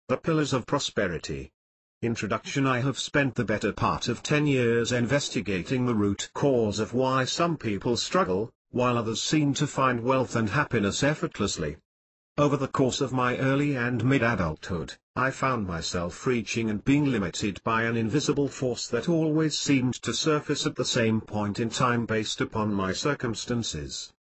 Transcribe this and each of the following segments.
The Pillars of Prosperity. Introduction. I have spent the better part of 10 years investigating the root cause of why some people struggle, while others seem to find wealth and happiness effortlessly. Over the course of my early and mid-adulthood, I found myself reaching and being limited by an invisible force that always seemed to surface at the same point in time based upon my circumstances.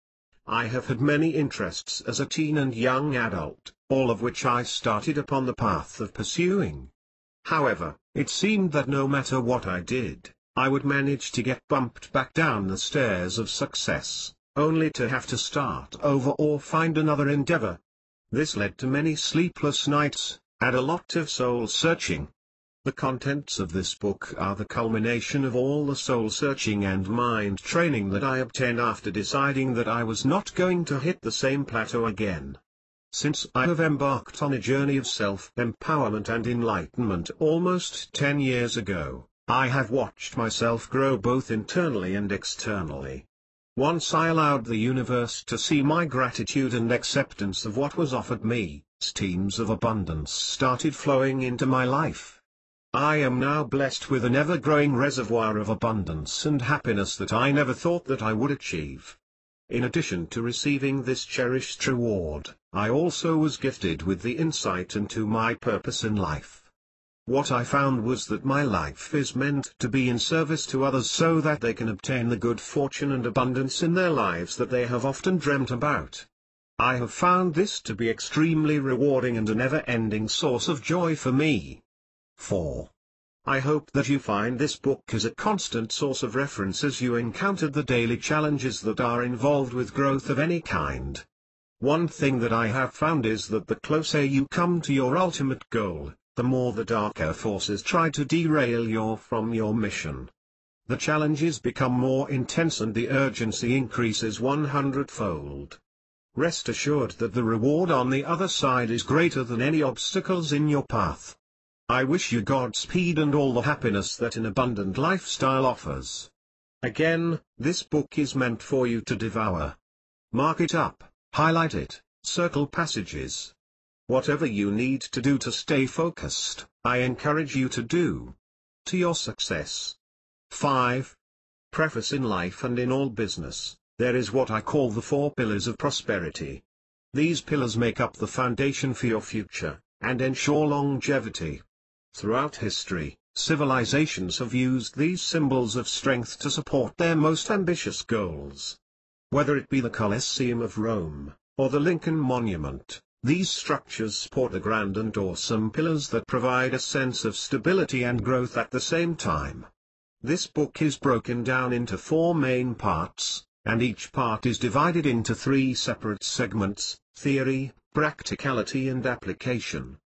I have had many interests as a teen and young adult, all of which I started upon the path of pursuing. However, it seemed that no matter what I did, I would manage to get bumped back down the stairs of success, only to have to start over or find another endeavor. This led to many sleepless nights, and a lot of soul searching. The contents of this book are the culmination of all the soul searching and mind training that I obtained after deciding that I was not going to hit the same plateau again. Since I have embarked on a journey of self-empowerment and enlightenment almost 10 years ago, I have watched myself grow both internally and externally. Once I allowed the universe to see my gratitude and acceptance of what was offered me, streams of abundance started flowing into my life. I am now blessed with an ever-growing reservoir of abundance and happiness that I never thought that I would achieve. In addition to receiving this cherished reward, I also was gifted with the insight into my purpose in life. What I found was that my life is meant to be in service to others so that they can obtain the good fortune and abundance in their lives that they have often dreamt about. I have found this to be extremely rewarding and a never-ending source of joy for me. 4. I hope that you find this book as a constant source of reference as you encounter the daily challenges that are involved with growth of any kind. One thing that I have found is that the closer you come to your ultimate goal, the more the darker forces try to derail you from your mission. The challenges become more intense and the urgency increases 100-fold. Rest assured that the reward on the other side is greater than any obstacles in your path. I wish you Godspeed and all the happiness that an abundant lifestyle offers. Again, this book is meant for you to devour. Mark it up, highlight it, circle passages. Whatever you need to do to stay focused, I encourage you to do. To your success. 5. Preface. In life and in all business, there is what I call the 4 pillars of prosperity. These pillars make up the foundation for your future, and ensure longevity. Throughout history, civilizations have used these symbols of strength to support their most ambitious goals. Whether it be the Colosseum of Rome, or the Lincoln Monument, these structures sport the grand and awesome pillars that provide a sense of stability and growth at the same time. This book is broken down into 4 main parts, and each part is divided into 3 separate segments: theory, practicality and application.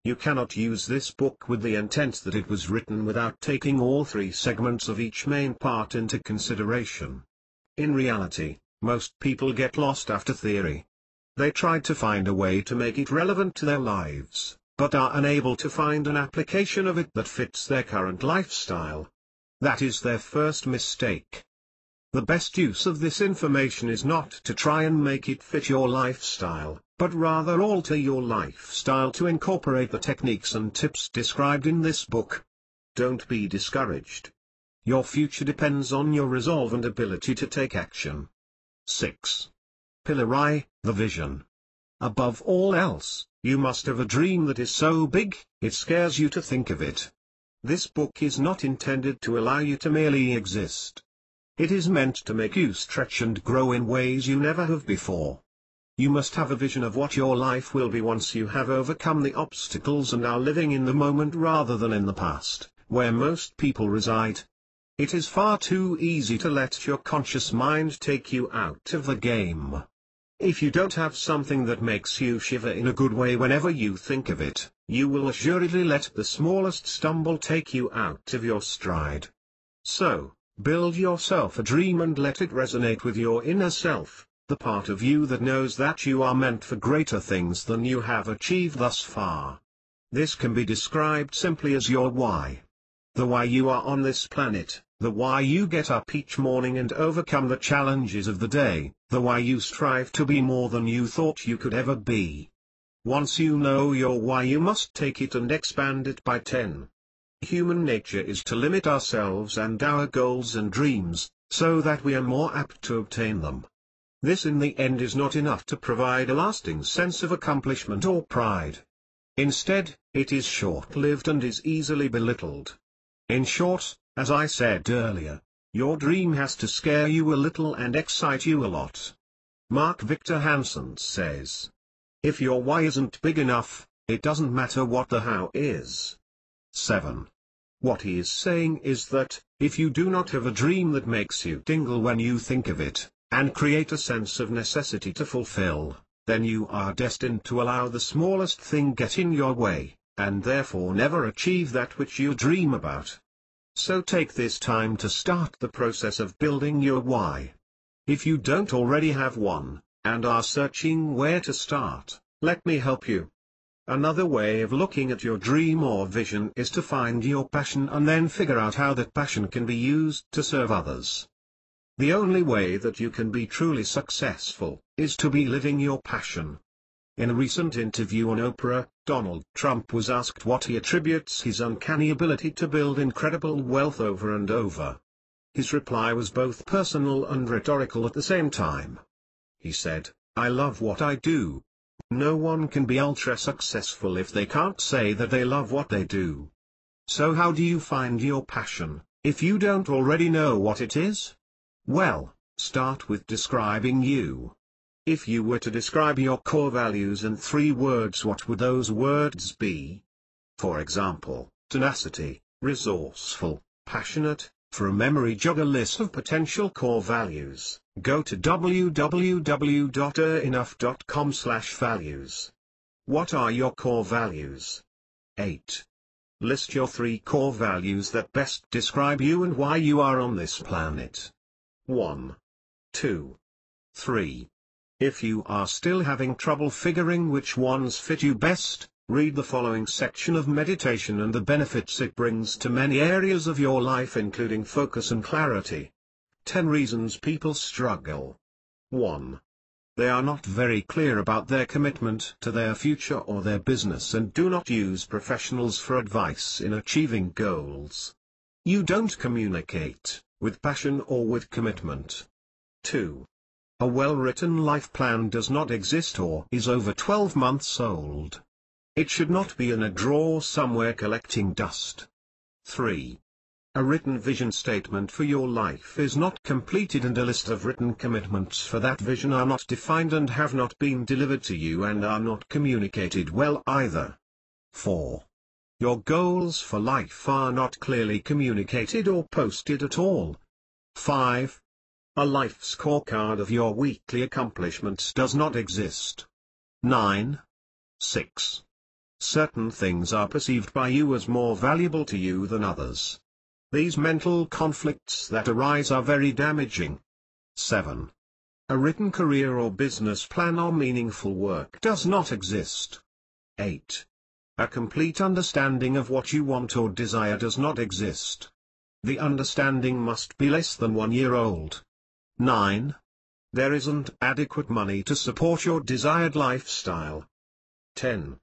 You cannot use this book with the intent that it was written without taking all 3 segments of each main part into consideration. In reality, most people get lost after theory. They try to find a way to make it relevant to their lives, but are unable to find an application of it that fits their current lifestyle. That is their first mistake. The best use of this information is not to try and make it fit your lifestyle, but rather alter your lifestyle to incorporate the techniques and tips described in this book. Don't be discouraged. Your future depends on your resolve and ability to take action. 6. Pillar I, the vision. Above all else, you must have a dream that is so big, it scares you to think of it. This book is not intended to allow you to merely exist. It is meant to make you stretch and grow in ways you never have before. You must have a vision of what your life will be once you have overcome the obstacles and are living in the moment rather than in the past, where most people reside. It is far too easy to let your conscious mind take you out of the game. If you don't have something that makes you shiver in a good way whenever you think of it, you will assuredly let the smallest stumble take you out of your stride. So, build yourself a dream and let it resonate with your inner self, the part of you that knows that you are meant for greater things than you have achieved thus far. This can be described simply as your why. The why you are on this planet, the why you get up each morning and overcome the challenges of the day, the why you strive to be more than you thought you could ever be. Once you know your why, you must take it and expand it by 10. Human nature is to limit ourselves and our goals and dreams, so that we are more apt to obtain them. This in the end is not enough to provide a lasting sense of accomplishment or pride. Instead, it is short-lived and is easily belittled. In short, as I said earlier, your dream has to scare you a little and excite you a lot. Mark Victor Hansen says, if your why isn't big enough, it doesn't matter what the how is. 7. What he is saying is that, if you do not have a dream that makes you tingle when you think of it, and create a sense of necessity to fulfill, then you are destined to allow the smallest thing get in your way, and therefore never achieve that which you dream about. So take this time to start the process of building your why. If you don't already have one, and are searching where to start, let me help you. Another way of looking at your dream or vision is to find your passion and then figure out how that passion can be used to serve others. The only way that you can be truly successful is to be living your passion. In a recent interview on Oprah, Donald Trump was asked what he attributes his uncanny ability to build incredible wealth over and over. His reply was both personal and rhetorical at the same time. He said, "I love what I do. No one can be ultra successful if they can't say that they love what they do." So how do you find your passion, if you don't already know what it is? Well, start with describing you. If you were to describe your core values in 3 words, what would those words be? For example, tenacity, resourceful, passionate. For a memory jogger list of potential core values, go to www.enough.com/values. What are your core values? 8. List your 3 core values that best describe you and why you are on this planet. 1, 2, 3. If you are still having trouble figuring which ones fit you best, read the following section of meditation and the benefits it brings to many areas of your life, including focus and clarity. 10 reasons people struggle. 1. They are not very clear about their commitment to their future or their business and do not use professionals for advice in achieving goals. You don't communicate with passion or with commitment. 2. A well-written life plan does not exist or is over 12 months old. It should not be in a drawer somewhere collecting dust. 3. A written vision statement for your life is not completed, and a list of written commitments for that vision are not defined and have not been delivered to you and are not communicated well either. 4. Your goals for life are not clearly communicated or posted at all. 5. A life scorecard of your weekly accomplishments does not exist. 9. 6. Certain things are perceived by you as more valuable to you than others. These mental conflicts that arise are very damaging. 7. A written career or business plan or meaningful work does not exist. 8. A complete understanding of what you want or desire does not exist. The understanding must be less than 1 year old. 9. There isn't adequate money to support your desired lifestyle. 10.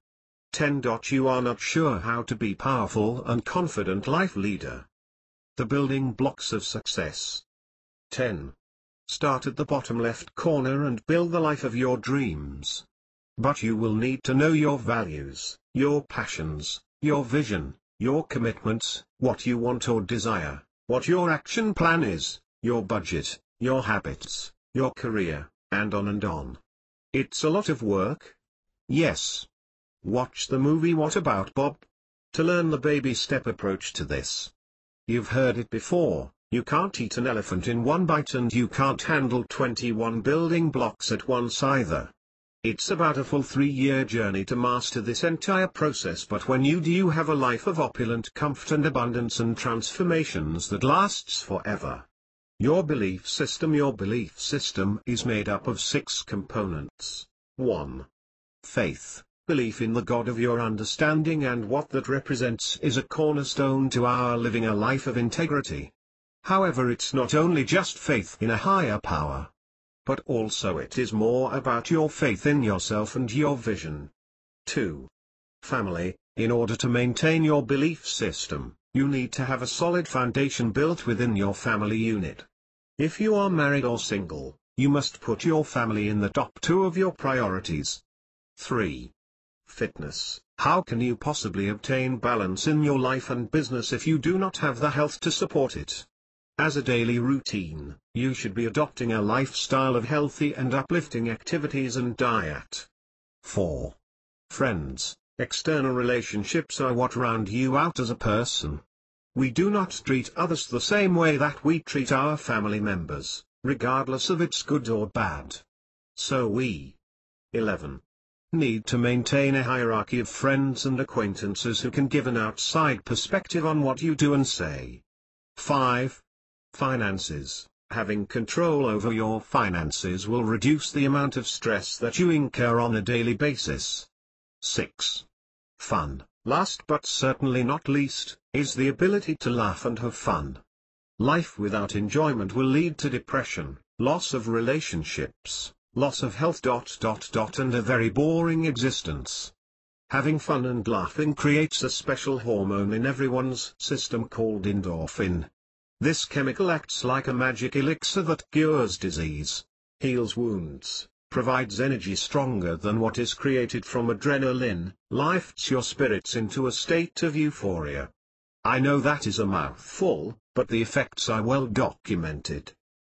You are not sure how to be powerful and confident life leader. The building blocks of success. 10. Start at the bottom left corner and build the life of your dreams. But you will need to know your values, your passions, your vision, your commitments, what you want or desire, what your action plan is, your budget, your habits, your career, and on and on. It's a lot of work. Yes. Watch the movie What About Bob? To learn the baby step approach to this. You've heard it before, you can't eat an elephant in one bite and you can't handle 21 building blocks at once either. It's about a full 3-year journey to master this entire process, but when you do, you have a life of opulent comfort and abundance and transformations that lasts forever. Your belief system is made up of 6 components. 1. Faith. Belief in the God of your understanding and what that represents is a cornerstone to our living a life of integrity. However, it's not only just faith in a higher power, but also it is more about your faith in yourself and your vision. 2. Family. In order to maintain your belief system, you need to have a solid foundation built within your family unit. If you are married or single, you must put your family in the top 2 of your priorities. 3. Fitness. How can you possibly obtain balance in your life and business if you do not have the health to support it? As a daily routine, you should be adopting a lifestyle of healthy and uplifting activities and diet. 4. Friends. External relationships are what round you out as a person. We do not treat others the same way that we treat our family members, regardless of its good or bad. So we 11. Need to maintain a hierarchy of friends and acquaintances who can give an outside perspective on what you do and say. 5. Finances. Having control over your finances will reduce the amount of stress that you incur on a daily basis. 6. Fun. Last but certainly not least, is the ability to laugh and have fun. Life without enjoyment will lead to depression, loss of relationships, loss of health. And a very boring existence. Having fun and laughing creates a special hormone in everyone's system called endorphin. This chemical acts like a magic elixir that cures disease, heals wounds, provides energy stronger than what is created from adrenaline, lifts your spirits into a state of euphoria. I know that is a mouthful, but the effects are well documented.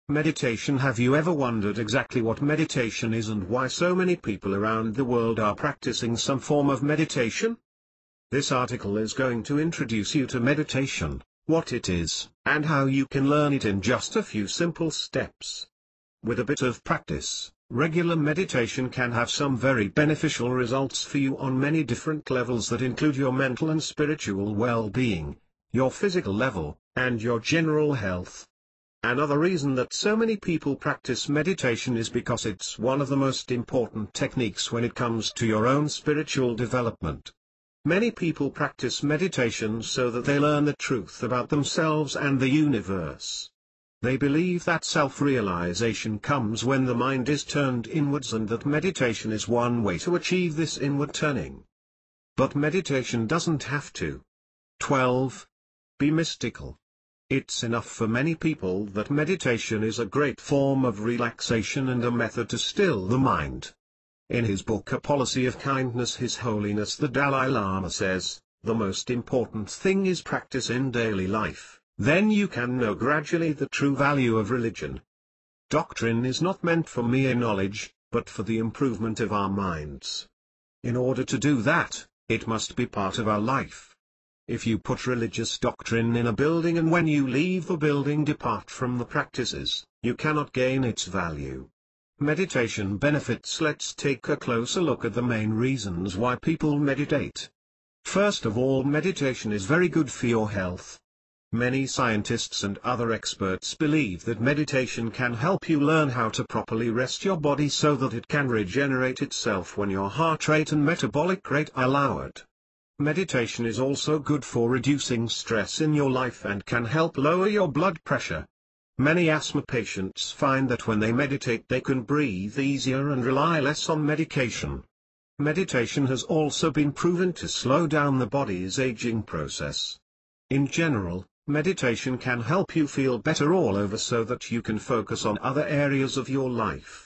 Meditation. Have you ever wondered exactly what meditation is and why so many people around the world are practicing some form of meditation? This article is going to introduce you to meditation, what it is, and how you can learn it in just a few simple steps. With a bit of practice, regular meditation can have some very beneficial results for you on many different levels that include your mental and spiritual well-being, your physical level, and your general health. Another reason that so many people practice meditation is because it's one of the most important techniques when it comes to your own spiritual development. Many people practice meditation so that they learn the truth about themselves and the universe. They believe that self-realization comes when the mind is turned inwards and that meditation is one way to achieve this inward turning. But meditation doesn't have to. 12. Be mystical. It's enough for many people that meditation is a great form of relaxation and a method to still the mind. In his book A Policy of Kindness, His Holiness the Dalai Lama says, the most important thing is practice in daily life, then you can know gradually the true value of religion. Doctrine is not meant for mere knowledge, but for the improvement of our minds. In order to do that, it must be part of our life. If you put religious doctrine in a building and when you leave the building depart from the practices, you cannot gain its value. Meditation benefits. Let's take a closer look at the main reasons why people meditate. First of all, meditation is very good for your health. Many scientists and other experts believe that meditation can help you learn how to properly rest your body so that it can regenerate itself when your heart rate and metabolic rate are lowered. Meditation is also good for reducing stress in your life and can help lower your blood pressure. Many asthma patients find that when they meditate they can breathe easier and rely less on medication. Meditation has also been proven to slow down the body's aging process. In general, meditation can help you feel better all over so that you can focus on other areas of your life.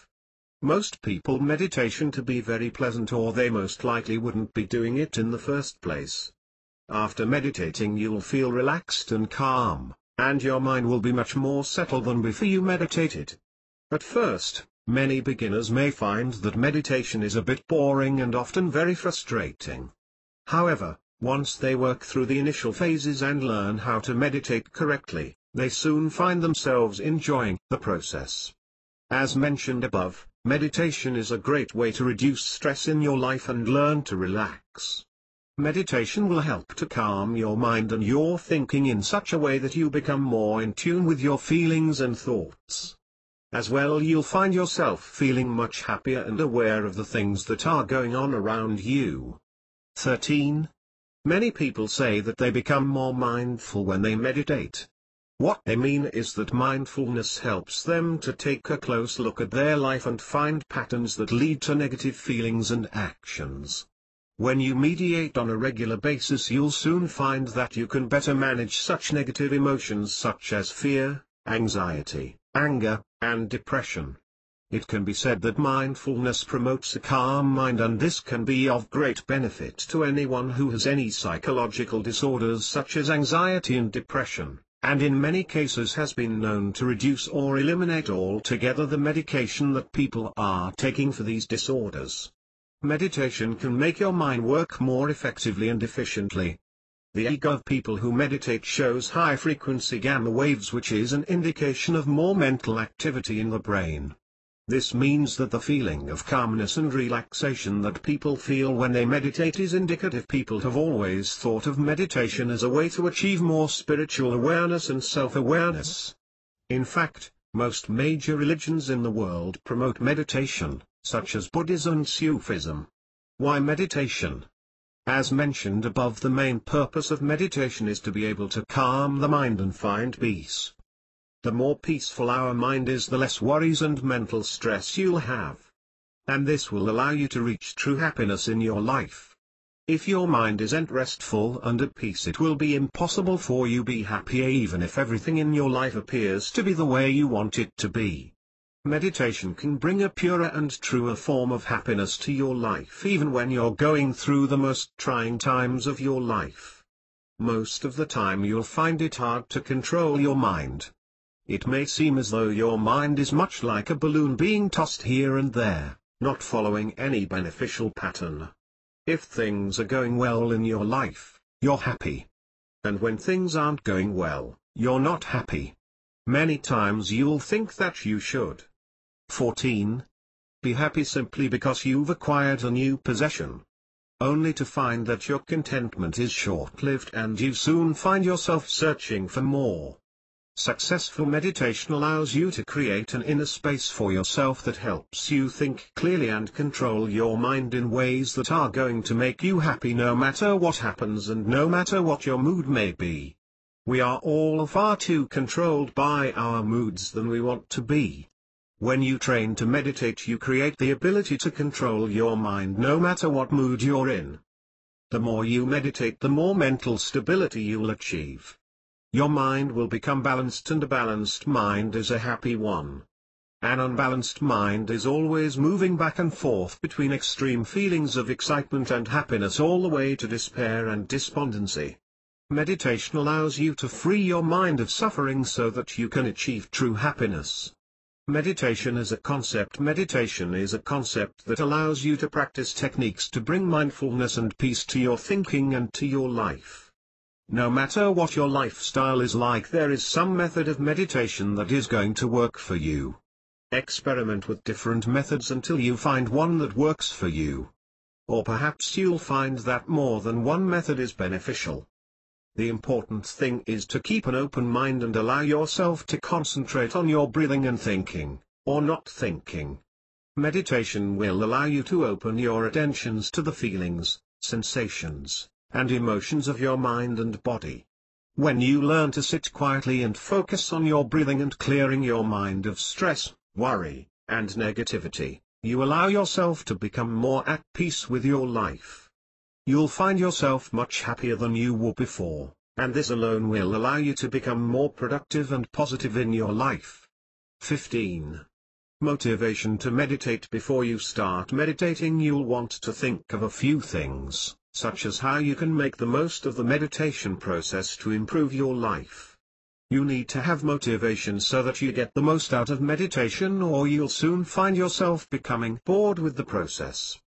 Most people meditation to be very pleasant or they most likely wouldn't be doing it in the first place. After meditating you'll feel relaxed and calm, and your mind will be much more settled than before you meditated. At first, many beginners may find that meditation is a bit boring and often very frustrating. However, once they work through the initial phases and learn how to meditate correctly, they soon find themselves enjoying the process. As mentioned above, meditation is a great way to reduce stress in your life and learn to relax. Meditation will help to calm your mind and your thinking in such a way that you become more in tune with your feelings and thoughts. As well, you'll find yourself feeling much happier and aware of the things that are going on around you. 13. Many people say that they become more mindful when they meditate. What they mean is that mindfulness helps them to take a close look at their life and find patterns that lead to negative feelings and actions. When you meditate on a regular basis, you'll soon find that you can better manage such negative emotions such as fear, anxiety, anger, and depression. It can be said that mindfulness promotes a calm mind, and this can be of great benefit to anyone who has any psychological disorders such as anxiety and depression, and in many cases has been known to reduce or eliminate altogether the medication that people are taking for these disorders. Meditation can make your mind work more effectively and efficiently. The ego of people who meditate shows high-frequency gamma waves, which is an indication of more mental activity in the brain. This means that the feeling of calmness and relaxation that people feel when they meditate is indicative. People have always thought of meditation as a way to achieve more spiritual awareness and self-awareness. In fact, most major religions in the world promote meditation, such as Buddhism and Sufism. Why meditation? As mentioned above, the main purpose of meditation is to be able to calm the mind and find peace. The more peaceful our mind is, the less worries and mental stress you'll have. And this will allow you to reach true happiness in your life. If your mind isn't restful and at peace, it will be impossible for you to be happy even if everything in your life appears to be the way you want it to be. Meditation can bring a purer and truer form of happiness to your life even when you're going through the most trying times of your life. Most of the time you'll find it hard to control your mind. It may seem as though your mind is much like a balloon being tossed here and there, not following any beneficial pattern. If things are going well in your life, you're happy. And when things aren't going well, you're not happy. Many times you'll think that you should. 14. Be happy simply because you've acquired a new possession. Only to find that your contentment is short-lived and you soon find yourself searching for more. Successful meditation allows you to create an inner space for yourself that helps you think clearly and control your mind in ways that are going to make you happy no matter what happens and no matter what your mood may be. We are all far too controlled by our moods than we want to be. When you train to meditate, you create the ability to control your mind no matter what mood you're in. The more you meditate, the more mental stability you'll achieve. Your mind will become balanced, and a balanced mind is a happy one. An unbalanced mind is always moving back and forth between extreme feelings of excitement and happiness all the way to despair and despondency. Meditation allows you to free your mind of suffering so that you can achieve true happiness. Meditation is a concept that allows you to practice techniques to bring mindfulness and peace to your thinking and to your life. No matter what your lifestyle is like, there is some method of meditation that is going to work for you. Experiment with different methods until you find one that works for you. Or perhaps you'll find that more than one method is beneficial. The important thing is to keep an open mind and allow yourself to concentrate on your breathing and thinking, or not thinking. Meditation will allow you to open your attentions to the feelings, sensations, and emotions of your mind and body. When you learn to sit quietly and focus on your breathing and clearing your mind of stress, worry, and negativity, you allow yourself to become more at peace with your life. You'll find yourself much happier than you were before, and this alone will allow you to become more productive and positive in your life. 15. Motivation to meditate. Before you start meditating, you'll want to think of a few things, such as how you can make the most of the meditation process to improve your life. You need to have motivation so that you get the most out of meditation, or you'll soon find yourself becoming bored with the process.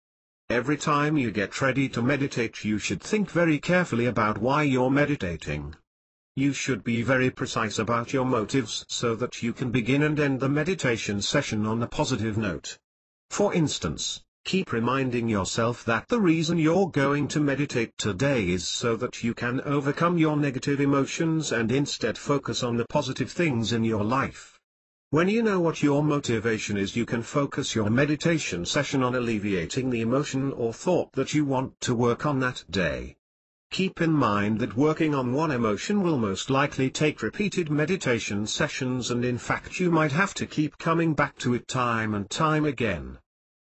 Every time you get ready to meditate, you should think very carefully about why you're meditating. You should be very precise about your motives so that you can begin and end the meditation session on a positive note. For instance, keep reminding yourself that the reason you're going to meditate today is so that you can overcome your negative emotions and instead focus on the positive things in your life. When you know what your motivation is, you can focus your meditation session on alleviating the emotion or thought that you want to work on that day. Keep in mind that working on one emotion will most likely take repeated meditation sessions, and in fact you might have to keep coming back to it time and time again.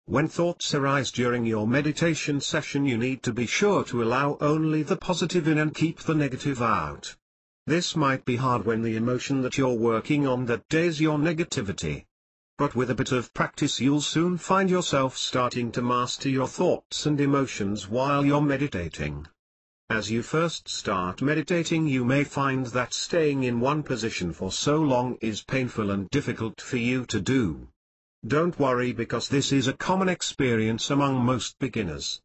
When thoughts arise during your meditation session, you need to be sure to allow only the positive in and keep the negative out. This might be hard when the emotion that you're working on that day is your negativity. But with a bit of practice you'll soon find yourself starting to master your thoughts and emotions while you're meditating. As you first start meditating, you may find that staying in one position for so long is painful and difficult for you to do. Don't worry, because this is a common experience among most beginners.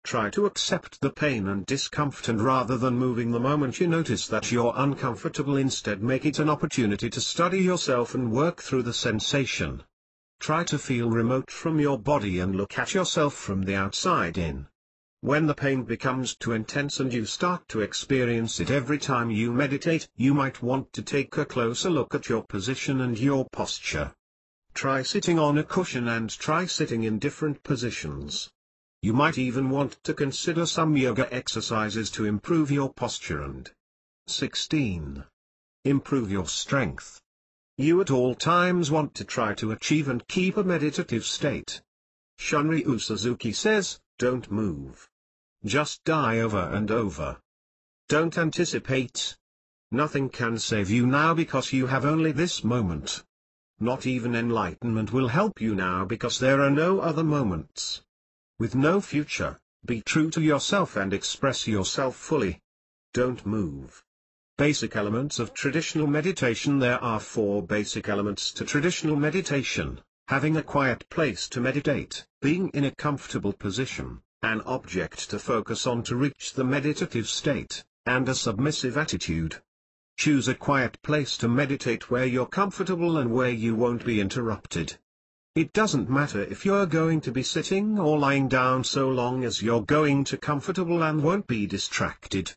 Try to accept the pain and discomfort, and rather than moving the moment you notice that you're uncomfortable, instead make it an opportunity to study yourself and work through the sensation. Try to feel remote from your body and look at yourself from the outside in. When the pain becomes too intense and you start to experience it every time you meditate, you might want to take a closer look at your position and your posture. Try sitting on a cushion and try sitting in different positions. You might even want to consider some yoga exercises to improve your posture. And 16. Improve your strength. You at all times want to try to achieve and keep a meditative state. Shunryu Suzuki says, "Don't move. Just die over and over. Don't anticipate. Nothing can save you now because you have only this moment. Not even enlightenment will help you now because there are no other moments. With no future, be true to yourself and express yourself fully. Don't move." Basic elements of traditional meditation. There are 4 basic elements to traditional meditation: having a quiet place to meditate, being in a comfortable position, an object to focus on to reach the meditative state, and a submissive attitude. Choose a quiet place to meditate where you're comfortable and where you won't be interrupted. It doesn't matter if you're going to be sitting or lying down so long as you're going to comfortable and won't be distracted.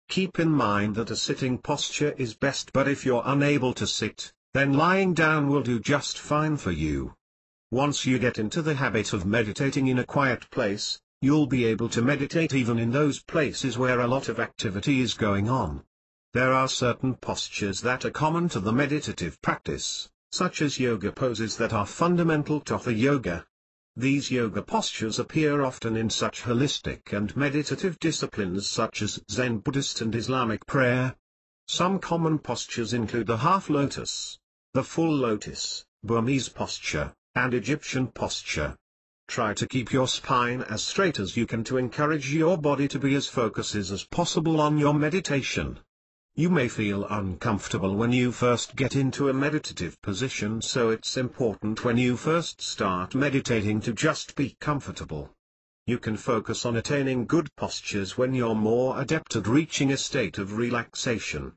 Keep in mind that a sitting posture is best, but if you're unable to sit, then lying down will do just fine for you. Once you get into the habit of meditating in a quiet place, you'll be able to meditate even in those places where a lot of activity is going on. There are certain postures that are common to the meditative practice, such as yoga poses that are fundamental to Hatha yoga. These yoga postures appear often in such holistic and meditative disciplines such as Zen, Buddhist and Islamic prayer. Some common postures include the half lotus, the full lotus, Burmese posture, and Egyptian posture. Try to keep your spine as straight as you can to encourage your body to be as focused as possible on your meditation. You may feel uncomfortable when you first get into a meditative position, so it's important when you first start meditating to just be comfortable. You can focus on attaining good postures when you're more adept at reaching a state of relaxation.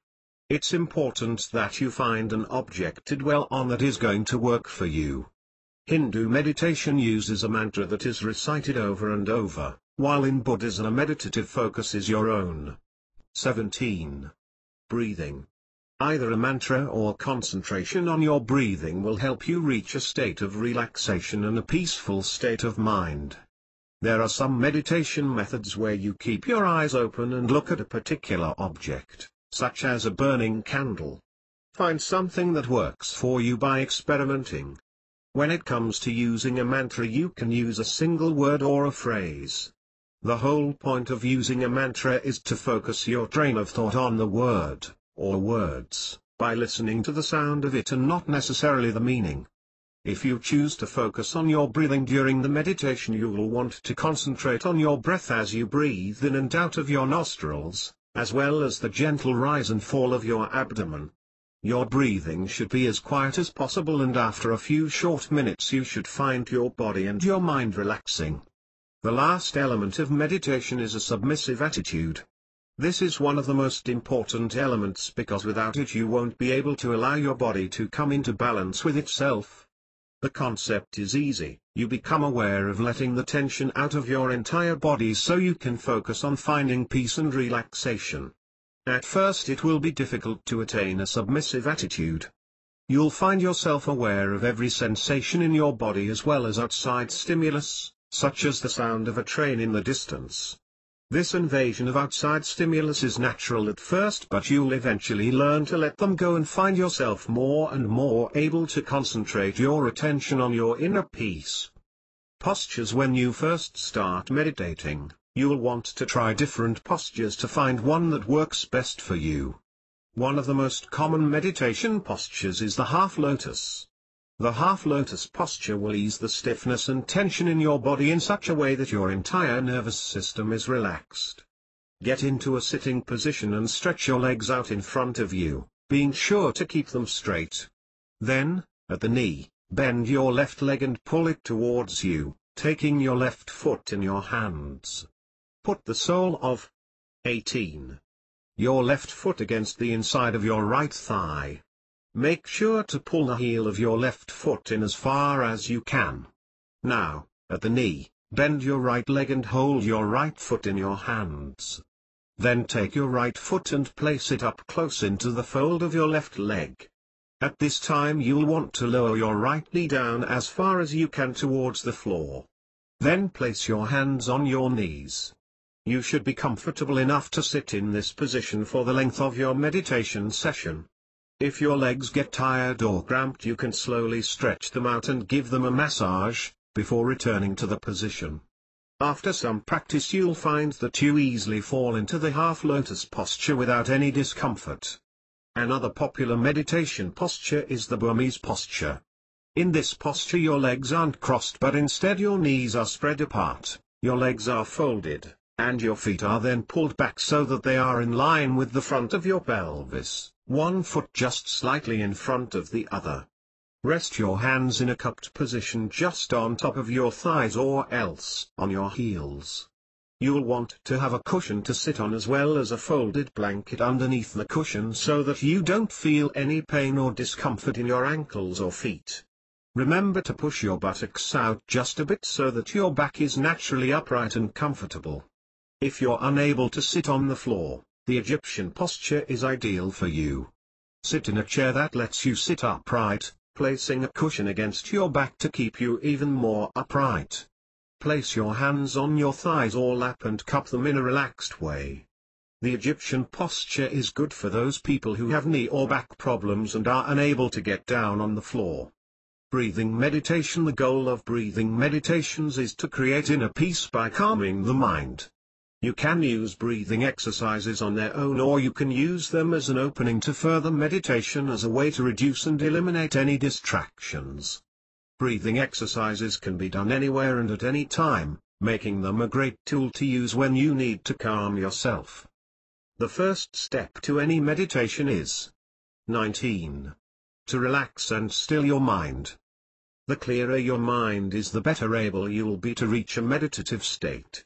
It's important that you find an object to dwell on that is going to work for you. Hindu meditation uses a mantra that is recited over and over, while in Buddhism a meditative focus is your own. 17. Breathing. Either a mantra or concentration on your breathing will help you reach a state of relaxation and a peaceful state of mind. There are some meditation methods where you keep your eyes open and look at a particular object, such as a burning candle. Find something that works for you by experimenting. When it comes to using a mantra, you can use a single word or a phrase. The whole point of using a mantra is to focus your train of thought on the word, or words, by listening to the sound of it and not necessarily the meaning. If you choose to focus on your breathing during the meditation, you will want to concentrate on your breath as you breathe in and out of your nostrils, as well as the gentle rise and fall of your abdomen. Your breathing should be as quiet as possible, and after a few short minutes you should find your body and your mind relaxing. The last element of meditation is a submissive attitude. This is one of the most important elements because without it you won't be able to allow your body to come into balance with itself. The concept is easy: you become aware of letting the tension out of your entire body so you can focus on finding peace and relaxation. At first it will be difficult to attain a submissive attitude. You'll find yourself aware of every sensation in your body as well as outside stimulus, such as the sound of a train in the distance. This invasion of outside stimulus is natural at first, but you'll eventually learn to let them go and find yourself more and more able to concentrate your attention on your inner peace. Postures. When you first start meditating, you'll want to try different postures to find one that works best for you. One of the most common meditation postures is the half lotus. The half lotus posture will ease the stiffness and tension in your body in such a way that your entire nervous system is relaxed. Get into a sitting position and stretch your legs out in front of you, being sure to keep them straight. Then, at the knee, bend your left leg and pull it towards you, taking your left foot in your hands. Put the sole of 18. Your left foot against the inside of your right thigh. Make sure to pull the heel of your left foot in as far as you can. Now, at the knee, bend your right leg and hold your right foot in your hands. Then take your right foot and place it up close into the fold of your left leg. At this time you'll want to lower your right knee down as far as you can towards the floor. Then place your hands on your knees. You should be comfortable enough to sit in this position for the length of your meditation session. If your legs get tired or cramped, you can slowly stretch them out and give them a massage, before returning to the position. After some practice you'll find that you easily fall into the half lotus posture without any discomfort. Another popular meditation posture is the Burmese posture. In this posture your legs aren't crossed but instead your knees are spread apart, your legs are folded, and your feet are then pulled back so that they are in line with the front of your pelvis, one foot just slightly in front of the other. Rest your hands in a cupped position just on top of your thighs or else on your heels. You'll want to have a cushion to sit on as well as a folded blanket underneath the cushion so that you don't feel any pain or discomfort in your ankles or feet. Remember to push your buttocks out just a bit so that your back is naturally upright and comfortable. If you're unable to sit on the floor, the Egyptian posture is ideal for you. Sit in a chair that lets you sit upright, placing a cushion against your back to keep you even more upright. Place your hands on your thighs or lap and cup them in a relaxed way. The Egyptian posture is good for those people who have knee or back problems and are unable to get down on the floor. Breathing meditation. The goal of breathing meditations is to create inner peace by calming the mind. You can use breathing exercises on their own or you can use them as an opening to further meditation as a way to reduce and eliminate any distractions. Breathing exercises can be done anywhere and at any time, making them a great tool to use when you need to calm yourself. The first step to any meditation is 19. To relax and still your mind. The clearer your mind is, the better able you will be to reach a meditative state.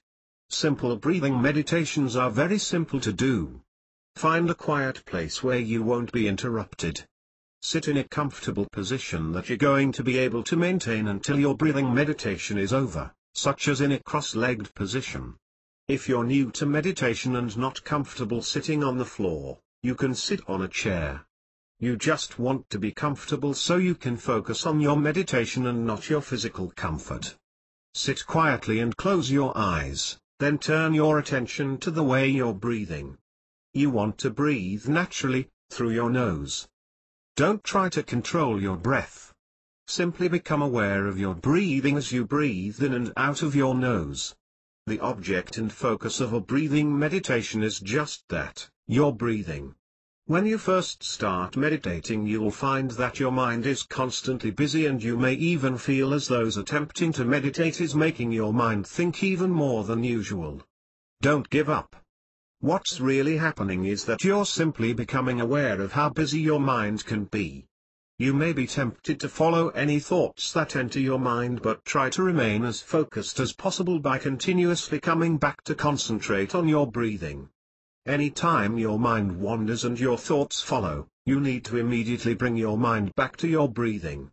Simple breathing meditations are very simple to do. Find a quiet place where you won't be interrupted. Sit in a comfortable position that you're going to be able to maintain until your breathing meditation is over, such as in a cross-legged position. If you're new to meditation and not comfortable sitting on the floor, you can sit on a chair. You just want to be comfortable so you can focus on your meditation and not your physical comfort. Sit quietly and close your eyes. Then turn your attention to the way you're breathing. You want to breathe naturally, through your nose. Don't try to control your breath. Simply become aware of your breathing as you breathe in and out of your nose. The object and focus of a breathing meditation is just that, your breathing. When you first start meditating, you'll find that your mind is constantly busy and you may even feel as though attempting to meditate is making your mind think even more than usual. Don't give up. What's really happening is that you're simply becoming aware of how busy your mind can be. You may be tempted to follow any thoughts that enter your mind, but try to remain as focused as possible by continuously coming back to concentrate on your breathing. Any time your mind wanders and your thoughts follow, you need to immediately bring your mind back to your breathing.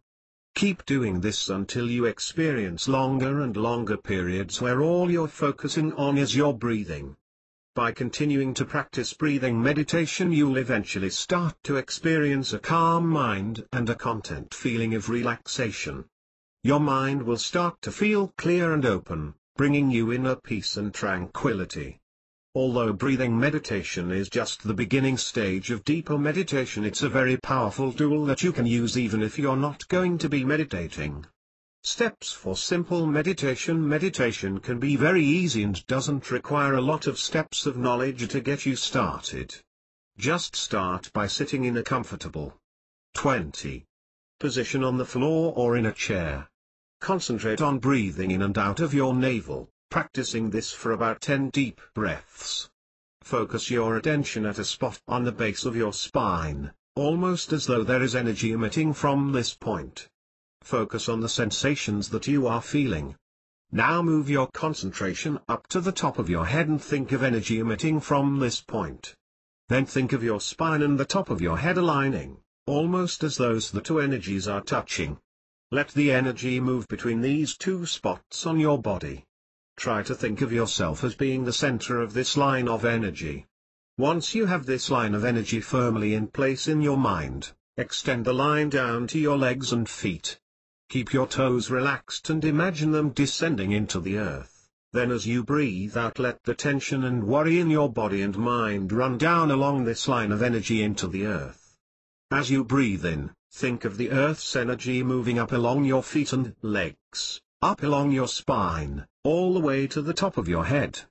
Keep doing this until you experience longer and longer periods where all you're focusing on is your breathing. By continuing to practice breathing meditation, you'll eventually start to experience a calm mind and a content feeling of relaxation. Your mind will start to feel clear and open, bringing you inner peace and tranquility. Although breathing meditation is just the beginning stage of deeper meditation, it's a very powerful tool that you can use even if you're not going to be meditating. Steps for simple meditation. Meditation can be very easy and doesn't require a lot of steps of knowledge to get you started. Just start by sitting in a comfortable 20 position on the floor or in a chair. Concentrate on breathing in and out of your navel, practicing this for about 10 deep breaths. Focus your attention at a spot on the base of your spine, almost as though there is energy emitting from this point. Focus on the sensations that you are feeling. Now move your concentration up to the top of your head and think of energy emitting from this point. Then think of your spine and the top of your head aligning, almost as though the two energies are touching. Let the energy move between these two spots on your body. Try to think of yourself as being the center of this line of energy. Once you have this line of energy firmly in place in your mind, extend the line down to your legs and feet. Keep your toes relaxed and imagine them descending into the earth. Then as you breathe out, let the tension and worry in your body and mind run down along this line of energy into the earth. As you breathe in, think of the earth's energy moving up along your feet and legs, up along your spine, all the way to the top of your head.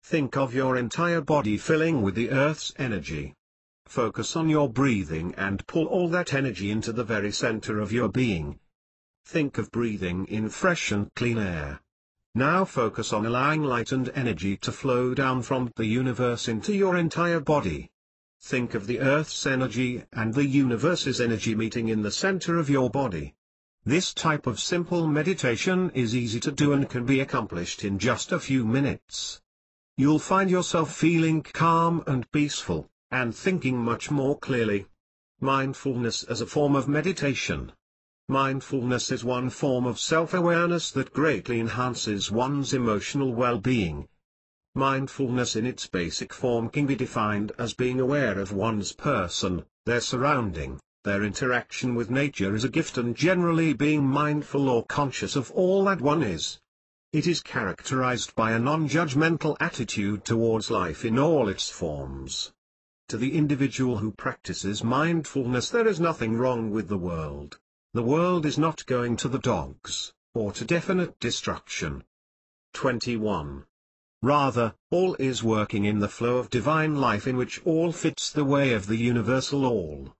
Think of your entire body filling with the earth's energy. Focus on your breathing and pull all that energy into the very center of your being. Think of breathing in fresh and clean air. Now focus on allowing light and energy to flow down from the universe into your entire body. Think of the Earth's energy and the universe's energy meeting in the center of your body. This type of simple meditation is easy to do and can be accomplished in just a few minutes. You'll find yourself feeling calm and peaceful, and thinking much more clearly. Mindfulness as a form of meditation. Mindfulness is one form of self-awareness that greatly enhances one's emotional well-being. Mindfulness in its basic form can be defined as being aware of one's person, their surrounding, their interaction with nature as a gift, and generally being mindful or conscious of all that one is. It is characterized by a non-judgmental attitude towards life in all its forms. To the individual who practices mindfulness, there is nothing wrong with the world. The world is not going to the dogs, or to definite destruction. 21. Rather, all is working in the flow of divine life in which all fits the way of the universal all.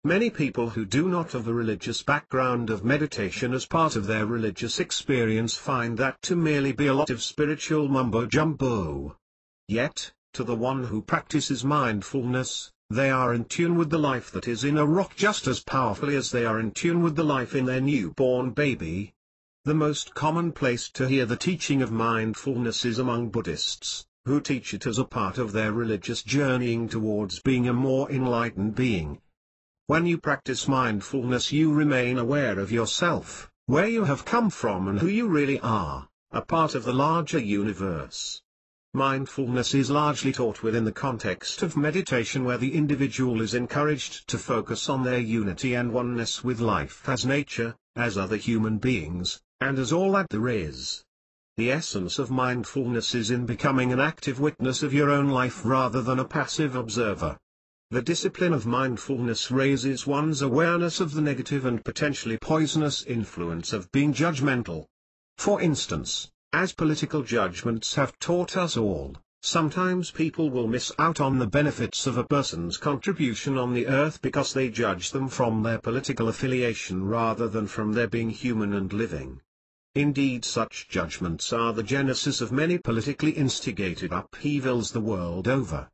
Many people who do not have a religious background of meditation as part of their religious experience find that to merely be a lot of spiritual mumbo-jumbo. Yet, to the one who practices mindfulness, they are in tune with the life that is in a rock just as powerfully as they are in tune with the life in their newborn baby. The most common place to hear the teaching of mindfulness is among Buddhists, who teach it as a part of their religious journeying towards being a more enlightened being. When you practice mindfulness, you remain aware of yourself, where you have come from and who you really are, a part of the larger universe. Mindfulness is largely taught within the context of meditation, where the individual is encouraged to focus on their unity and oneness with life as nature, as other human beings, and as all that there is. The essence of mindfulness is in becoming an active witness of your own life rather than a passive observer. The discipline of mindfulness raises one's awareness of the negative and potentially poisonous influence of being judgmental. For instance, as political judgments have taught us all, sometimes people will miss out on the benefits of a person's contribution on the earth because they judge them from their political affiliation rather than from their being human and living. Indeed, such judgments are the genesis of many politically instigated upheavals the world over.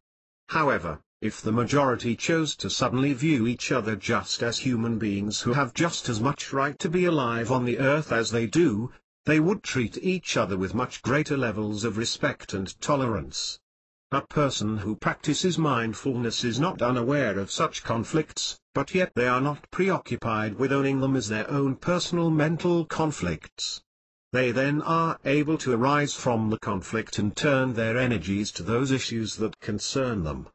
However, if the majority chose to suddenly view each other just as human beings who have just as much right to be alive on the earth as they do, they would treat each other with much greater levels of respect and tolerance. A person who practices mindfulness is not unaware of such conflicts, but yet they are not preoccupied with owning them as their own personal mental conflicts. They then are able to arise from the conflict and turn their energies to those issues that concern them.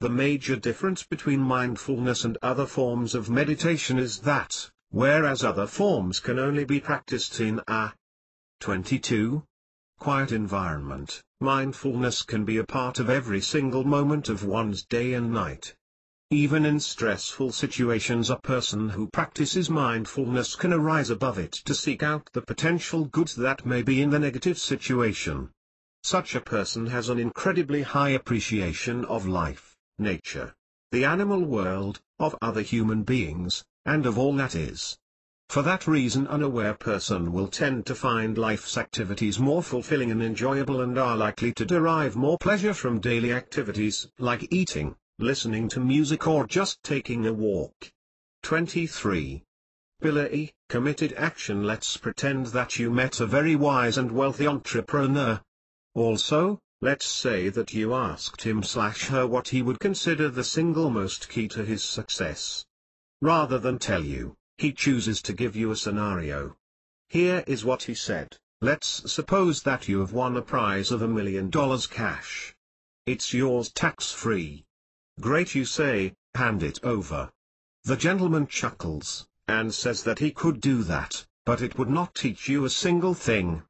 The major difference between mindfulness and other forms of meditation is that, whereas other forms can only be practiced in a 22. Quiet environment, mindfulness can be a part of every single moment of one's day and night. Even in stressful situations, a person who practices mindfulness can arise above it to seek out the potential good that may be in the negative situation. Such a person has an incredibly high appreciation of life, nature, the animal world, of other human beings, and of all that is. For that reason, an aware person will tend to find life's activities more fulfilling and enjoyable, and are likely to derive more pleasure from daily activities like eating, listening to music, or just taking a walk. 23. Pillar E, committed action. Let's pretend that you met a very wise and wealthy entrepreneur. Also, let's say that you asked him/her what he would consider the single most key to his success. Rather than tell you, he chooses to give you a scenario. Here is what he said. Let's suppose that you have won a prize of $1 million cash. It's yours tax-free. Great, you say, hand it over. The gentleman chuckles, and says that he could do that, but it would not teach you a single thing.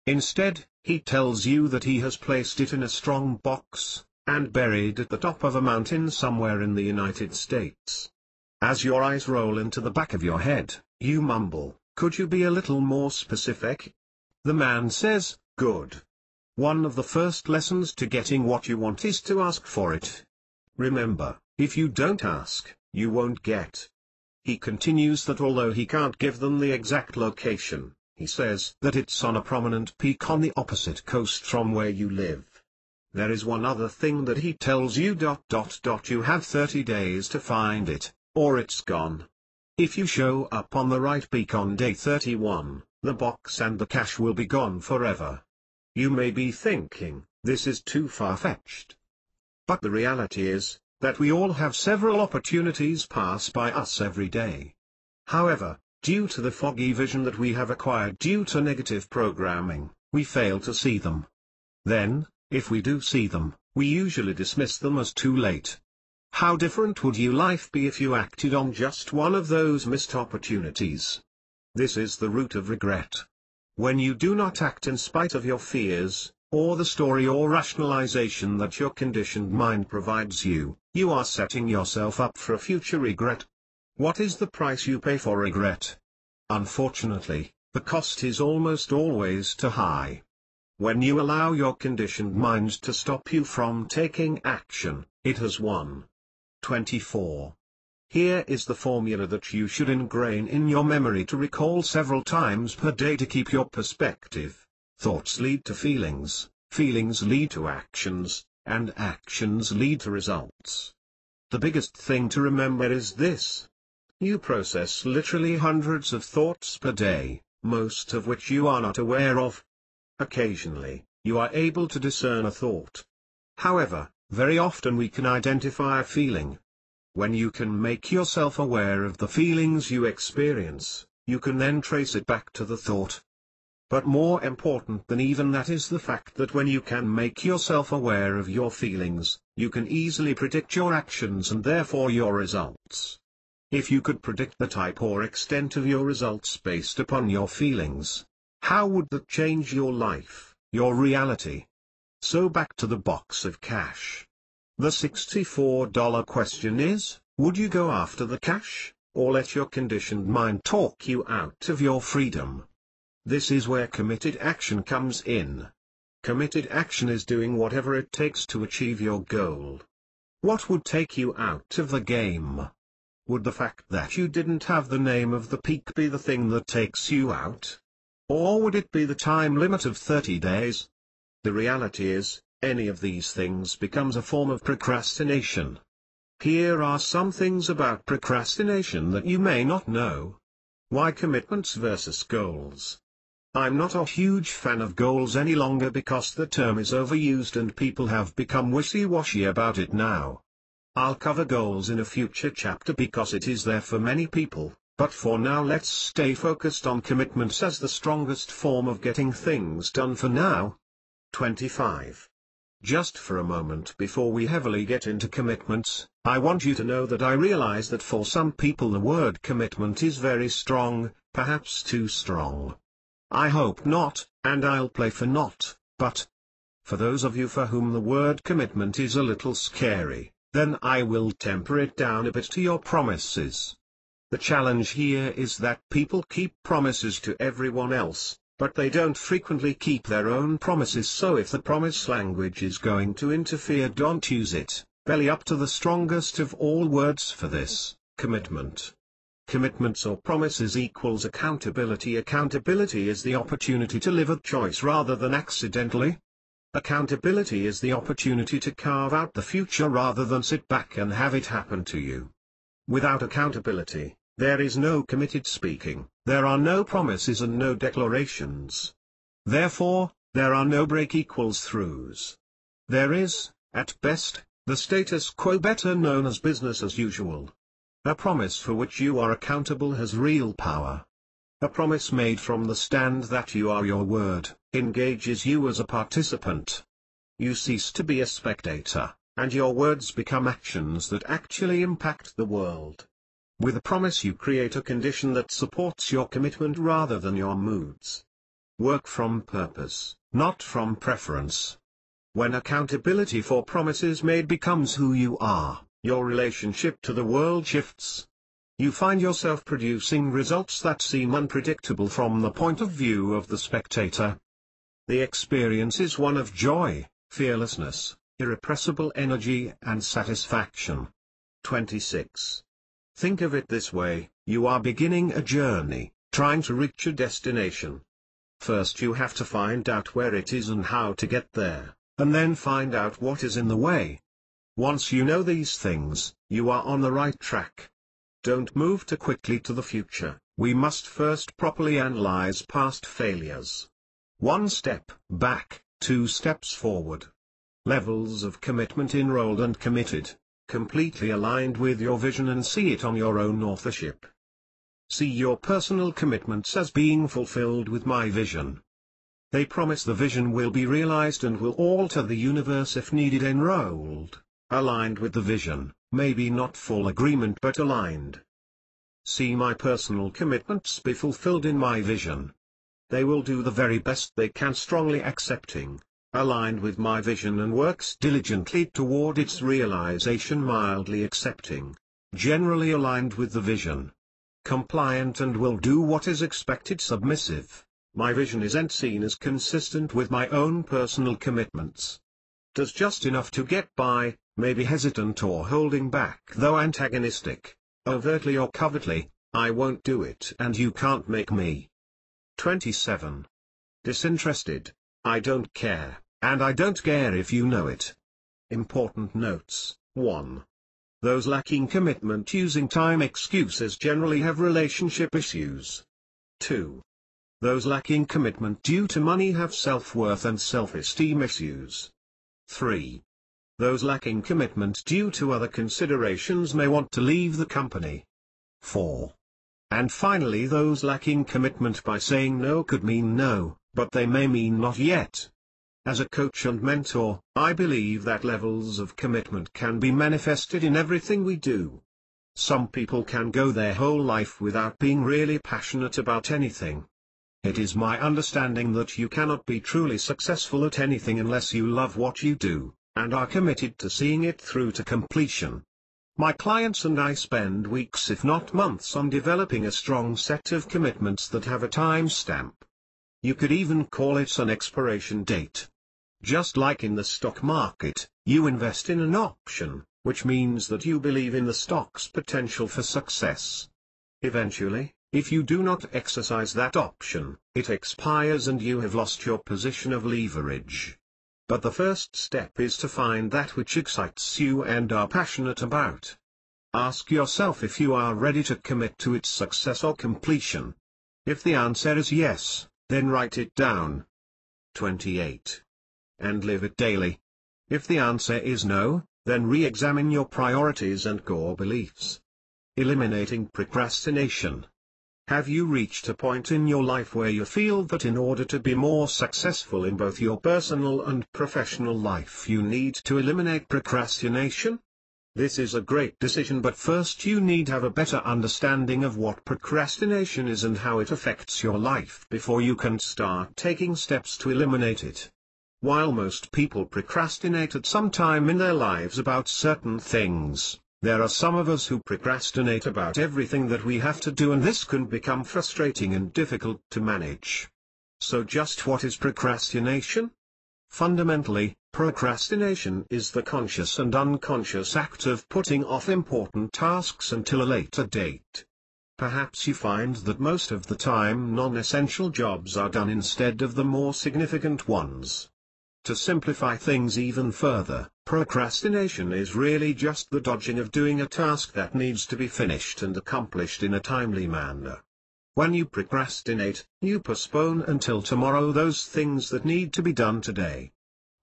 Instead, he tells you that he has placed it in a strong box, and buried at the top of a mountain somewhere in the United States. As your eyes roll into the back of your head, you mumble, "Could you be a little more specific?" The man says, "Good. One of the first lessons to getting what you want is to ask for it. Remember, if you don't ask, you won't get." He continues that although he can't give them the exact location, he says that it's on a prominent peak on the opposite coast from where you live. There is one other thing that he tells you. You have 30 days to find it, or it's gone. If you show up on the right peak on day 31, the box and the cash will be gone forever. You may be thinking, this is too far-fetched. But the reality is, that we all have several opportunities pass by us every day. However, due to the foggy vision that we have acquired due to negative programming, we fail to see them. Then, if we do see them, we usually dismiss them as too late. How different would your life be if you acted on just one of those missed opportunities? This is the root of regret. When you do not act in spite of your fears, or the story or rationalization that your conditioned mind provides you, you are setting yourself up for a future regret. What is the price you pay for regret? Unfortunately, the cost is almost always too high. When you allow your conditioned mind to stop you from taking action, it has won. 24. Here is the formula that you should ingrain in your memory to recall several times per day to keep your perspective. Thoughts lead to feelings, feelings lead to actions, and actions lead to results. The biggest thing to remember is this. You process literally hundreds of thoughts per day, most of which you are not aware of. Occasionally, you are able to discern a thought. However, very often we can identify a feeling. When you can make yourself aware of the feelings you experience, you can then trace it back to the thought. But more important than even that is the fact that when you can make yourself aware of your feelings, you can easily predict your actions and therefore your results. If you could predict the type or extent of your results based upon your feelings, how would that change your life, your reality? So back to the box of cash. The $64 question is, would you go after the cash, or let your conditioned mind talk you out of your freedom? This is where committed action comes in. Committed action is doing whatever it takes to achieve your goal. What would take you out of the game? Would the fact that you didn't have the name of the peak be the thing that takes you out? Or would it be the time limit of 30 days? The reality is, any of these things becomes a form of procrastination. Here are some things about procrastination that you may not know. Why commitments versus goals? I'm not a huge fan of goals any longer because the term is overused and people have become wishy-washy about it now. I'll cover goals in a future chapter because it is there for many people, but for now let's stay focused on commitments as the strongest form of getting things done for now. 25. Just for a moment before we heavily get into commitments, I want you to know that I realize that for some people the word commitment is very strong, perhaps too strong. I hope not, and I'll play for not, but for those of you for whom the word commitment is a little scary, then I will temper it down a bit to your promises. The challenge here is that people keep promises to everyone else, but they don't frequently keep their own promises. So if the promise language is going to interfere, don't use it. Belly up to the strongest of all words for this: commitment. Commitments or promises equals accountability. Accountability is the opportunity to live a choice rather than accidentally. Accountability is the opportunity to carve out the future rather than sit back and have it happen to you. Without accountability, there is no committed speaking, there are no promises and no declarations. Therefore, there are no break-equals-throughs. There is, at best, the status quo, better known as business as usual. A promise for which you are accountable has real power. A promise made from the stand that you are your word engages you as a participant. You cease to be a spectator, and your words become actions that actually impact the world. With a promise you create a condition that supports your commitment rather than your moods. Work from purpose, not from preference. When accountability for promises made becomes who you are, your relationship to the world shifts. You find yourself producing results that seem unpredictable from the point of view of the spectator. The experience is one of joy, fearlessness, irrepressible energy and satisfaction. 26. Think of it this way: you are beginning a journey, trying to reach a destination. First you have to find out where it is and how to get there, and then find out what is in the way. Once you know these things, you are on the right track. Don't move too quickly to the future. We must first properly analyze past failures. 1 step back, 2 steps forward. Levels of commitment: enrolled and committed, completely aligned with your vision, and see it on your own authorship. See your personal commitments as being fulfilled with my vision. They promise the vision will be realized and will alter the universe if needed. Enrolled, aligned with the vision, maybe not full agreement but aligned. See my personal commitments be fulfilled in my vision. They will do the very best they can, strongly accepting, aligned with my vision, and works diligently toward its realization, mildly accepting, generally aligned with the vision. Compliant and will do what is expected. Submissive, my vision isn't seen as consistent with my own personal commitments. Does just enough to get by, maybe hesitant or holding back, though antagonistic, overtly or covertly. I won't do it and you can't make me. 27. Disinterested, I don't care, and I don't care if you know it. Important notes: 1. Those lacking commitment using time excuses generally have relationship issues. 2. Those lacking commitment due to money have self-worth and self-esteem issues. 3. Those lacking commitment due to other considerations may want to leave the company. 4. And finally, those lacking commitment by saying no could mean no, but they may mean not yet. As a coach and mentor, I believe that levels of commitment can be manifested in everything we do. Some people can go their whole life without being really passionate about anything. It is my understanding that you cannot be truly successful at anything unless you love what you do, and are committed to seeing it through to completion. My clients and I spend weeks if not months on developing a strong set of commitments that have a time stamp. You could even call it an expiration date. Just like in the stock market, you invest in an option, which means that you believe in the stock's potential for success. Eventually, if you do not exercise that option, it expires and you have lost your position of leverage. But the first step is to find that which excites you and are passionate about. Ask yourself if you are ready to commit to its success or completion. If the answer is yes, then write it down. 28. And live it daily. If the answer is no, then re-examine your priorities and core beliefs. Eliminating procrastination. Have you reached a point in your life where you feel that in order to be more successful in both your personal and professional life you need to eliminate procrastination? This is a great decision, but first you need to have a better understanding of what procrastination is and how it affects your life before you can start taking steps to eliminate it. While most people procrastinate at some time in their lives about certain things, there are some of us who procrastinate about everything that we have to do, and this can become frustrating and difficult to manage. So just what is procrastination? Fundamentally, procrastination is the conscious and unconscious act of putting off important tasks until a later date. Perhaps you find that most of the time non-essential jobs are done instead of the more significant ones. To simplify things even further, procrastination is really just the dodging of doing a task that needs to be finished and accomplished in a timely manner. When you procrastinate, you postpone until tomorrow those things that need to be done today.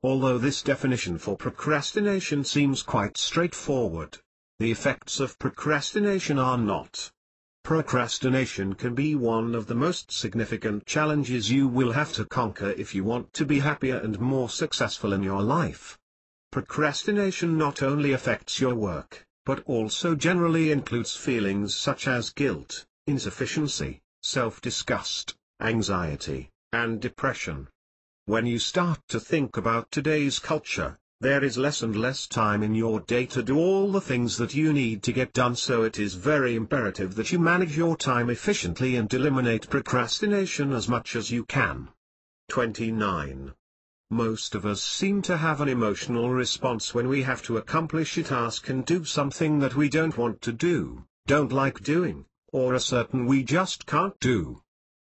Although this definition for procrastination seems quite straightforward, the effects of procrastination are not. Procrastination can be one of the most significant challenges you will have to conquer if you want to be happier and more successful in your life. Procrastination not only affects your work, but also generally includes feelings such as guilt, insufficiency, self-disgust, anxiety, and depression. When you start to think about today's culture, there is less and less time in your day to do all the things that you need to get done, so it is very imperative that you manage your time efficiently and eliminate procrastination as much as you can. 29. Most of us seem to have an emotional response when we have to accomplish a task and do something that we don't want to do, don't like doing, or are certain we just can't do.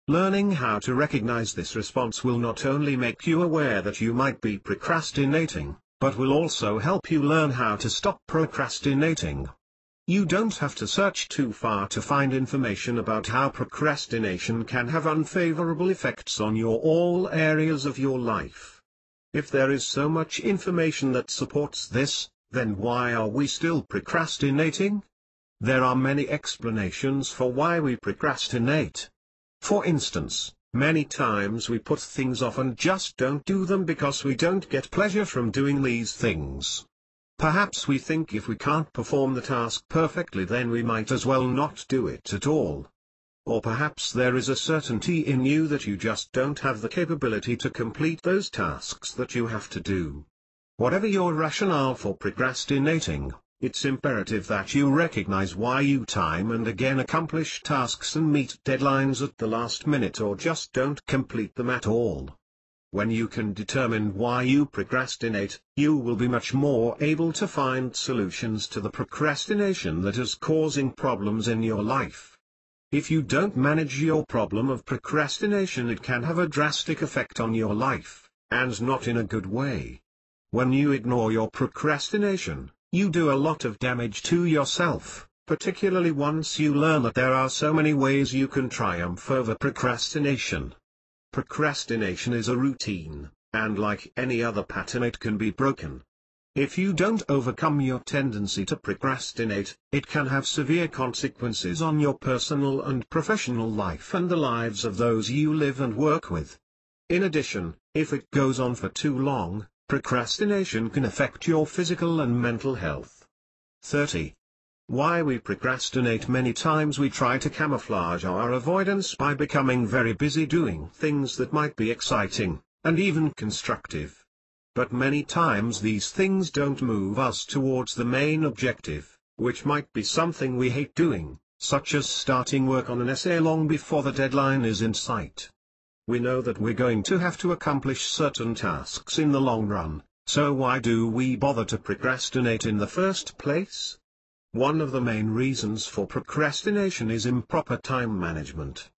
Learning how to recognize this response will not only make you aware that you might be procrastinating, but will also help you learn how to stop procrastinating. You don't have to search too far to find information about how procrastination can have unfavorable effects on all areas of your life. If there is so much information that supports this, then why are we still procrastinating? There are many explanations for why we procrastinate. For instance, many times we put things off and just don't do them because we don't get pleasure from doing these things. Perhaps we think if we can't perform the task perfectly, then we might as well not do it at all. Or perhaps there is a certainty in you that you just don't have the capability to complete those tasks that you have to do. Whatever your rationale for procrastinating, it's imperative that you recognize why you time and again accomplish tasks and meet deadlines at the last minute or just don't complete them at all. When you can determine why you procrastinate, you will be much more able to find solutions to the procrastination that is causing problems in your life. If you don't manage your problem of procrastination, it can have a drastic effect on your life, and not in a good way. When you ignore your procrastination, you do a lot of damage to yourself, particularly once you learn that there are so many ways you can triumph over procrastination. Procrastination is a routine, and like any other pattern, it can be broken. If you don't overcome your tendency to procrastinate, it can have severe consequences on your personal and professional life and the lives of those you live and work with. In addition, if it goes on for too long, procrastination can affect your physical and mental health. 30. Why we procrastinate. Many times we try to camouflage our avoidance by becoming very busy doing things that might be exciting, and even constructive. But many times these things don't move us towards the main objective, which might be something we hate doing, such as starting work on an essay long before the deadline is in sight. We know that we're going to have to accomplish certain tasks in the long run, so why do we bother to procrastinate in the first place? One of the main reasons for procrastination is improper time management.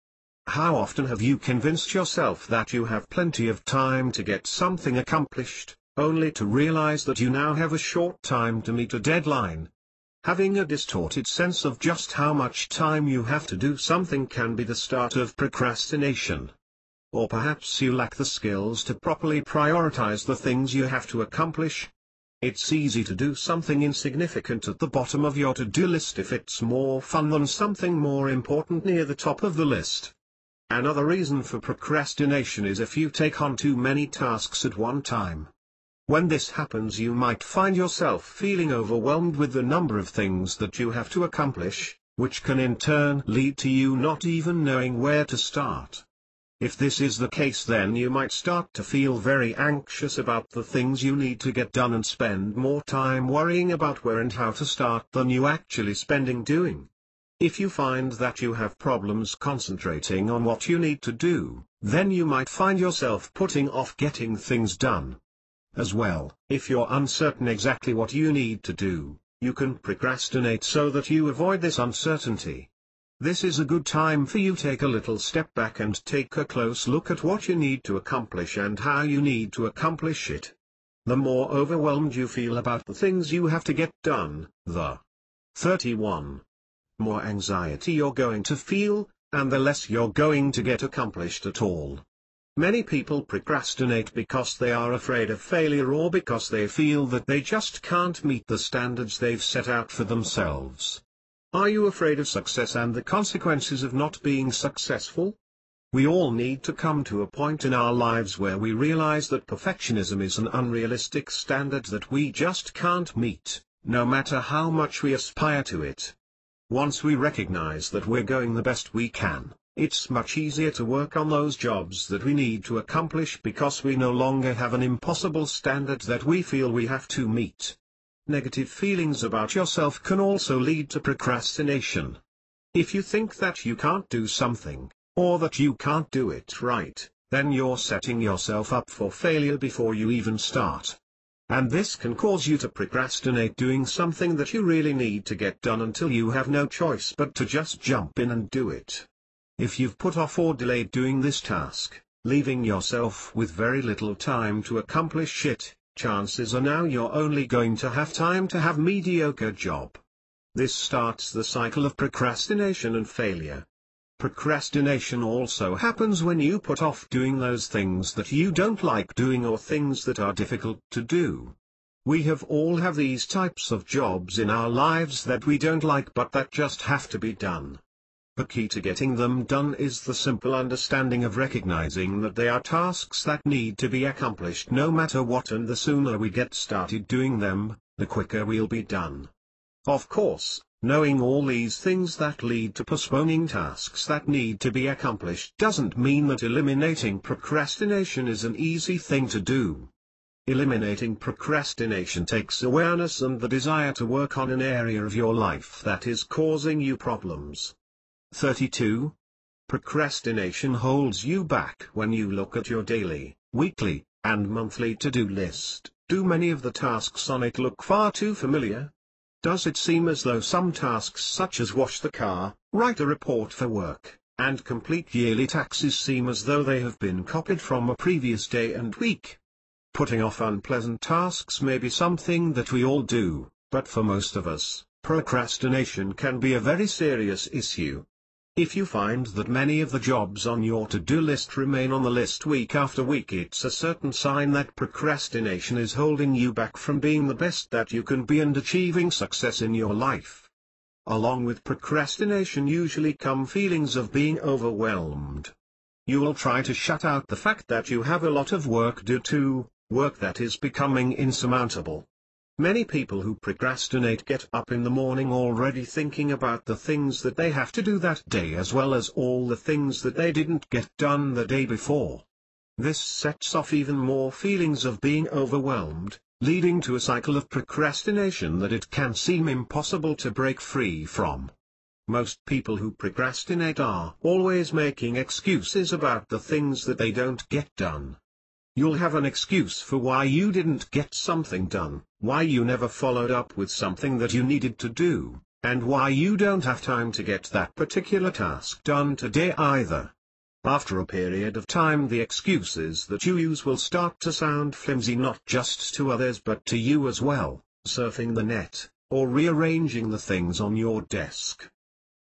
How often have you convinced yourself that you have plenty of time to get something accomplished, only to realize that you now have a short time to meet a deadline? Having a distorted sense of just how much time you have to do something can be the start of procrastination. Or perhaps you lack the skills to properly prioritize the things you have to accomplish. It's easy to do something insignificant at the bottom of your to-do list if it's more fun than something more important near the top of the list. Another reason for procrastination is if you take on too many tasks at one time. When this happens, you might find yourself feeling overwhelmed with the number of things that you have to accomplish, which can in turn lead to you not even knowing where to start. If this is the case, then you might start to feel very anxious about the things you need to get done and spend more time worrying about where and how to start than you actually spending doing. If you find that you have problems concentrating on what you need to do, then you might find yourself putting off getting things done. As well, if you're uncertain exactly what you need to do, you can procrastinate so that you avoid this uncertainty. This is a good time for you to take a little step back and take a close look at what you need to accomplish and how you need to accomplish it. The more overwhelmed you feel about the things you have to get done, the 31. More anxiety you're going to feel, and the less you're going to get accomplished at all. Many people procrastinate because they are afraid of failure or because they feel that they just can't meet the standards they've set out for themselves. Are you afraid of success and the consequences of not being successful? We all need to come to a point in our lives where we realize that perfectionism is an unrealistic standard that we just can't meet, no matter how much we aspire to it. Once we recognize that we're going the best we can, it's much easier to work on those jobs that we need to accomplish because we no longer have an impossible standard that we feel we have to meet. Negative feelings about yourself can also lead to procrastination. If you think that you can't do something, or that you can't do it right, then you're setting yourself up for failure before you even start. And this can cause you to procrastinate doing something that you really need to get done until you have no choice but to just jump in and do it. If you've put off or delayed doing this task, leaving yourself with very little time to accomplish it, chances are now you're only going to have time to have a mediocre job. This starts the cycle of procrastination and failure. Procrastination also happens when you put off doing those things that you don't like doing or things that are difficult to do. We all have these types of jobs in our lives that we don't like but that just have to be done. The key to getting them done is the simple understanding of recognizing that they are tasks that need to be accomplished no matter what, and the sooner we get started doing them, the quicker we'll be done. Of course, knowing all these things that lead to postponing tasks that need to be accomplished doesn't mean that eliminating procrastination is an easy thing to do. Eliminating procrastination takes awareness and the desire to work on an area of your life that is causing you problems. 32. Procrastination holds you back. When you look at your daily, weekly, and monthly to-do list, do many of the tasks on it look far too familiar? Does it seem as though some tasks such as wash the car, write a report for work, and complete yearly taxes seem as though they have been copied from a previous day and week? Putting off unpleasant tasks may be something that we all do, but for most of us, procrastination can be a very serious issue. If you find that many of the jobs on your to-do list remain on the list week after week, it's a certain sign that procrastination is holding you back from being the best that you can be and achieving success in your life. Along with procrastination usually come feelings of being overwhelmed. You will try to shut out the fact that you have a lot of work due to, work that is becoming insurmountable. Many people who procrastinate get up in the morning already thinking about the things that they have to do that day as well as all the things that they didn't get done the day before. This sets off even more feelings of being overwhelmed, leading to a cycle of procrastination that it can seem impossible to break free from. Most people who procrastinate are always making excuses about the things that they don't get done. You'll have an excuse for why you didn't get something done, why you never followed up with something that you needed to do, and why you don't have time to get that particular task done today either. After a period of time, the excuses that you use will start to sound flimsy not just to others but to you as well, surfing the net, or rearranging the things on your desk.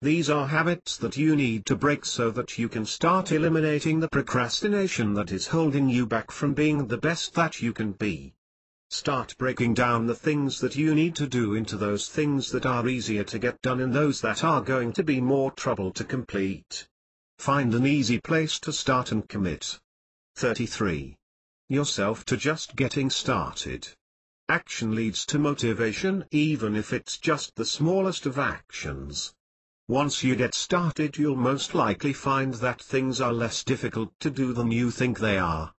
These are habits that you need to break so that you can start eliminating the procrastination that is holding you back from being the best that you can be. Start breaking down the things that you need to do into those things that are easier to get done and those that are going to be more trouble to complete. Find an easy place to start and commit. 33. Yourself to just getting started. Action leads to motivation even if it's just the smallest of actions. Once you get started, you'll most likely find that things are less difficult to do than you think they are.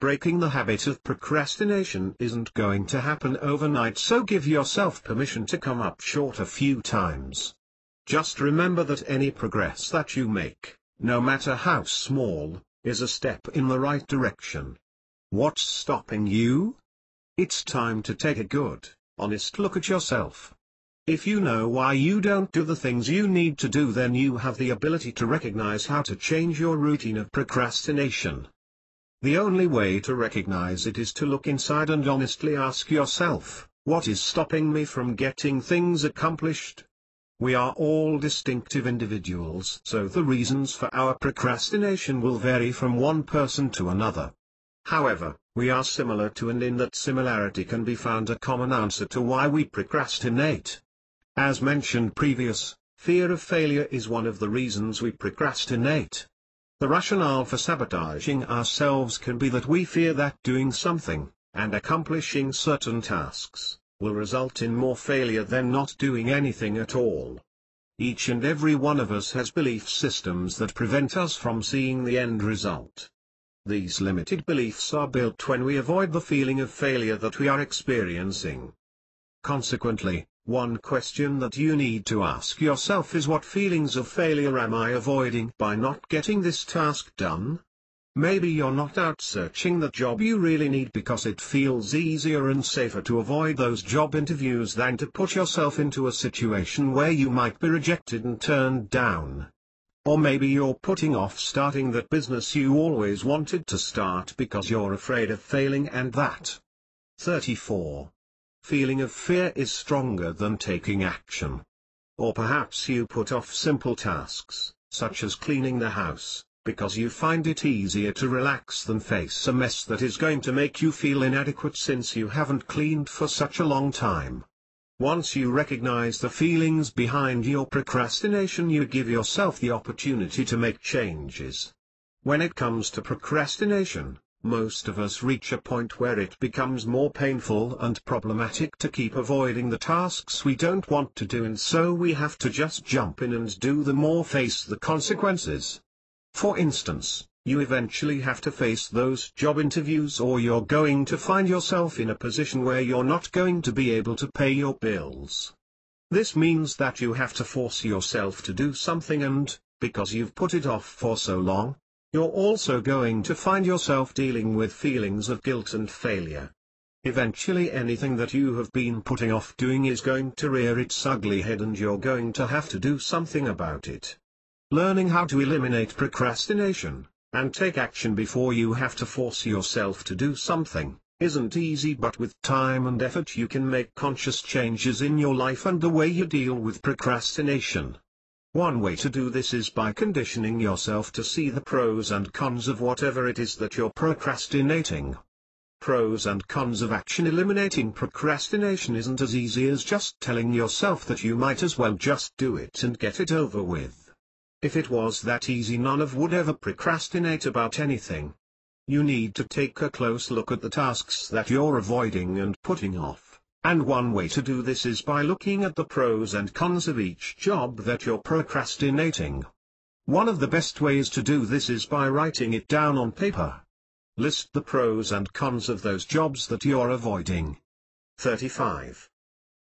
Breaking the habit of procrastination isn't going to happen overnight, so give yourself permission to come up short a few times. Just remember that any progress that you make, no matter how small, is a step in the right direction. What's stopping you? It's time to take a good, honest look at yourself. If you know why you don't do the things you need to do, then you have the ability to recognize how to change your routine of procrastination. The only way to recognize it is to look inside and honestly ask yourself, what is stopping me from getting things accomplished? We are all distinctive individuals, so the reasons for our procrastination will vary from one person to another. However, we are similar too, and in that similarity can be found a common answer to why we procrastinate. As mentioned previous, fear of failure is one of the reasons we procrastinate. The rationale for sabotaging ourselves can be that we fear that doing something, and accomplishing certain tasks, will result in more failure than not doing anything at all. Each and every one of us has belief systems that prevent us from seeing the end result. These limited beliefs are built when we avoid the feeling of failure that we are experiencing. Consequently, one question that you need to ask yourself is, what feelings of failure am I avoiding by not getting this task done? Maybe you're not out searching the job you really need because it feels easier and safer to avoid those job interviews than to put yourself into a situation where you might be rejected and turned down. Or maybe you're putting off starting that business you always wanted to start because you're afraid of failing, and that. 34. Feeling of fear is stronger than taking action. Or perhaps you put off simple tasks, such as cleaning the house, because you find it easier to relax than face a mess that is going to make you feel inadequate since you haven't cleaned for such a long time. Once you recognize the feelings behind your procrastination, you give yourself the opportunity to make changes. When it comes to procrastination, most of us reach a point where it becomes more painful and problematic to keep avoiding the tasks we don't want to do, and so we have to just jump in and do them or face the consequences. For instance, you eventually have to face those job interviews, or you're going to find yourself in a position where you're not going to be able to pay your bills. This means that you have to force yourself to do something, and, because you've put it off for so long, you're also going to find yourself dealing with feelings of guilt and failure. Eventually anything that you have been putting off doing is going to rear its ugly head, and you're going to have to do something about it. Learning how to eliminate procrastination, and take action before you have to force yourself to do something, isn't easy, but with time and effort you can make conscious changes in your life and the way you deal with procrastination. One way to do this is by conditioning yourself to see the pros and cons of whatever it is that you're procrastinating. Pros and cons of action. Eliminating procrastination isn't as easy as just telling yourself that you might as well just do it and get it over with. If it was that easy, none of us would ever procrastinate about anything. You need to take a close look at the tasks that you're avoiding and putting off, and one way to do this is by looking at the pros and cons of each job that you're procrastinating. One of the best ways to do this is by writing it down on paper. List the pros and cons of those jobs that you're avoiding. 35.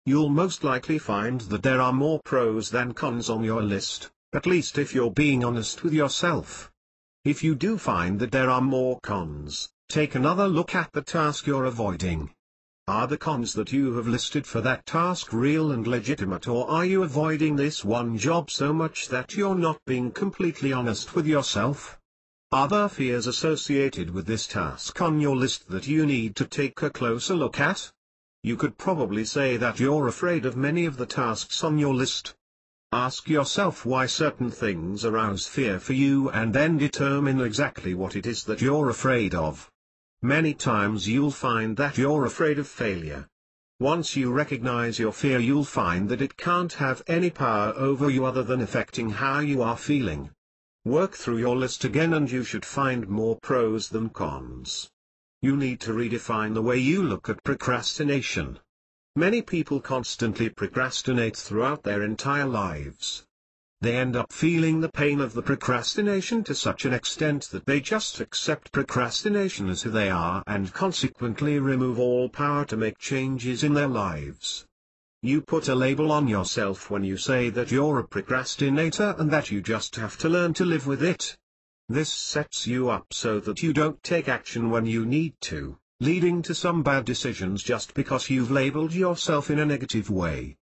You'll most likely find that there are more pros than cons on your list, at least if you're being honest with yourself. If you do find that there are more cons, take another look at the task you're avoiding. Are the cons that you have listed for that task real and legitimate, or are you avoiding this one job so much that you're not being completely honest with yourself? Are there fears associated with this task on your list that you need to take a closer look at? You could probably say that you're afraid of many of the tasks on your list. Ask yourself why certain things arouse fear for you, and then determine exactly what it is that you're afraid of. Many times you'll find that you're afraid of failure. Once you recognize your fear, you'll find that it can't have any power over you other than affecting how you are feeling. Work through your list again and you should find more pros than cons. You need to redefine the way you look at procrastination. Many people constantly procrastinate throughout their entire lives. They end up feeling the pain of the procrastination to such an extent that they just accept procrastination as who they are and consequently remove all power to make changes in their lives. You put a label on yourself when you say that you're a procrastinator and that you just have to learn to live with it. This sets you up so that you don't take action when you need to, leading to some bad decisions just because you've labeled yourself in a negative way.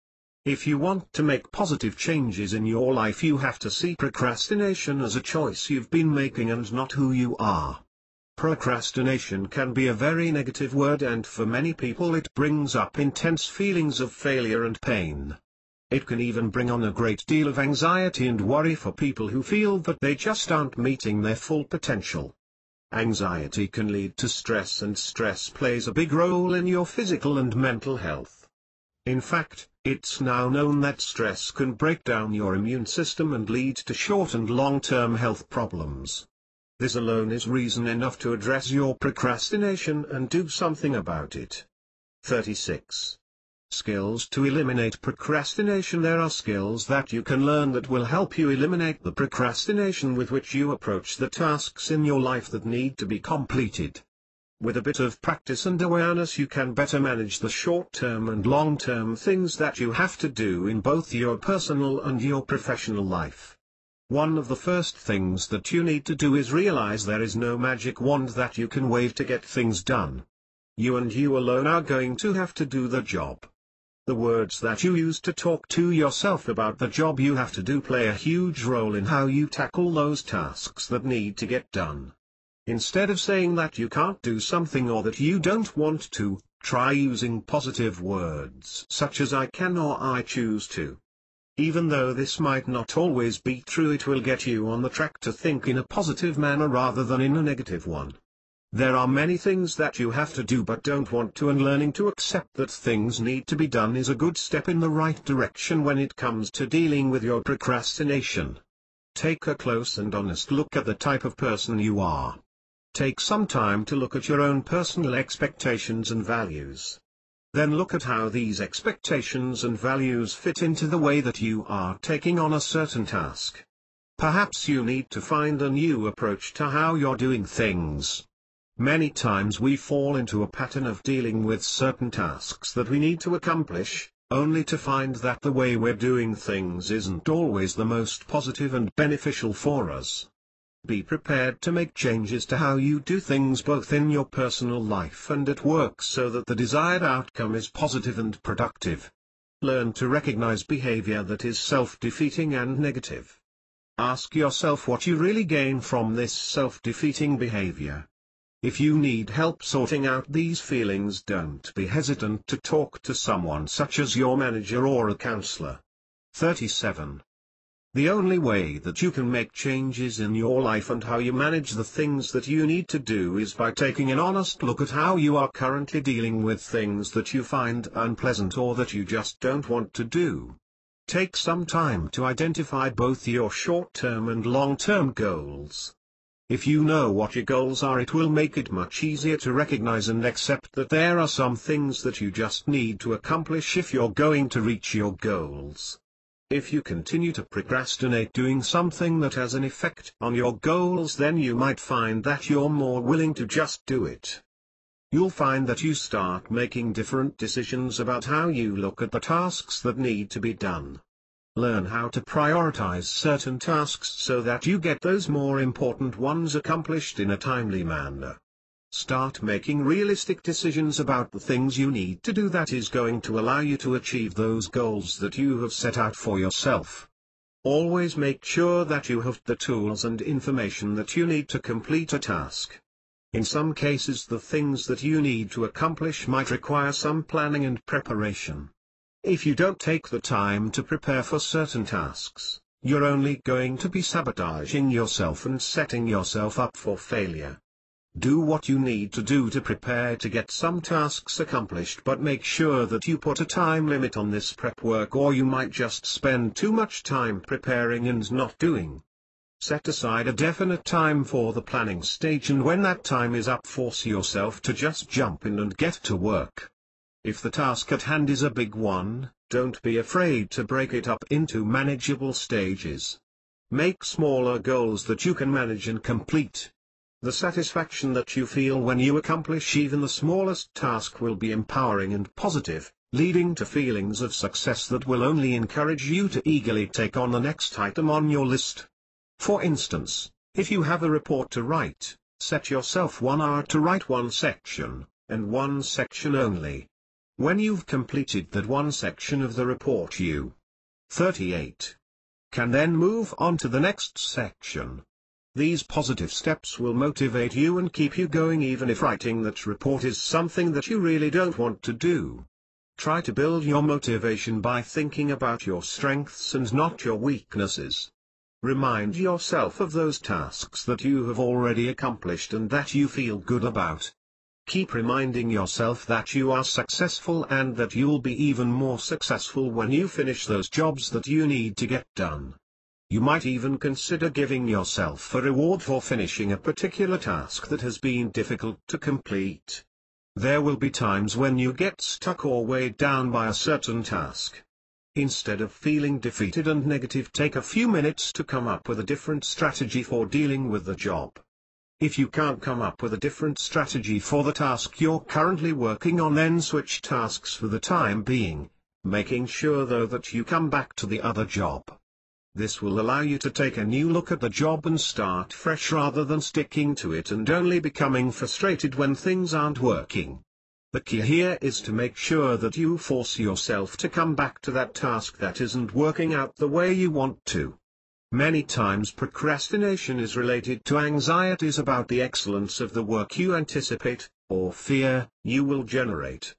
If you want to make positive changes in your life, you have to see procrastination as a choice you've been making and not who you are. Procrastination can be a very negative word, and for many people it brings up intense feelings of failure and pain. It can even bring on a great deal of anxiety and worry for people who feel that they just aren't meeting their full potential. Anxiety can lead to stress, and stress plays a big role in your physical and mental health. In fact, it's now known that stress can break down your immune system and lead to short and long-term health problems. This alone is reason enough to address your procrastination and do something about it. 36. Skills to eliminate procrastination. There are skills that you can learn that will help you eliminate the procrastination with which you approach the tasks in your life that need to be completed. With a bit of practice and awareness, you can better manage the short-term and long-term things that you have to do in both your personal and your professional life. One of the first things that you need to do is realize there is no magic wand that you can wave to get things done. You and you alone are going to have to do the job. The words that you use to talk to yourself about the job you have to do play a huge role in how you tackle those tasks that need to get done. Instead of saying that you can't do something or that you don't want to, try using positive words such as I can or I choose to. Even though this might not always be true, it will get you on the track to think in a positive manner rather than in a negative one. There are many things that you have to do but don't want to, and learning to accept that things need to be done is a good step in the right direction when it comes to dealing with your procrastination. Take a close and honest look at the type of person you are. Take some time to look at your own personal expectations and values. Then look at how these expectations and values fit into the way that you are taking on a certain task. Perhaps you need to find a new approach to how you're doing things. Many times we fall into a pattern of dealing with certain tasks that we need to accomplish, only to find that the way we're doing things isn't always the most positive and beneficial for us. Be prepared to make changes to how you do things both in your personal life and at work so that the desired outcome is positive and productive. Learn to recognize behavior that is self-defeating and negative. Ask yourself what you really gain from this self-defeating behavior. If you need help sorting out these feelings, don't be hesitant to talk to someone such as your manager or a counselor. 37. The only way that you can make changes in your life and how you manage the things that you need to do is by taking an honest look at how you are currently dealing with things that you find unpleasant or that you just don't want to do. Take some time to identify both your short-term and long-term goals. If you know what your goals are, it will make it much easier to recognize and accept that there are some things that you just need to accomplish if you're going to reach your goals. If you continue to procrastinate doing something that has an effect on your goals, then you might find that you're more willing to just do it. You'll find that you start making different decisions about how you look at the tasks that need to be done. Learn how to prioritize certain tasks so that you get those more important ones accomplished in a timely manner. Start making realistic decisions about the things you need to do that is going to allow you to achieve those goals that you have set out for yourself. Always make sure that you have the tools and information that you need to complete a task. In some cases, the things that you need to accomplish might require some planning and preparation. If you don't take the time to prepare for certain tasks, you're only going to be sabotaging yourself and setting yourself up for failure. Do what you need to do to prepare to get some tasks accomplished, but make sure that you put a time limit on this prep work, or you might just spend too much time preparing and not doing. Set aside a definite time for the planning stage, and when that time is up, force yourself to just jump in and get to work. If the task at hand is a big one, Don't be afraid to break it up into manageable stages. Make smaller goals that you can manage and complete. The satisfaction that you feel when you accomplish even the smallest task will be empowering and positive, leading to feelings of success that will only encourage you to eagerly take on the next item on your list. For instance, if you have a report to write, set yourself 1 hour to write one section, and one section only. When you've completed that one section of the report you 38 can then move on to the next section. These positive steps will motivate you and keep you going even if writing that report is something that you really don't want to do. Try to build your motivation by thinking about your strengths and not your weaknesses. Remind yourself of those tasks that you have already accomplished and that you feel good about. Keep reminding yourself that you are successful and that you'll be even more successful when you finish those jobs that you need to get done. You might even consider giving yourself a reward for finishing a particular task that has been difficult to complete. There will be times when you get stuck or weighed down by a certain task. Instead of feeling defeated and negative, take a few minutes to come up with a different strategy for dealing with the job. If you can't come up with a different strategy for the task you're currently working on, then switch tasks for the time being, making sure though that you come back to the other job. This will allow you to take a new look at the job and start fresh rather than sticking to it and only becoming frustrated when things aren't working. The key here is to make sure that you force yourself to come back to that task that isn't working out the way you want to. Many times procrastination is related to anxieties about the excellence of the work you anticipate, or fear you will generate.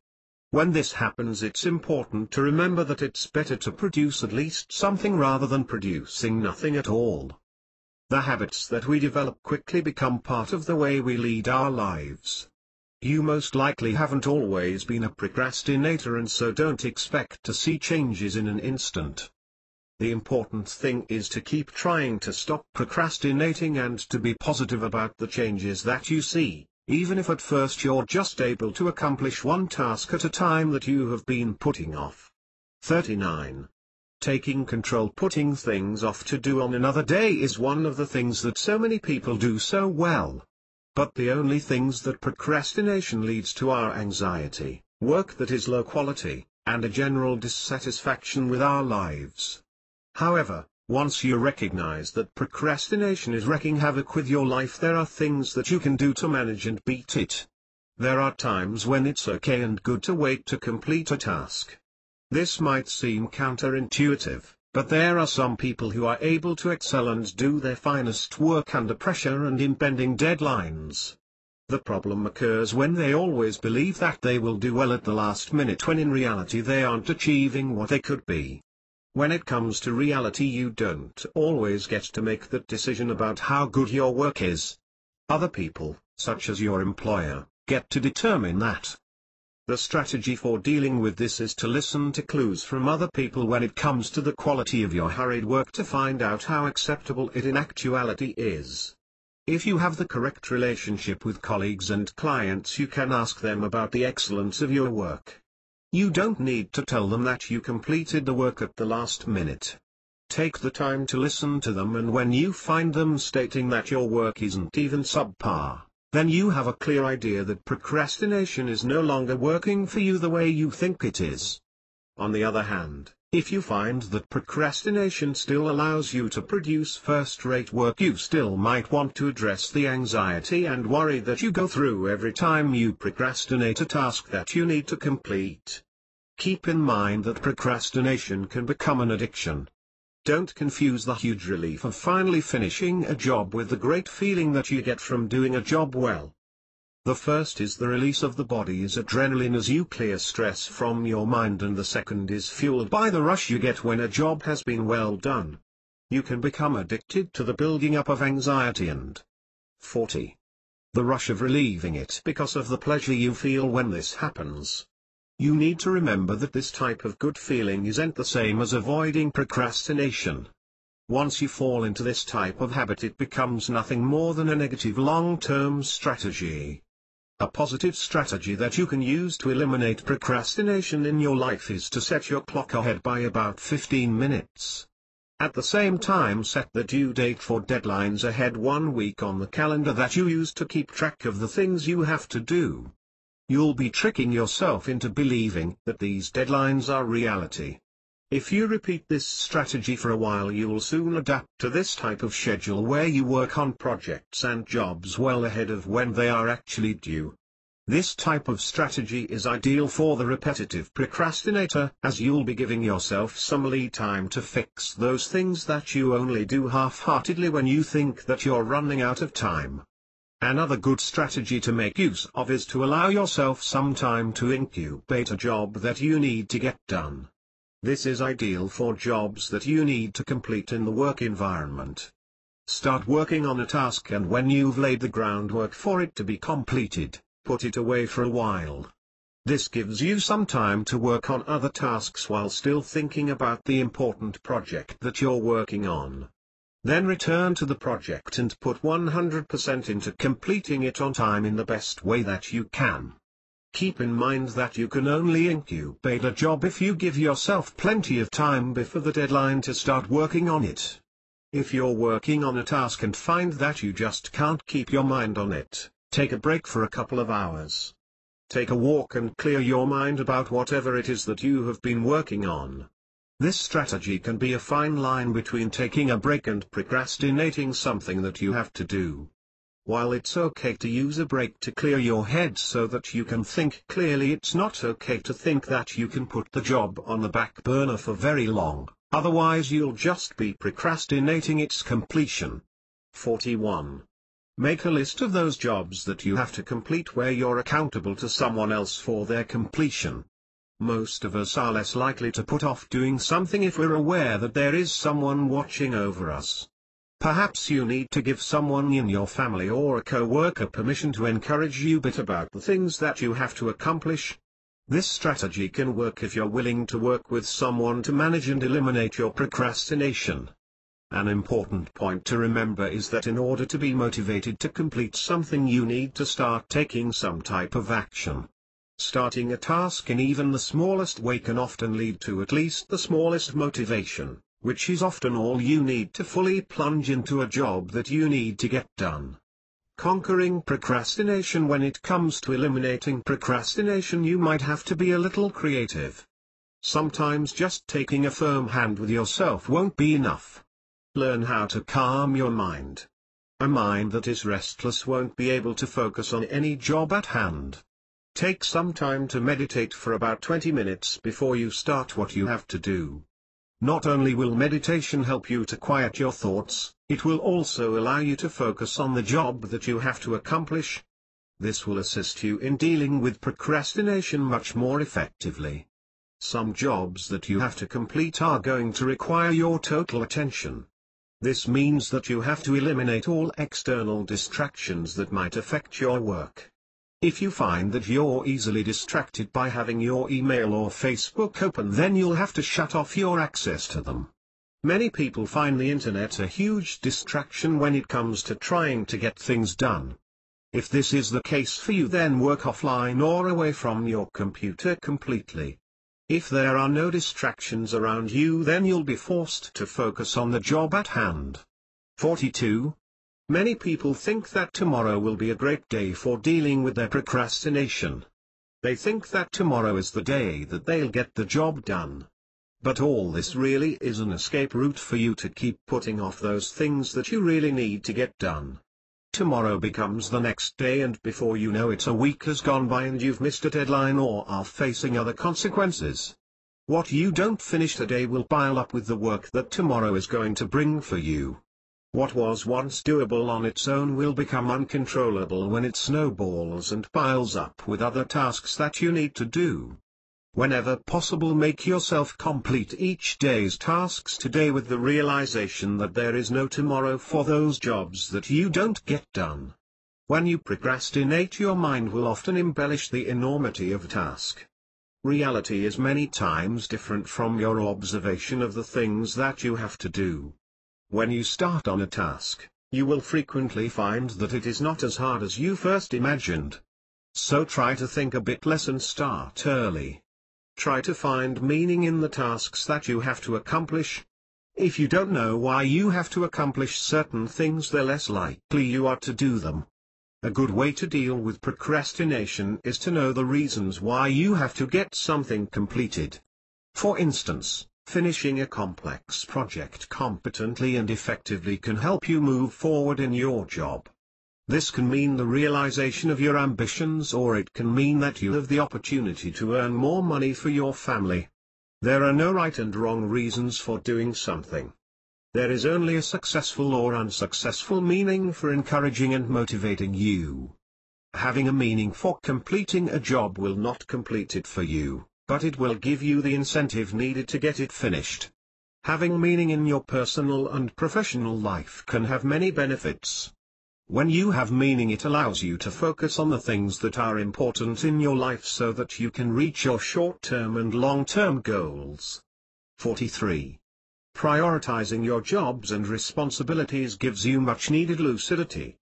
When this happens, it's important to remember that it's better to produce at least something rather than producing nothing at all. The habits that we develop quickly become part of the way we lead our lives. You most likely haven't always been a procrastinator, and so don't expect to see changes in an instant. The important thing is to keep trying to stop procrastinating and to be positive about the changes that you see, even if at first you're just able to accomplish one task at a time that you have been putting off. 39. Taking control. Putting things off to do on another day is one of the things that so many people do so well. But the only things that procrastination leads to are anxiety, work that is low quality, and a general dissatisfaction with our lives. However, once you recognize that procrastination is wreaking havoc with your life, there are things that you can do to manage and beat it. There are times when it's okay and good to wait to complete a task. This might seem counterintuitive, but there are some people who are able to excel and do their finest work under pressure and impending deadlines. The problem occurs when they always believe that they will do well at the last minute, when in reality they aren't achieving what they could be. When it comes to reality, you don't always get to make that decision about how good your work is. Other people, such as your employer, get to determine that. The strategy for dealing with this is to listen to clues from other people when it comes to the quality of your hurried work to find out how acceptable it in actuality is. If you have the correct relationship with colleagues and clients, you can ask them about the excellence of your work. You don't need to tell them that you completed the work at the last minute. Take the time to listen to them, and when you find them stating that your work isn't even subpar, then you have a clear idea that procrastination is no longer working for you the way you think it is. On the other hand, if you find that procrastination still allows you to produce first-rate work, you still might want to address the anxiety and worry that you go through every time you procrastinate a task that you need to complete. Keep in mind that procrastination can become an addiction. Don't confuse the huge relief of finally finishing a job with the great feeling that you get from doing a job well. The first is the release of the body's adrenaline as you clear stress from your mind, and the second is fueled by the rush you get when a job has been well done. You can become addicted to the building up of anxiety and 40. The rush of relieving it because of the pleasure you feel when this happens. You need to remember that this type of good feeling isn't the same as avoiding procrastination. Once you fall into this type of habit, it becomes nothing more than a negative long-term strategy. A positive strategy that you can use to eliminate procrastination in your life is to set your clock ahead by about 15 minutes. At the same time, set the due date for deadlines ahead 1 week on the calendar that you use to keep track of the things you have to do. You'll be tricking yourself into believing that these deadlines are reality. If you repeat this strategy for a while, you'll soon adapt to this type of schedule where you work on projects and jobs well ahead of when they are actually due. This type of strategy is ideal for the repetitive procrastinator, as you'll be giving yourself some lead time to fix those things that you only do half-heartedly when you think that you're running out of time. Another good strategy to make use of is to allow yourself some time to incubate a job that you need to get done. This is ideal for jobs that you need to complete in the work environment. Start working on a task, and when you've laid the groundwork for it to be completed, put it away for a while. This gives you some time to work on other tasks while still thinking about the important project that you're working on. Then return to the project and put 100% into completing it on time in the best way that you can. Keep in mind that you can only incubate a job if you give yourself plenty of time before the deadline to start working on it. If you're working on a task and find that you just can't keep your mind on it, take a break for a couple of hours. Take a walk and clear your mind about whatever it is that you have been working on. This strategy can be a fine line between taking a break and procrastinating something that you have to do. While it's okay to use a break to clear your head so that you can think clearly, it's not okay to think that you can put the job on the back burner for very long, otherwise you'll just be procrastinating its completion. 41. Make a list of those jobs that you have to complete where you're accountable to someone else for their completion. Most of us are less likely to put off doing something if we're aware that there is someone watching over us. Perhaps you need to give someone in your family or a co-worker permission to encourage you a bit about the things that you have to accomplish. This strategy can work if you're willing to work with someone to manage and eliminate your procrastination. An important point to remember is that in order to be motivated to complete something, you need to start taking some type of action. Starting a task in even the smallest way can often lead to at least the smallest motivation, which is often all you need to fully plunge into a job that you need to get done. Conquering procrastination. When it comes to eliminating procrastination, you might have to be a little creative. Sometimes just taking a firm hand with yourself won't be enough. Learn how to calm your mind. A mind that is restless won't be able to focus on any job at hand. Take some time to meditate for about 20 minutes before you start what you have to do. Not only will meditation help you to quiet your thoughts, it will also allow you to focus on the job that you have to accomplish. This will assist you in dealing with procrastination much more effectively. Some jobs that you have to complete are going to require your total attention. This means that you have to eliminate all external distractions that might affect your work. If you find that you're easily distracted by having your email or Facebook open, then you'll have to shut off your access to them. Many people find the internet a huge distraction when it comes to trying to get things done. If this is the case for you, then work offline or away from your computer completely. If there are no distractions around you, then you'll be forced to focus on the job at hand. 42. Many people think that tomorrow will be a great day for dealing with their procrastination. They think that tomorrow is the day that they'll get the job done. But all this really is an escape route for you to keep putting off those things that you really need to get done. Tomorrow becomes the next day, and before you know it, a week has gone by and you've missed a deadline or are facing other consequences. What you don't finish today will pile up with the work that tomorrow is going to bring for you. What was once doable on its own will become uncontrollable when it snowballs and piles up with other tasks that you need to do. Whenever possible, make yourself complete each day's tasks today with the realization that there is no tomorrow for those jobs that you don't get done. When you procrastinate, your mind will often embellish the enormity of a task. Reality is many times different from your observation of the things that you have to do. When you start on a task, you will frequently find that it is not as hard as you first imagined. So try to think a bit less and start early. Try to find meaning in the tasks that you have to accomplish. If you don't know why you have to accomplish certain things, the less likely you are to do them. A good way to deal with procrastination is to know the reasons why you have to get something completed. For instance, finishing a complex project competently and effectively can help you move forward in your job. This can mean the realization of your ambitions, or it can mean that you have the opportunity to earn more money for your family. There are no right and wrong reasons for doing something. There is only a successful or unsuccessful meaning for encouraging and motivating you. Having a meaning for completing a job will not complete it for you, but it will give you the incentive needed to get it finished. Having meaning in your personal and professional life can have many benefits. When you have meaning, it allows you to focus on the things that are important in your life so that you can reach your short-term and long-term goals. 43. Prioritizing your jobs and responsibilities gives you much-needed lucidity.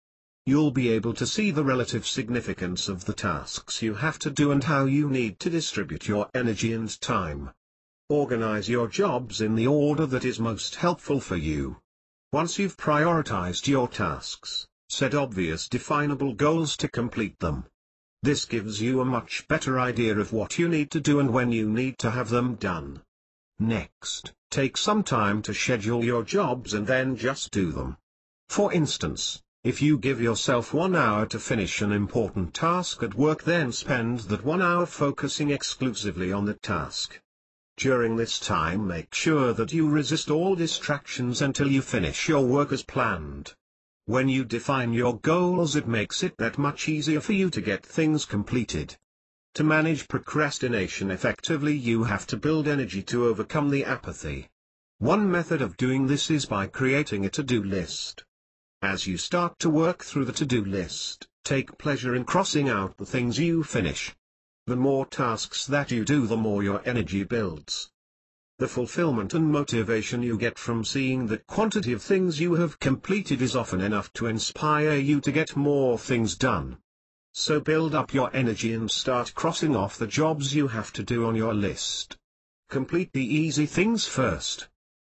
You'll be able to see the relative significance of the tasks you have to do and how you need to distribute your energy and time. Organize your jobs in the order that is most helpful for you. Once you've prioritized your tasks, set obvious definable goals to complete them. This gives you a much better idea of what you need to do and when you need to have them done. Next, take some time to schedule your jobs and then just do them. For instance, if you give yourself 1 hour to finish an important task at work, then spend that 1 hour focusing exclusively on the task. During this time, make sure that you resist all distractions until you finish your work as planned. When you define your goals, it makes it that much easier for you to get things completed. To manage procrastination effectively, you have to build energy to overcome the apathy. One method of doing this is by creating a to-do list. As you start to work through the to-do list, take pleasure in crossing out the things you finish. The more tasks that you do, the more your energy builds. The fulfillment and motivation you get from seeing the quantity of things you have completed is often enough to inspire you to get more things done. So build up your energy and start crossing off the jobs you have to do on your list. Complete the easy things first.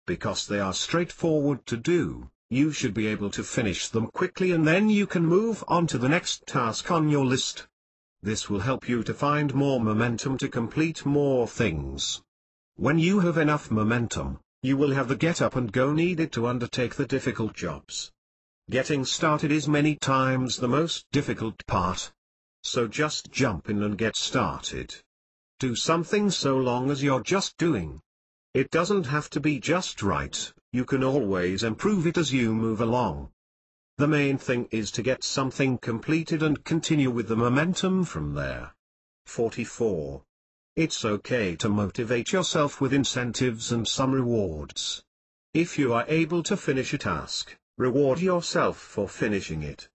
Because they are straightforward to do, you should be able to finish them quickly, and then you can move on to the next task on your list. This will help you to find more momentum to complete more things. When you have enough momentum, you will have the get-up and go needed to undertake the difficult jobs. Getting started is many times the most difficult part. So just jump in and get started. Do something so long as you're just doing. It doesn't have to be just right, you can always improve it as you move along. The main thing is to get something completed and continue with the momentum from there. 44. It's okay to motivate yourself with incentives and some rewards. If you are able to finish a task, reward yourself for finishing it.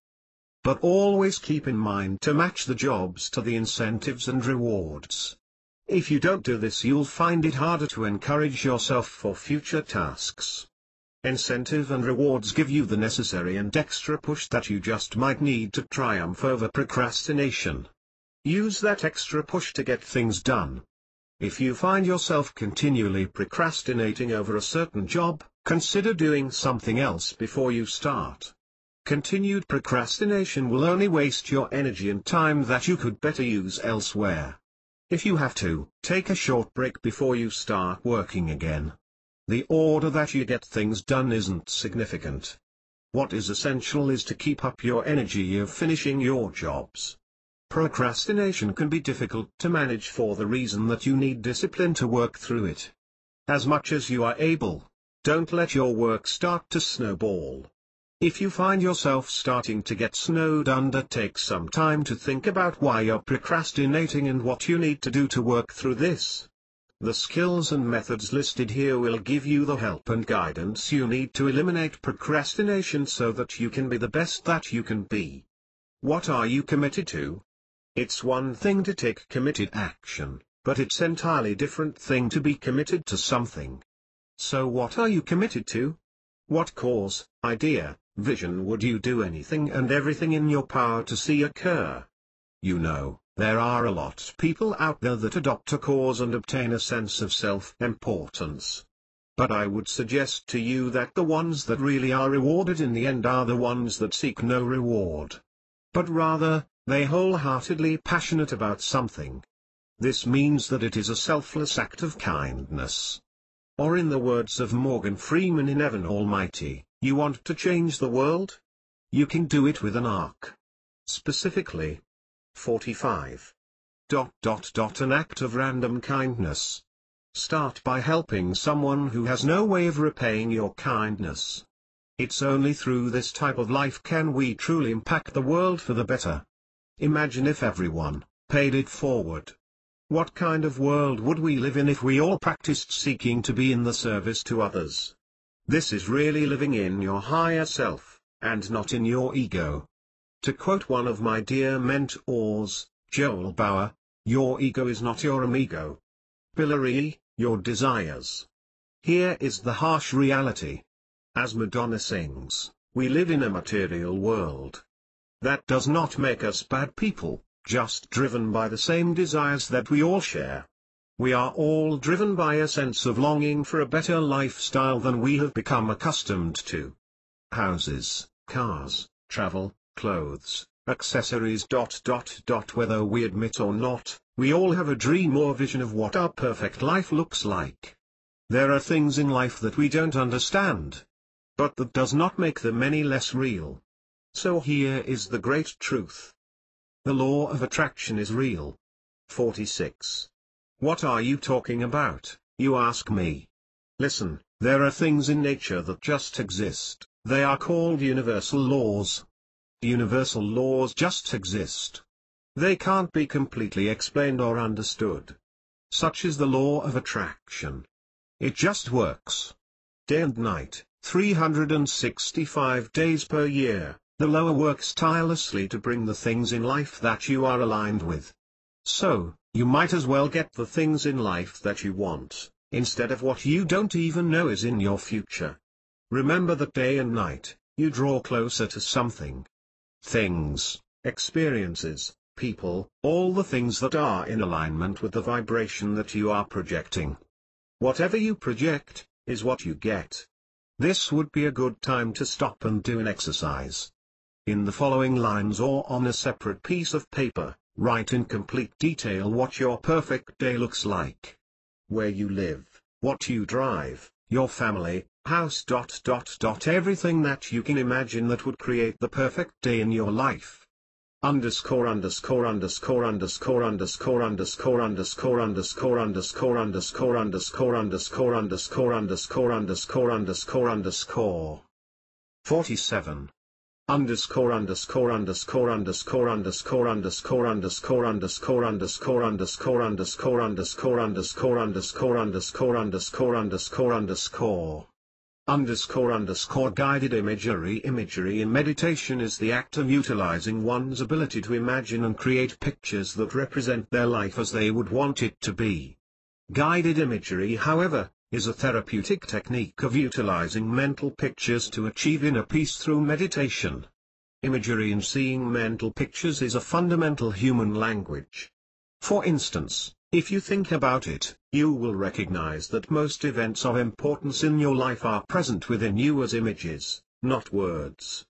But always keep in mind to match the jobs to the incentives and rewards. If you don't do this, you'll find it harder to encourage yourself for future tasks. Incentive and rewards give you the necessary and extra push that you just might need to triumph over procrastination. Use that extra push to get things done. If you find yourself continually procrastinating over a certain job, consider doing something else before you start. Continued procrastination will only waste your energy and time that you could better use elsewhere. If you have to, take a short break before you start working again. The order that you get things done isn't significant. What is essential is to keep up your energy of finishing your jobs. Procrastination can be difficult to manage for the reason that you need discipline to work through it. As much as you are able, don't let your work start to snowball. If you find yourself starting to get snowed under, take some time to think about why you're procrastinating and what you need to do to work through this. The skills and methods listed here will give you the help and guidance you need to eliminate procrastination so that you can be the best that you can be. What are you committed to? It's one thing to take committed action, but it's entirely different thing to be committed to something. So what are you committed to? What cause, idea, vision would you do anything and everything in your power to see occur? You know, there are a lot people out there that adopt a cause and obtain a sense of self-importance. But I would suggest to you that the ones that really are rewarded in the end are the ones that seek no reward. But rather, they wholeheartedly passionate about something. This means that it is a selfless act of kindness. Or in the words of Morgan Freeman in Evan Almighty, you want to change the world? You can do it with an arc. Specifically. 45. An act of random kindness. Start by helping someone who has no way of repaying your kindness. It's only through this type of life can we truly impact the world for the better. Imagine if everyone paid it forward. What kind of world would we live in if we all practiced seeking to be in the service to others? This is really living in your higher self, and not in your ego. To quote one of my dear mentors, Joel Bauer, your ego is not your amigo. Pillory, your desires. Here is the harsh reality. As Madonna sings, we live in a material world. That does not make us bad people, just driven by the same desires that we all share. We are all driven by a sense of longing for a better lifestyle than we have become accustomed to. Houses, cars, travel, clothes, accessories. Whether we admit or not, we all have a dream or vision of what our perfect life looks like. There are things in life that we don't understand. But that does not make them any less real. So here is the great truth. The law of attraction is real. 46. What are you talking about, you ask me? Listen, there are things in nature that just exist, they are called universal laws. Universal laws just exist. They can't be completely explained or understood. Such is the law of attraction. It just works. Day and night, 365 days per year, the lower works tirelessly to bring the things in life that you are aligned with. So, you might as well get the things in life that you want, instead of what you don't even know is in your future. Remember that day and night, you draw closer to something. Things, experiences, people, all the things that are in alignment with the vibration that you are projecting. Whatever you project, is what you get. This would be a good time to stop and do an exercise. In the following lines or on a separate piece of paper, write in complete detail what your perfect day looks like. Where you live, what you drive, your family, house. Everything that you can imagine that would create the perfect day in your life. Underscore underscore underscore underscore underscore underscore underscore underscore underscore underscore underscore underscore underscore underscore underscore underscore underscore 47. Underscore underscore underscore underscore underscore underscore underscore underscore underscore underscore underscore underscore underscore underscore underscore underscore underscore underscore guided imagery. Imagery in meditation is the act of utilizing one's ability to imagine and create pictures that represent their life as they would want it to be. Guided imagery, however, is a therapeutic technique of utilizing mental pictures to achieve inner peace through meditation. Imagery in seeing mental pictures is a fundamental human language. For instance, if you think about it, you will recognize that most events of importance in your life are present within you as images, not words.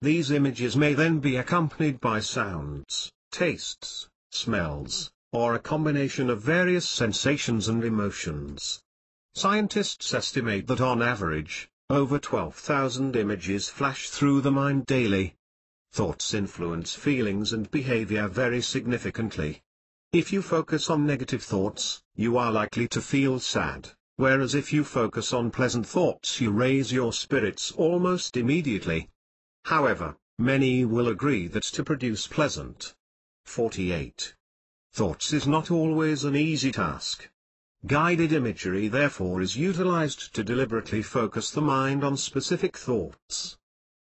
These images may then be accompanied by sounds, tastes, smells, or a combination of various sensations and emotions. Scientists estimate that on average, over 12,000 images flash through the mind daily. Thoughts influence feelings and behavior very significantly. If you focus on negative thoughts, you are likely to feel sad, whereas if you focus on pleasant thoughts you raise your spirits almost immediately. However, many will agree that to produce pleasant 48 thoughts is not always an easy task. Guided imagery therefore is utilized to deliberately focus the mind on specific thoughts.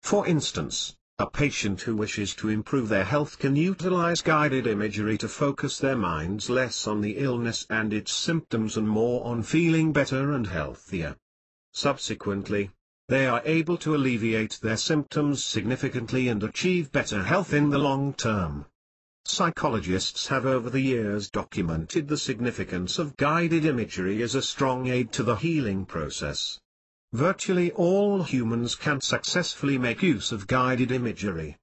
For instance, a patient who wishes to improve their health can utilize guided imagery to focus their minds less on the illness and its symptoms and more on feeling better and healthier. Subsequently, they are able to alleviate their symptoms significantly and achieve better health in the long term. Psychologists have over the years documented the significance of guided imagery as a strong aid to the healing process. Virtually all humans can successfully make use of guided imagery.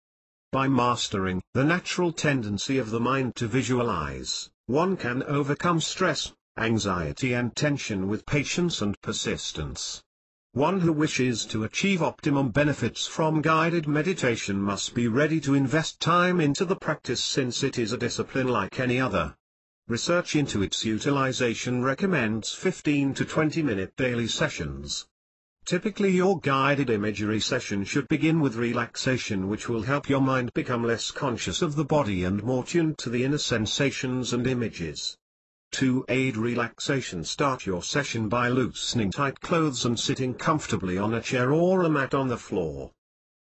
By mastering the natural tendency of the mind to visualize, one can overcome stress, anxiety and tension with patience and persistence. One who wishes to achieve optimum benefits from guided meditation must be ready to invest time into the practice, since it is a discipline like any other. Research into its utilization recommends 15 to 20-minute daily sessions. Typically, your guided imagery session should begin with relaxation, which will help your mind become less conscious of the body and more tuned to the inner sensations and images. To aid relaxation, start your session by loosening tight clothes and sitting comfortably on a chair or a mat on the floor.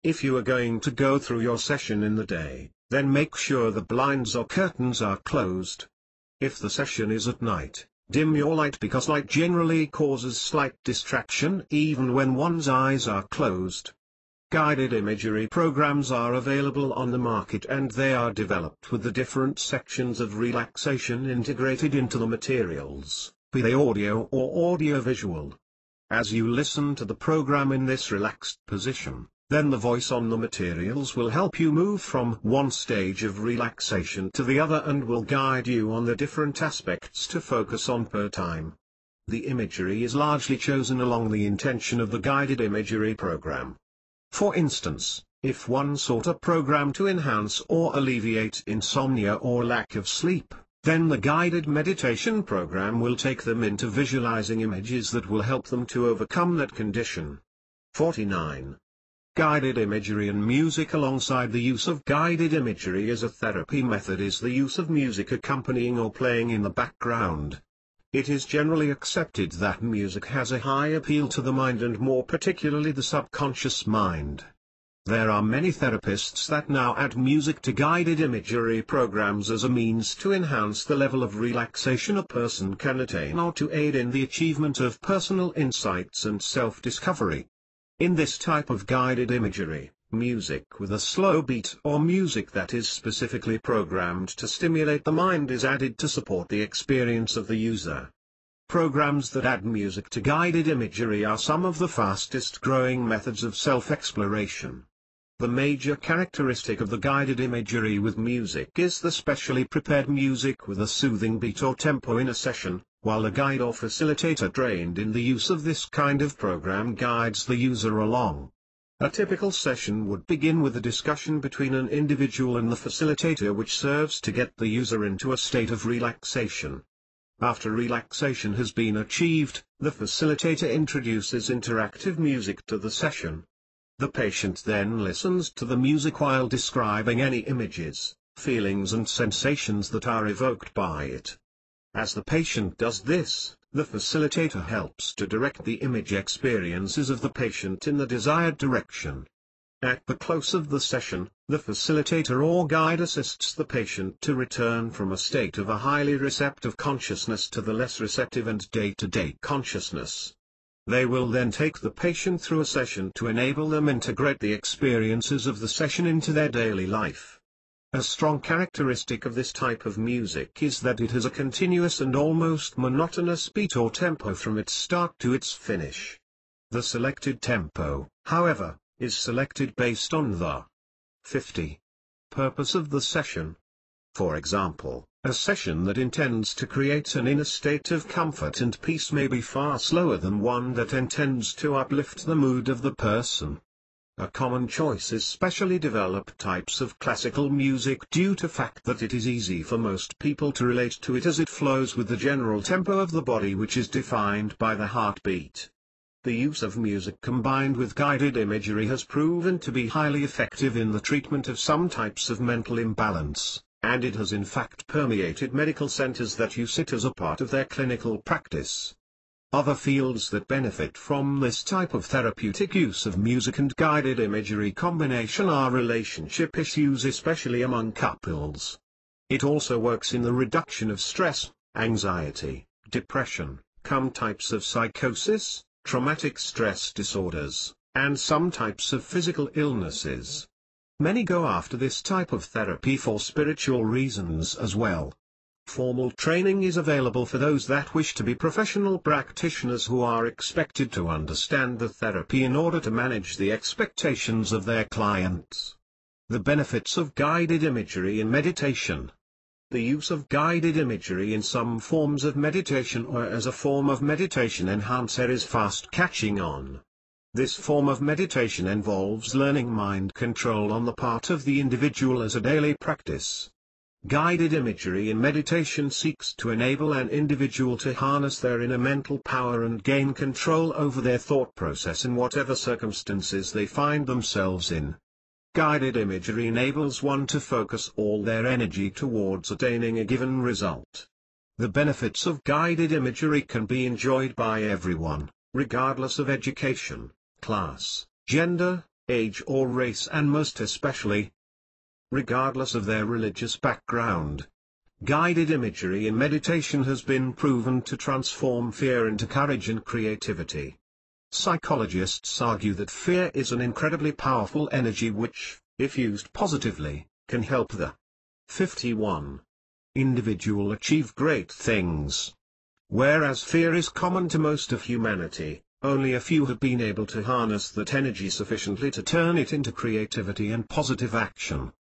If you are going to go through your session in the day, then make sure the blinds or curtains are closed. If the session is at night, dim your light, because light generally causes slight distraction even when one's eyes are closed. Guided imagery programs are available on the market, and they are developed with the different sections of relaxation integrated into the materials, be they audio or audiovisual. As you listen to the program in this relaxed position, then the voice on the materials will help you move from one stage of relaxation to the other and will guide you on the different aspects to focus on per time. The imagery is largely chosen along the intention of the guided imagery program. For instance, if one sought a program to enhance or alleviate insomnia or lack of sleep, then the guided meditation program will take them into visualizing images that will help them to overcome that condition. 49. Guided imagery and music. Alongside the use of guided imagery as a therapy method is the use of music accompanying or playing in the background. It is generally accepted that music has a high appeal to the mind, and more particularly the subconscious mind. There are many therapists that now add music to guided imagery programs as a means to enhance the level of relaxation a person can attain, or to aid in the achievement of personal insights and self-discovery. In this type of guided imagery, music with a slow beat or music that is specifically programmed to stimulate the mind is added to support the experience of the user. Programs that add music to guided imagery are some of the fastest growing methods of self-exploration. The major characteristic of the guided imagery with music is the specially prepared music with a soothing beat or tempo in a session, while the guide or facilitator trained in the use of this kind of program guides the user along. A typical session would begin with a discussion between an individual and the facilitator, which serves to get the user into a state of relaxation. After relaxation has been achieved, the facilitator introduces interactive music to the session. The patient then listens to the music while describing any images, feelings and sensations that are evoked by it. As the patient does this, the facilitator helps to direct the image experiences of the patient in the desired direction. At the close of the session, the facilitator or guide assists the patient to return from a state of a highly receptive consciousness to the less receptive and day-to-day consciousness. They will then take the patient through a session to enable them integrate the experiences of the session into their daily life. A strong characteristic of this type of music is that it has a continuous and almost monotonous beat or tempo from its start to its finish. The selected tempo, however, is selected based on the 50. Purpose of the session. For example, a session that intends to create an inner state of comfort and peace may be far slower than one that intends to uplift the mood of the person. A common choice is specially developed types of classical music due to fact that it is easy for most people to relate to it, as it flows with the general tempo of the body, which is defined by the heartbeat. The use of music combined with guided imagery has proven to be highly effective in the treatment of some types of mental imbalance, and it has in fact permeated medical centers that use it as a part of their clinical practice. Other fields that benefit from this type of therapeutic use of music and guided imagery combination are relationship issues, especially among couples. It also works in the reduction of stress, anxiety, depression, some types of psychosis, traumatic stress disorders, and some types of physical illnesses. Many go after this type of therapy for spiritual reasons as well. Formal training is available for those that wish to be professional practitioners who are expected to understand the therapy in order to manage the expectations of their clients. The benefits of guided imagery in meditation. The use of guided imagery in some forms of meditation or as a form of meditation enhancer is fast catching on. This form of meditation involves learning mind control on the part of the individual as a daily practice. Guided imagery in meditation seeks to enable an individual to harness their inner mental power and gain control over their thought process in whatever circumstances they find themselves in. Guided imagery enables one to focus all their energy towards attaining a given result. The benefits of guided imagery can be enjoyed by everyone, regardless of education, class, gender, age or race, and most especially, regardless of their religious background. Guided imagery in meditation has been proven to transform fear into courage and creativity. Psychologists argue that fear is an incredibly powerful energy which, if used positively, can help the 51 individual achieve great things. Whereas fear is common to most of humanity, only a few have been able to harness that energy sufficiently to turn it into creativity and positive action.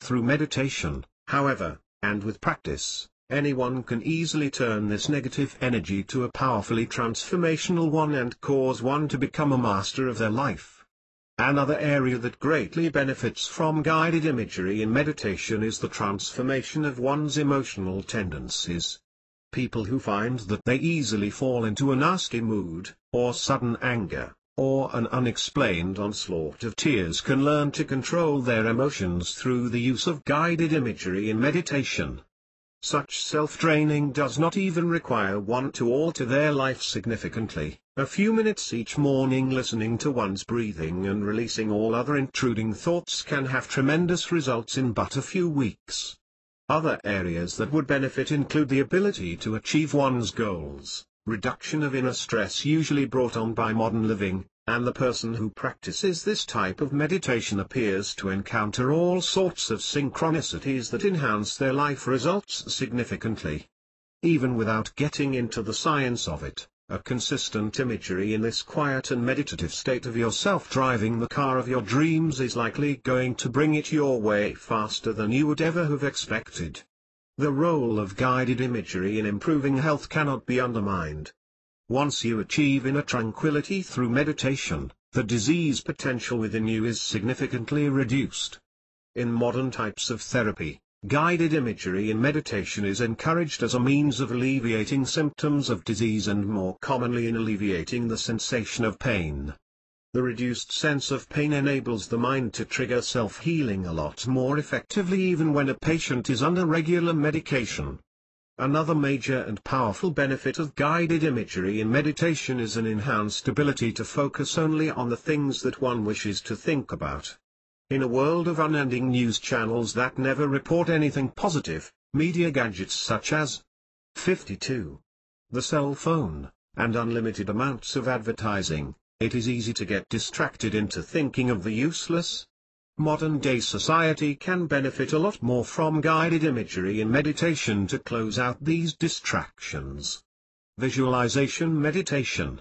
Through meditation, however, and with practice, anyone can easily turn this negative energy to a powerfully transformational one and cause one to become a master of their life. Another area that greatly benefits from guided imagery in meditation is the transformation of one's emotional tendencies. People who find that they easily fall into a nasty mood, or sudden anger, or an unexplained onslaught of tears can learn to control their emotions through the use of guided imagery in meditation. Such self-training does not even require one to alter their life significantly. A few minutes each morning listening to one's breathing and releasing all other intruding thoughts can have tremendous results in but a few weeks. Other areas that would benefit include the ability to achieve one's goals, reduction of inner stress usually brought on by modern living, and the person who practices this type of meditation appears to encounter all sorts of synchronicities that enhance their life results significantly. Even without getting into the science of it, a consistent imagery in this quiet and meditative state of yourself driving the car of your dreams is likely going to bring it your way faster than you would ever have expected. The role of guided imagery in improving health cannot be undermined. Once you achieve inner tranquility through meditation, the disease potential within you is significantly reduced. In modern types of therapy, guided imagery in meditation is encouraged as a means of alleviating symptoms of disease and more commonly in alleviating the sensation of pain. The reduced sense of pain enables the mind to trigger self-healing a lot more effectively even when a patient is under regular medication. Another major and powerful benefit of guided imagery in meditation is an enhanced ability to focus only on the things that one wishes to think about. In a world of unending news channels that never report anything positive, media gadgets such as 52, the cell phone, and unlimited amounts of advertising, it is easy to get distracted into thinking of the useless. Modern-day society can benefit a lot more from guided imagery in meditation to close out these distractions. Visualization meditation.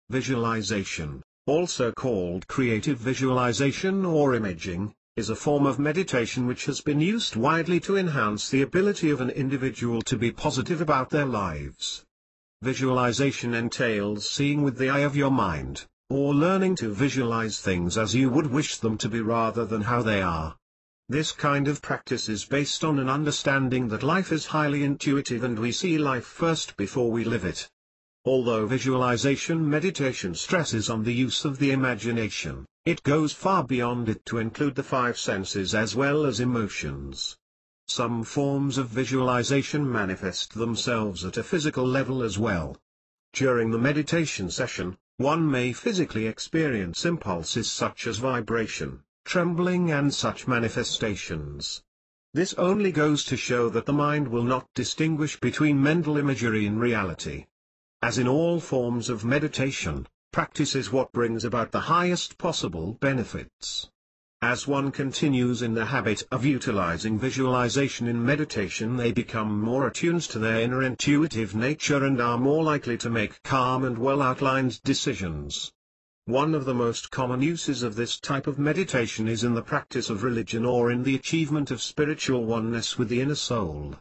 Visualization, also called creative visualization or imaging, is a form of meditation which has been used widely to enhance the ability of an individual to be positive about their lives. Visualization entails seeing with the eye of your mind, or learning to visualize things as you would wish them to be rather than how they are. This kind of practice is based on an understanding that life is highly intuitive and we see life first before we live it. Although visualization meditation stresses on the use of the imagination, it goes far beyond it to include the five senses as well as emotions. Some forms of visualization manifest themselves at a physical level as well. During the meditation session, one may physically experience impulses such as vibration, trembling and such manifestations. This only goes to show that the mind will not distinguish between mental imagery and reality. As in all forms of meditation, practice is what brings about the highest possible benefits. As one continues in the habit of utilizing visualization in meditation, they become more attuned to their inner intuitive nature and are more likely to make calm and well-outlined decisions. One of the most common uses of this type of meditation is in the practice of religion or in the achievement of spiritual oneness with the inner soul.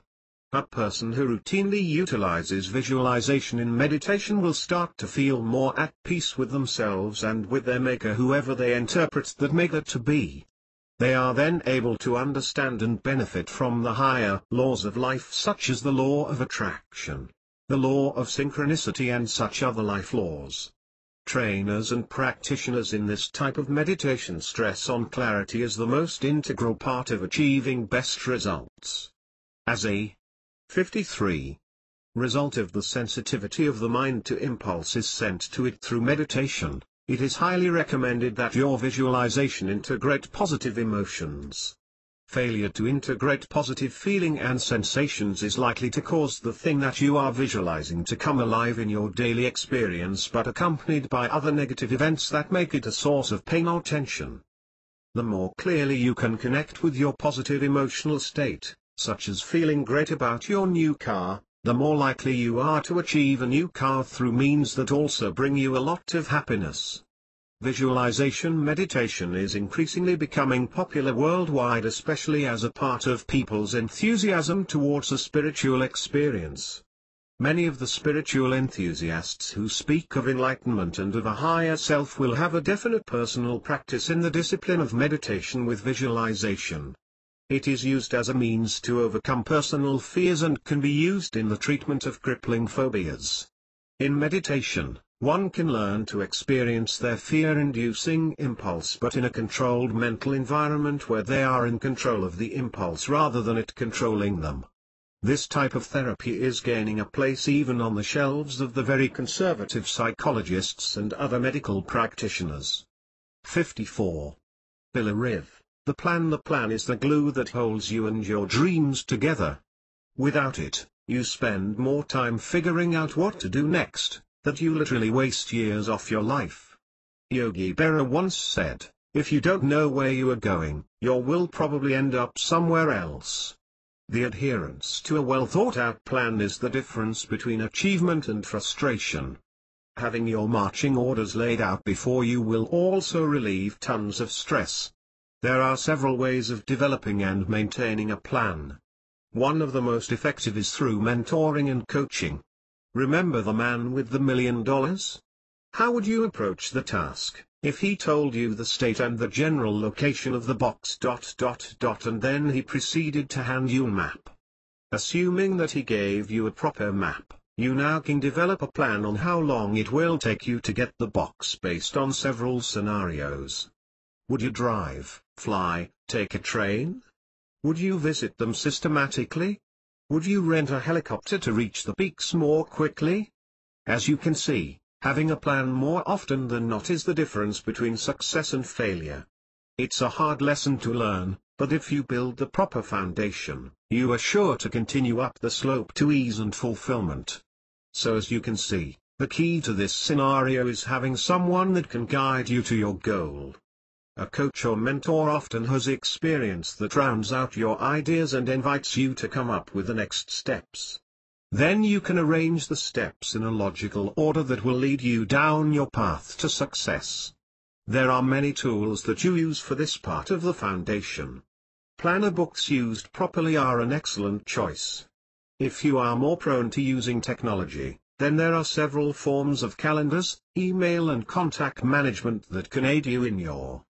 A person who routinely utilizes visualization in meditation will start to feel more at peace with themselves and with their maker, whoever they interpret that maker to be. They are then able to understand and benefit from the higher laws of life, such as the law of attraction, the law of synchronicity, and such other life laws. Trainers and practitioners in this type of meditation stress on clarity as the most integral part of achieving best results. As a 53. Result of the sensitivity of the mind to impulse is sent to it through meditation, it is highly recommended that your visualization integrate positive emotions. Failure to integrate positive feeling and sensations is likely to cause the thing that you are visualizing to come alive in your daily experience, but accompanied by other negative events that make it a source of pain or tension. The more clearly you can connect with your positive emotional state, such as feeling great about your new car, the more likely you are to achieve a new car through means that also bring you a lot of happiness. Visualization meditation is increasingly becoming popular worldwide, especially as a part of people's enthusiasm towards a spiritual experience. Many of the spiritual enthusiasts who speak of enlightenment and of a higher self will have a definite personal practice in the discipline of meditation with visualization. It is used as a means to overcome personal fears and can be used in the treatment of crippling phobias. In meditation, one can learn to experience their fear-inducing impulse, but in a controlled mental environment where they are in control of the impulse rather than it controlling them. This type of therapy is gaining a place even on the shelves of the very conservative psychologists and other medical practitioners. 54. Pillar The plan is the glue that holds you and your dreams together. Without it, you spend more time figuring out what to do next, that you literally waste years off your life. Yogi Berra once said, if you don't know where you are going, your will probably end up somewhere else. The adherence to a well-thought-out plan is the difference between achievement and frustration. Having your marching orders laid out before you will also relieve tons of stress. There are several ways of developing and maintaining a plan. One of the most effective is through mentoring and coaching. Remember the man with the $1 million? How would you approach the task, if he told you the state and the general location of the box ... and then he proceeded to hand you a map? Assuming that he gave you a proper map, you now can develop a plan on how long it will take you to get the box based on several scenarios. Would you drive, fly, take a train? Would you visit them systematically? Would you rent a helicopter to reach the peaks more quickly? As you can see, having a plan more often than not is the difference between success and failure. It's a hard lesson to learn, but if you build the proper foundation, you are sure to continue up the slope to ease and fulfillment. So as you can see, the key to this scenario is having someone that can guide you to your goal. A coach or mentor often has experience that rounds out your ideas and invites you to come up with the next steps. Then you can arrange the steps in a logical order that will lead you down your path to success. There are many tools that you use for this part of the foundation. Planner books used properly are an excellent choice. If you are more prone to using technology, then there are several forms of calendars, email and contact management that can aid you in your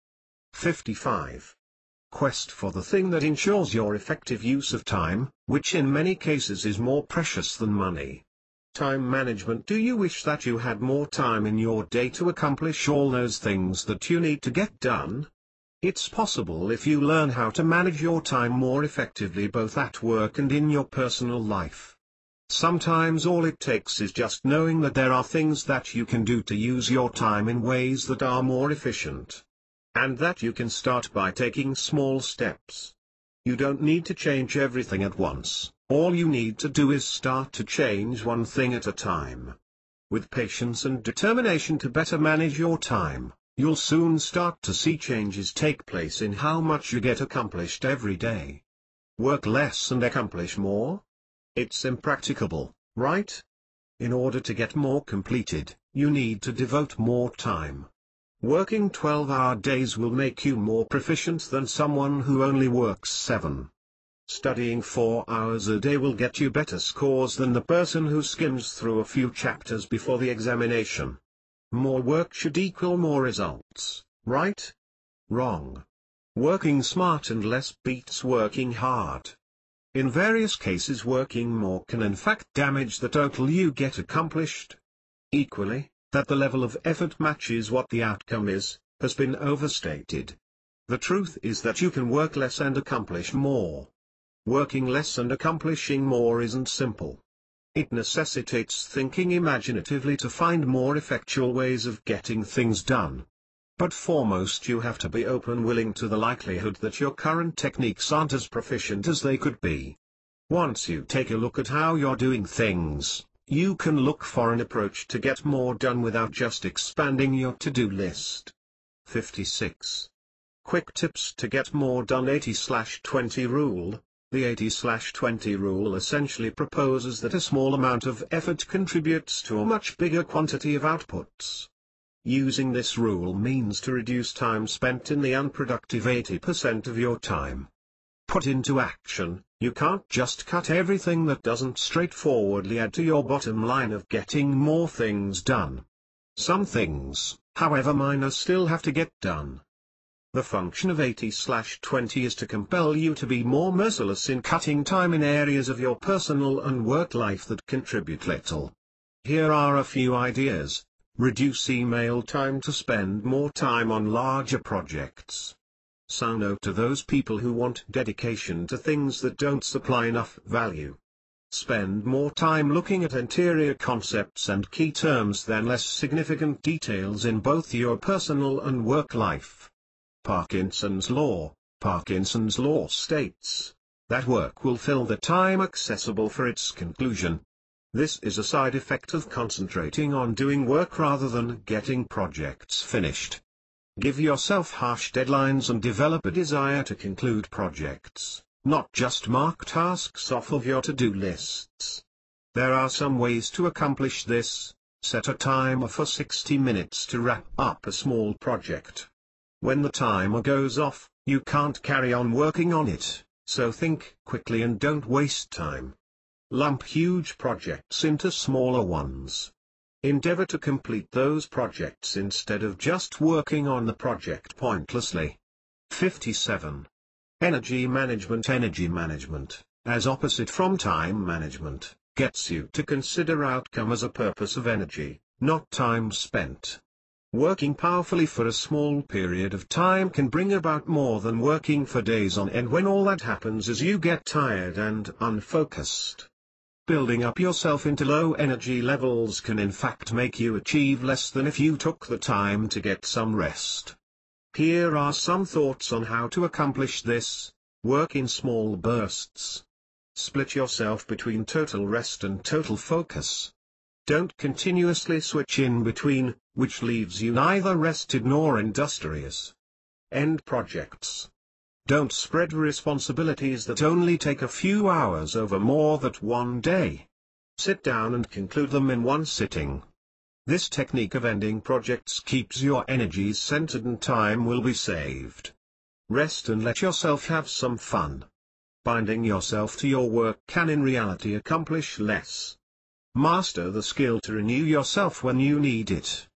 55. Quest for the thing that ensures your effective use of time, which in many cases is more precious than money. Time management. Do you wish that you had more time in your day to accomplish all those things that you need to get done? It's possible if you learn how to manage your time more effectively both at work and in your personal life. Sometimes all it takes is just knowing that there are things that you can do to use your time in ways that are more efficient. And that you can start by taking small steps. You don't need to change everything at once, all you need to do is start to change one thing at a time. With patience and determination to better manage your time, You'll soon start to see changes take place in how much you get accomplished every day. Work less and accomplish more? It's impracticable, right? In order to get more completed, you need to devote more time. Working 12-hour days will make you more proficient than someone who only works 7. Studying 4 hours a day will get you better scores than the person who skims through a few chapters before the examination. More work should equal more results, right? Wrong. Working smart and less beats working hard. In various cases, working more can in fact damage the total you get accomplished. Equally, that the level of effort matches what the outcome is, has been overstated. The truth is that you can work less and accomplish more. Working less and accomplishing more isn't simple. It necessitates thinking imaginatively to find more effectual ways of getting things done. But foremost, you have to be willing to the likelihood that your current techniques aren't as proficient as they could be. Once you take a look at how you're doing things, you can look for an approach to get more done without just expanding your to-do list. 56. Quick tips to get more done. 80/20 rule. The 80/20 rule essentially proposes that a small amount of effort contributes to a much bigger quantity of outputs. Using this rule means to reduce time spent in the unproductive 80% of your time. Put into action, you can't just cut everything that doesn't straightforwardly add to your bottom line of getting more things done. Some things, however minor, still have to get done. The function of 80/20 is to compel you to be more merciless in cutting time in areas of your personal and work life that contribute little. Here are a few ideas. Reduce email time to spend more time on larger projects. Say no to those people who want dedication to things that don't supply enough value. Spend more time looking at interior concepts and key terms than less significant details in both your personal and work life. Parkinson's law. Parkinson's law states that work will fill the time accessible for its conclusion. This is a side effect of concentrating on doing work rather than getting projects finished. Give yourself harsh deadlines and develop a desire to conclude projects, not just mark tasks off of your to-do lists. There are some ways to accomplish this. Set a timer for 60 minutes to wrap up a small project. When the timer goes off, you can't carry on working on it, so think quickly and don't waste time. Lump huge projects into smaller ones. Endeavor to complete those projects instead of just working on the project pointlessly. 57. Energy management. Energy management, as opposite from time management, gets you to consider outcome as a purpose of energy, not time spent. Working powerfully for a small period of time can bring about more than working for days on end when all that happens is you get tired and unfocused. Building up yourself into low energy levels can in fact make you achieve less than if you took the time to get some rest. Here are some thoughts on how to accomplish this. Work in small bursts. Split yourself between total rest and total focus. Don't continuously switch in between, which leaves you neither rested nor industrious. End projects. Don't spread responsibilities that only take a few hours over more than one day. Sit down and conclude them in one sitting. This technique of ending projects keeps your energies centered and time will be saved. Rest and let yourself have some fun. Binding yourself to your work can in reality accomplish less. Master the skill to renew yourself when you need it.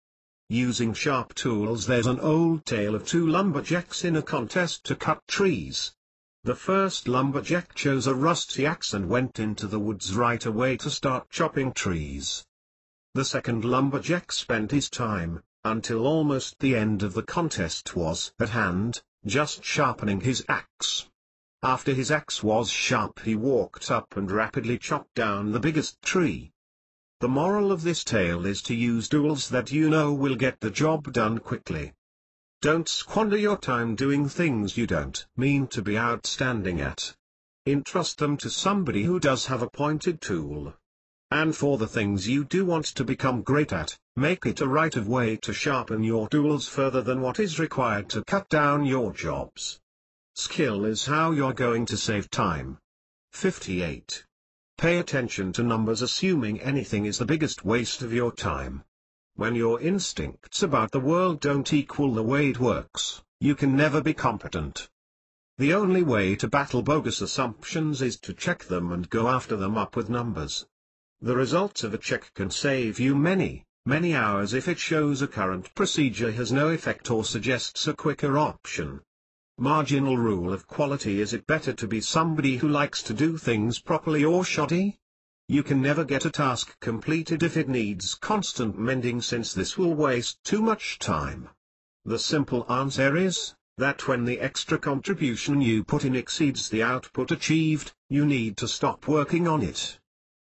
Using sharp tools. There's an old tale of two lumberjacks in a contest to cut trees. The first lumberjack chose a rusty axe and went into the woods right away to start chopping trees. The second lumberjack spent his time, until almost the end of the contest was at hand, just sharpening his axe. After his axe was sharp, he walked up and rapidly chopped down the biggest tree. The moral of this tale is to use tools that you know will get the job done quickly. Don't squander your time doing things you don't mean to be outstanding at. Entrust them to somebody who does have a pointed tool. And for the things you do want to become great at, make it a right of way to sharpen your tools further than what is required to cut down your jobs. Skill is how you're going to save time. 58. Pay attention to numbers. Assuming anything is the biggest waste of your time. When your instincts about the world don't equal the way it works, you can never be competent. The only way to battle bogus assumptions is to check them and go after them up with numbers. The results of a check can save you many, many hours if it shows a current procedure has no effect or suggests a quicker option. Marginal rule of quality. Is it better to be somebody who likes to do things properly or shoddy? You can never get a task completed if it needs constant mending, since this will waste too much time. The simple answer is that when the extra contribution you put in exceeds the output achieved, you need to stop working on it.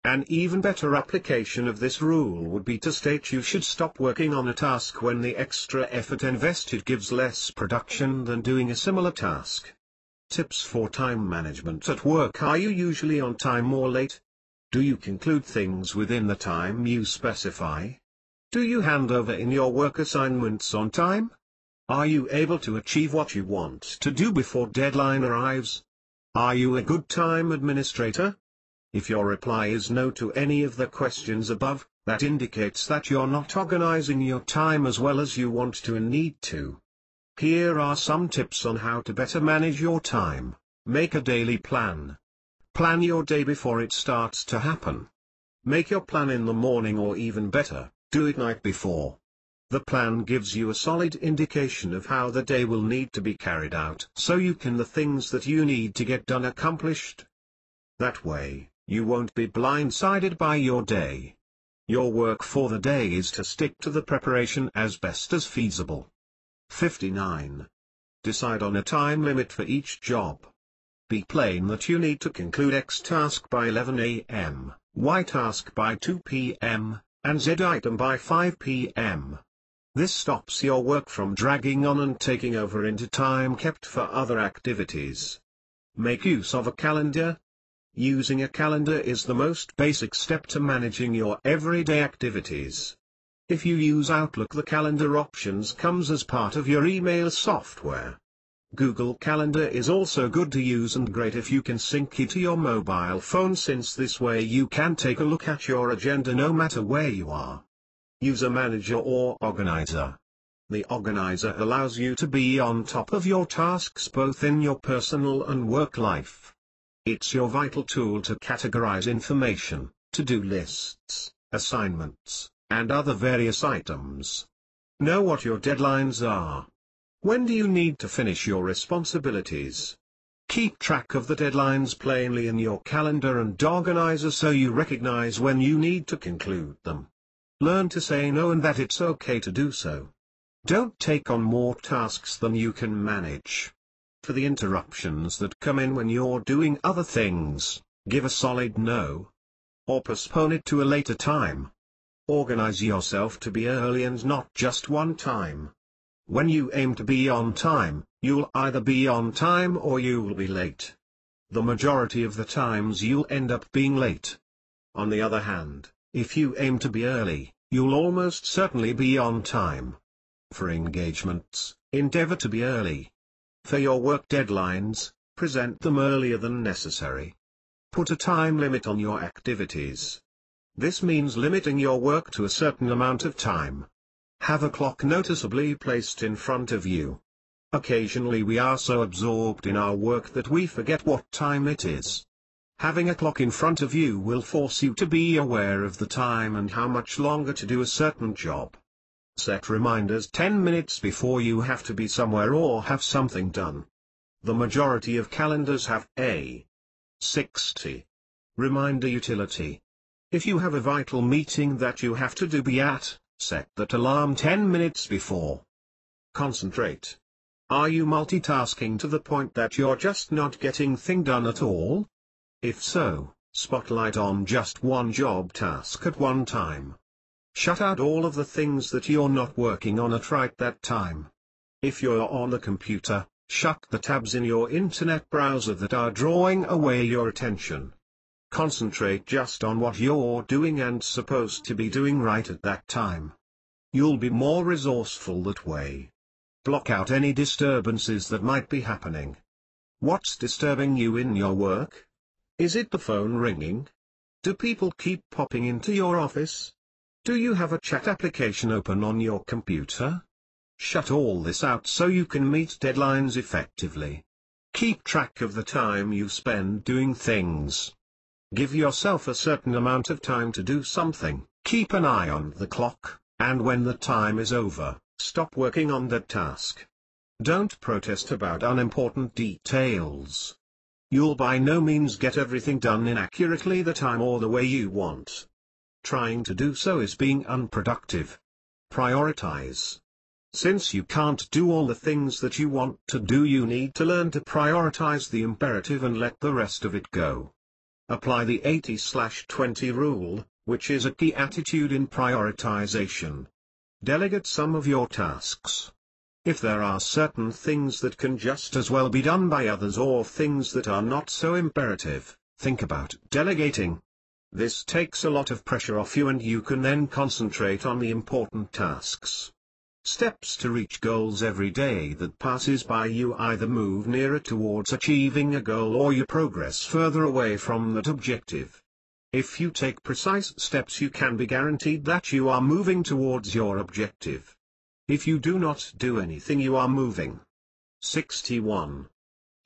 An even better application of this rule would be to state you should stop working on a task when the extra effort invested gives less production than doing a similar task. Tips for time management at work. Are you usually on time or late? Do you conclude things within the time you specify? Do you hand over in your work assignments on time? Are you able to achieve what you want to do before deadline arrives? Are you a good time administrator? If your reply is no to any of the questions above, that indicates that you're not organizing your time as well as you want to and need to. Here are some tips on how to better manage your time. Make a daily plan. Plan your day before it starts to happen. Make your plan in the morning, or even better, do it night before. The plan gives you a solid indication of how the day will need to be carried out, so you can the things that you need to get done accomplished. That way, you won't be blindsided by your day. Your work for the day is to stick to the preparation as best as feasible. 59. Decide on a time limit for each job. Be plain that you need to conclude X task by 11 a.m., Y task by 2 p.m., and Z item by 5 p.m. This stops your work from dragging on and taking over into time kept for other activities. Make use of a calendar. Using a calendar is the most basic step to managing your everyday activities. If you use Outlook, the calendar options comes as part of your email software. Google Calendar is also good to use and great if you can sync it to your mobile phone, since this way you can take a look at your agenda no matter where you are. Use a manager or organizer. The organizer allows you to be on top of your tasks both in your personal and work life. It's your vital tool to categorize information, to-do lists, assignments, and other various items. Know what your deadlines are. When do you need to finish your responsibilities? Keep track of the deadlines plainly in your calendar and organizer so you recognize when you need to conclude them. Learn to say no and that it's okay to do so. Don't take on more tasks than you can manage. For the interruptions that come in when you're doing other things, give a solid no. Or postpone it to a later time. Organize yourself to be early and not just one time. When you aim to be on time, you'll either be on time or you'll be late. The majority of the times you'll end up being late. On the other hand, if you aim to be early, you'll almost certainly be on time. For engagements, endeavor to be early. For your work deadlines, present them earlier than necessary. Put a time limit on your activities. This means limiting your work to a certain amount of time. Have a clock noticeably placed in front of you. Occasionally we are so absorbed in our work that we forget what time it is. Having a clock in front of you will force you to be aware of the time and how much longer to do a certain job. Set reminders 10 minutes before you have to be somewhere or have something done. The majority of calendars have a 60 reminder utility. If you have a vital meeting that you have to be at, set that alarm 10 minutes before. Concentrate. Are you multitasking to the point that you're just not getting things done at all? If so, spotlight on just one job task at one time. Shut out all of the things that you're not working on at right that time. If you're on the computer, shut the tabs in your internet browser that are drawing away your attention. Concentrate just on what you're doing and supposed to be doing right at that time. You'll be more resourceful that way. Block out any disturbances that might be happening. What's disturbing you in your work? Is it the phone ringing? Do people keep popping into your office? Do you have a chat application open on your computer? Shut all this out so you can meet deadlines effectively. Keep track of the time you spend doing things. Give yourself a certain amount of time to do something. Keep an eye on the clock, and when the time is over, stop working on that task. Don't protest about unimportant details. You'll by no means get everything done in accurately the time or the way you want. Trying to do so is being unproductive. Prioritize. Since you can't do all the things that you want to do, you need to learn to prioritize the imperative and let the rest of it go. Apply the 80/20 rule, which is a key attitude in prioritization. Delegate some of your tasks. If there are certain things that can just as well be done by others or things that are not so imperative, think about delegating. This takes a lot of pressure off you and you can then concentrate on the important tasks. Steps to reach goals. Every day that passes by, you either move nearer towards achieving a goal or you progress further away from that objective. If you take precise steps, you can be guaranteed that you are moving towards your objective. If you do not do anything, you are moving 61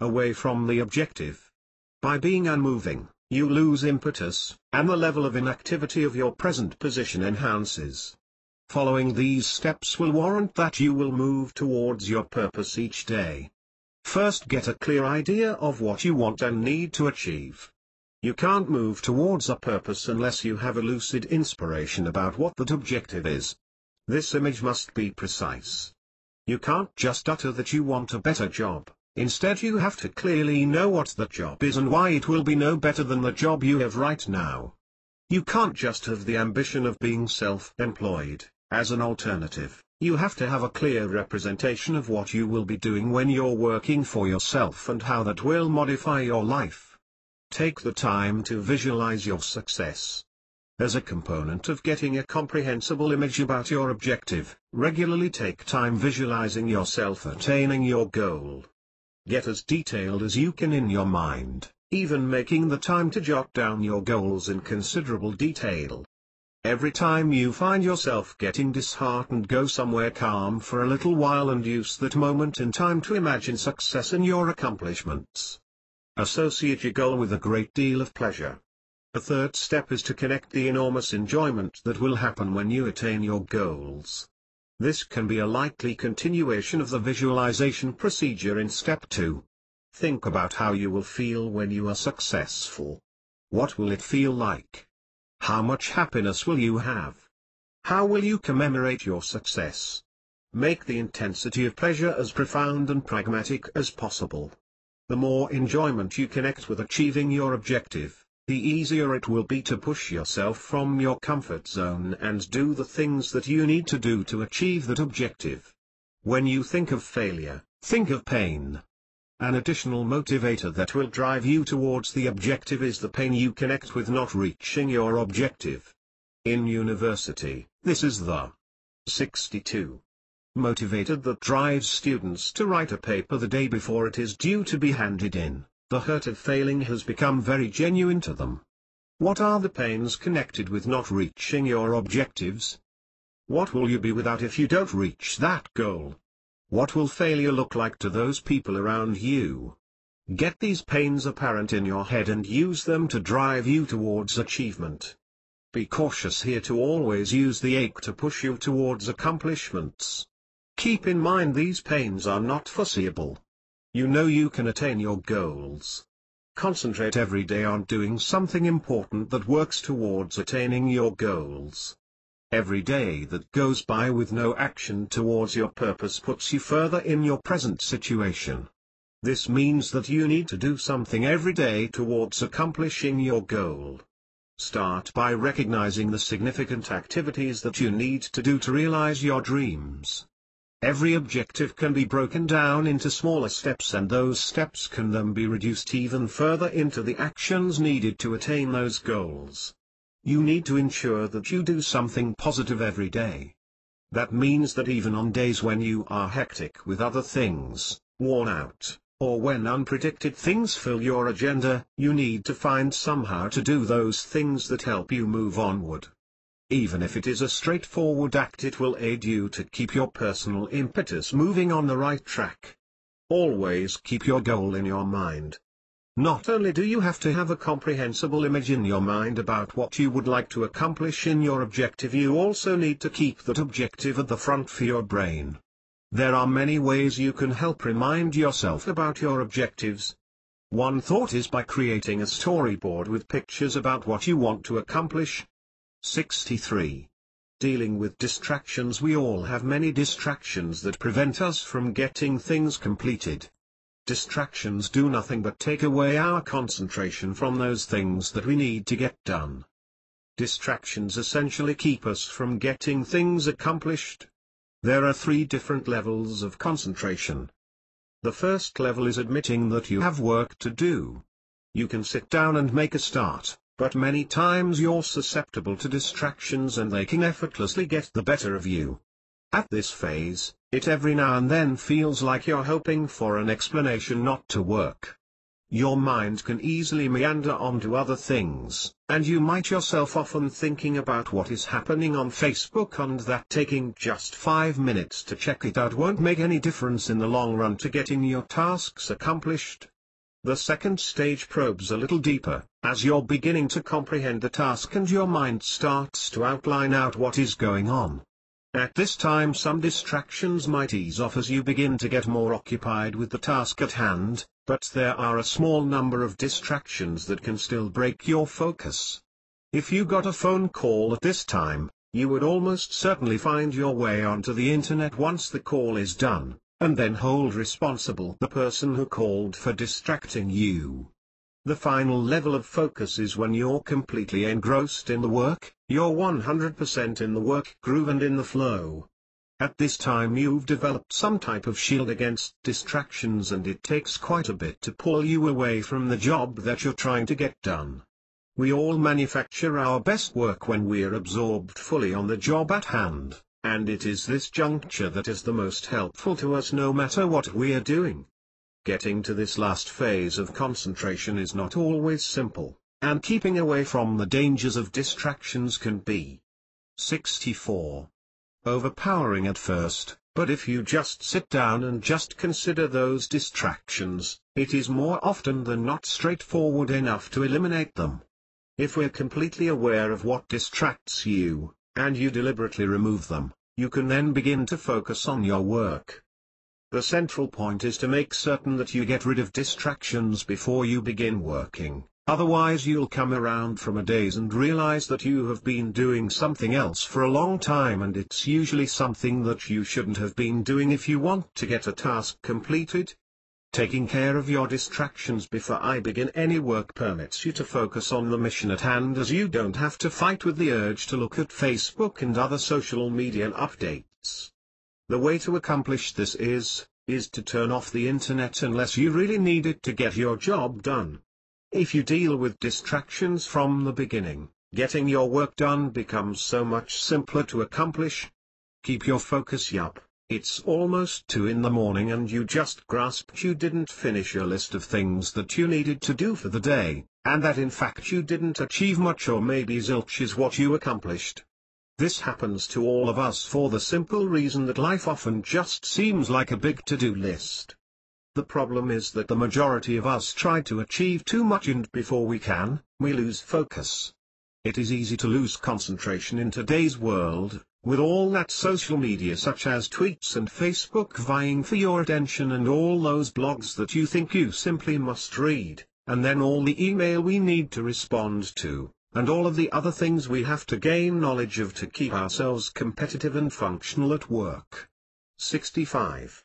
away from the objective. By being unmoving, you lose impetus, and the level of inactivity of your present position enhances. Following these steps will warrant that you will move towards your purpose each day. First, get a clear idea of what you want and need to achieve. You can't move towards a purpose unless you have a lucid inspiration about what that objective is. This image must be precise. You can't just utter that you want a better job. Instead, you have to clearly know what that job is and why it will be no better than the job you have right now. You can't just have the ambition of being self-employed as an alternative. You have to have a clear representation of what you will be doing when you're working for yourself and how that will modify your life. Take the time to visualize your success. As a component of getting a comprehensible image about your objective, regularly take time visualizing yourself attaining your goal. Get as detailed as you can in your mind, even making the time to jot down your goals in considerable detail. Every time you find yourself getting disheartened, go somewhere calm for a little while and use that moment in time to imagine success in your accomplishments. Associate your goal with a great deal of pleasure. The third step is to connect the enormous enjoyment that will happen when you attain your goals. This can be a likely continuation of the visualization procedure in step 2. Think about how you will feel when you are successful. What will it feel like? How much happiness will you have? How will you commemorate your success? Make the intensity of pleasure as profound and pragmatic as possible. The more enjoyment you connect with achieving your objective, the easier it will be to push yourself from your comfort zone and do the things that you need to do to achieve that objective. When you think of failure, think of pain. An additional motivator that will drive you towards the objective is the pain you connect with not reaching your objective. In university, this is the 62 motivator that drives students to write a paper the day before it is due to be handed in. The hurt of failing has become very genuine to them. What are the pains connected with not reaching your objectives? What will you be without if you don't reach that goal? What will failure look like to those people around you? Get these pains apparent in your head and use them to drive you towards achievement. Be cautious here to always use the ache to push you towards accomplishments. Keep in mind these pains are not foreseeable. You know you can attain your goals. Concentrate every day on doing something important that works towards attaining your goals. Every day that goes by with no action towards your purpose puts you further in your present situation. This means that you need to do something every day towards accomplishing your goal. Start by recognizing the significant activities that you need to do to realize your dreams. Every objective can be broken down into smaller steps, and those steps can then be reduced even further into the actions needed to attain those goals. You need to ensure that you do something positive every day. That means that even on days when you are hectic with other things, worn out, or when unpredicted things fill your agenda, you need to find somehow to do those things that help you move onward. Even if it is a straightforward act, it will aid you to keep your personal impetus moving on the right track. Always keep your goal in your mind. Not only do you have to have a comprehensible image in your mind about what you would like to accomplish in your objective, you also need to keep that objective at the front for your brain. There are many ways you can help remind yourself about your objectives. One thought is by creating a storyboard with pictures about what you want to accomplish. 63. Dealing with distractions. We all have many distractions that prevent us from getting things completed. Distractions do nothing but take away our concentration from those things that we need to get done. Distractions essentially keep us from getting things accomplished. There are 3 different levels of concentration. The first level is admitting that you have work to do. You can sit down and make a start, but many times you're susceptible to distractions and they can effortlessly get the better of you. At this phase, it every now and then feels like you're hoping for an explanation not to work. Your mind can easily meander onto other things, and you might yourself often thinking about what is happening on Facebook, and that taking just 5 minutes to check it out won't make any difference in the long run to getting your tasks accomplished. The second stage probes a little deeper, as you're beginning to comprehend the task and your mind starts to outline out what is going on. At this time some distractions might ease off as you begin to get more occupied with the task at hand, but there are a small number of distractions that can still break your focus. If you got a phone call at this time, you would almost certainly find your way onto the internet once the call is done, and then hold responsible the person who called for distracting you. The final level of focus is when you're completely engrossed in the work, you're 100% in the work groove and in the flow. At this time you've developed some type of shield against distractions, and it takes quite a bit to pull you away from the job that you're trying to get done. We all manufacture our best work when we're absorbed fully on the job at hand, and it is this juncture that is the most helpful to us no matter what we're doing. Getting to this last phase of concentration is not always simple, and keeping away from the dangers of distractions can be 64. Overpowering at first, but if you just sit down and just consider those distractions, it is more often than not straightforward enough to eliminate them. If we're completely aware of what distracts you, and you deliberately remove them, you can then begin to focus on your work. The central point is to make certain that you get rid of distractions before you begin working, otherwise you'll come around from a daze and realize that you have been doing something else for a long time, and it's usually something that you shouldn't have been doing if you want to get a task completed. Taking care of your distractions before I begin any work permits you to focus on the mission at hand, as you don't have to fight with the urge to look at Facebook and other social media updates. The way to accomplish this is to turn off the internet unless you really need it to get your job done. If you deal with distractions from the beginning, getting your work done becomes so much simpler to accomplish. Keep your focus up. It's almost 2 in the morning and you just grasped you didn't finish your list of things that you needed to do for the day, and that in fact you didn't achieve much, or maybe zilch is what you accomplished. This happens to all of us for the simple reason that life often just seems like a big to-do list. The problem is that the majority of us try to achieve too much, and before we can, we lose focus. It is easy to lose concentration in today's world, with all that social media such as tweets and Facebook vying for your attention, and all those blogs that you think you simply must read, and then all the email we need to respond to, and all of the other things we have to gain knowledge of to keep ourselves competitive and functional at work. 65.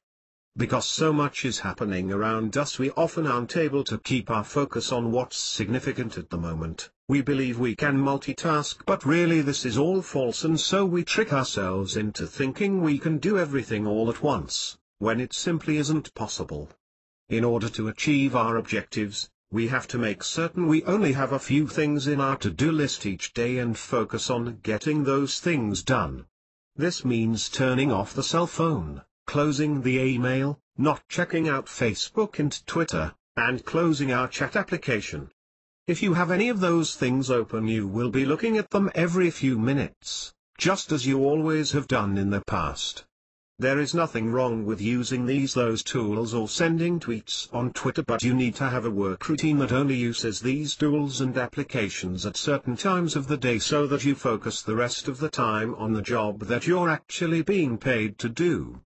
Because so much is happening around us, we often aren't able to keep our focus on what's significant at the moment. We believe we can multitask, but really this is all false, and so we trick ourselves into thinking we can do everything all at once, when it simply isn't possible. In order to achieve our objectives, we have to make certain we only have a few things in our to-do list each day and focus on getting those things done. This means turning off the cell phone, closing the email, not checking out Facebook and Twitter, and closing our chat application. If you have any of those things open, you will be looking at them every few minutes, just as you always have done in the past. There is nothing wrong with using those tools or sending tweets on Twitter, but you need to have a work routine that only uses these tools and applications at certain times of the day so that you focus the rest of the time on the job that you're actually being paid to do.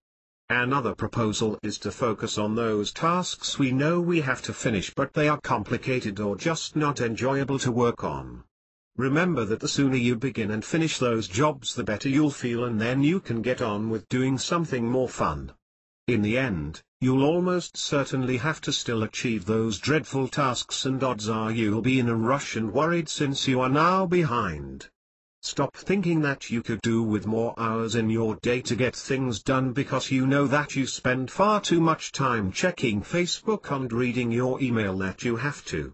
Another proposal is to focus on those tasks we know we have to finish, but they are complicated or just not enjoyable to work on. Remember that the sooner you begin and finish those jobs, the better you'll feel, and then you can get on with doing something more fun. In the end, you'll almost certainly have to still achieve those dreadful tasks, and odds are you'll be in a rush and worried since you are now behind. Stop thinking that you could do with more hours in your day to get things done because you know that you spend far too much time checking Facebook and reading your email that you have to.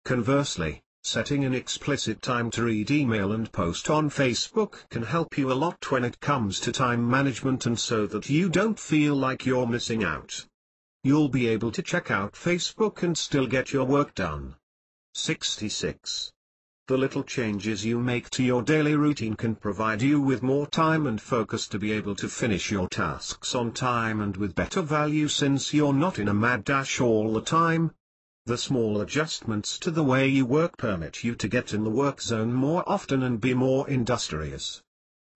Conversely, setting an explicit time to read email and post on Facebook can help you a lot when it comes to time management, and so that you don't feel like you're missing out. You'll be able to check out Facebook and still get your work done. 66. The little changes you make to your daily routine can provide you with more time and focus to be able to finish your tasks on time and with better value, since you're not in a mad dash all the time. The small adjustments to the way you work permit you to get in the work zone more often and be more industrious.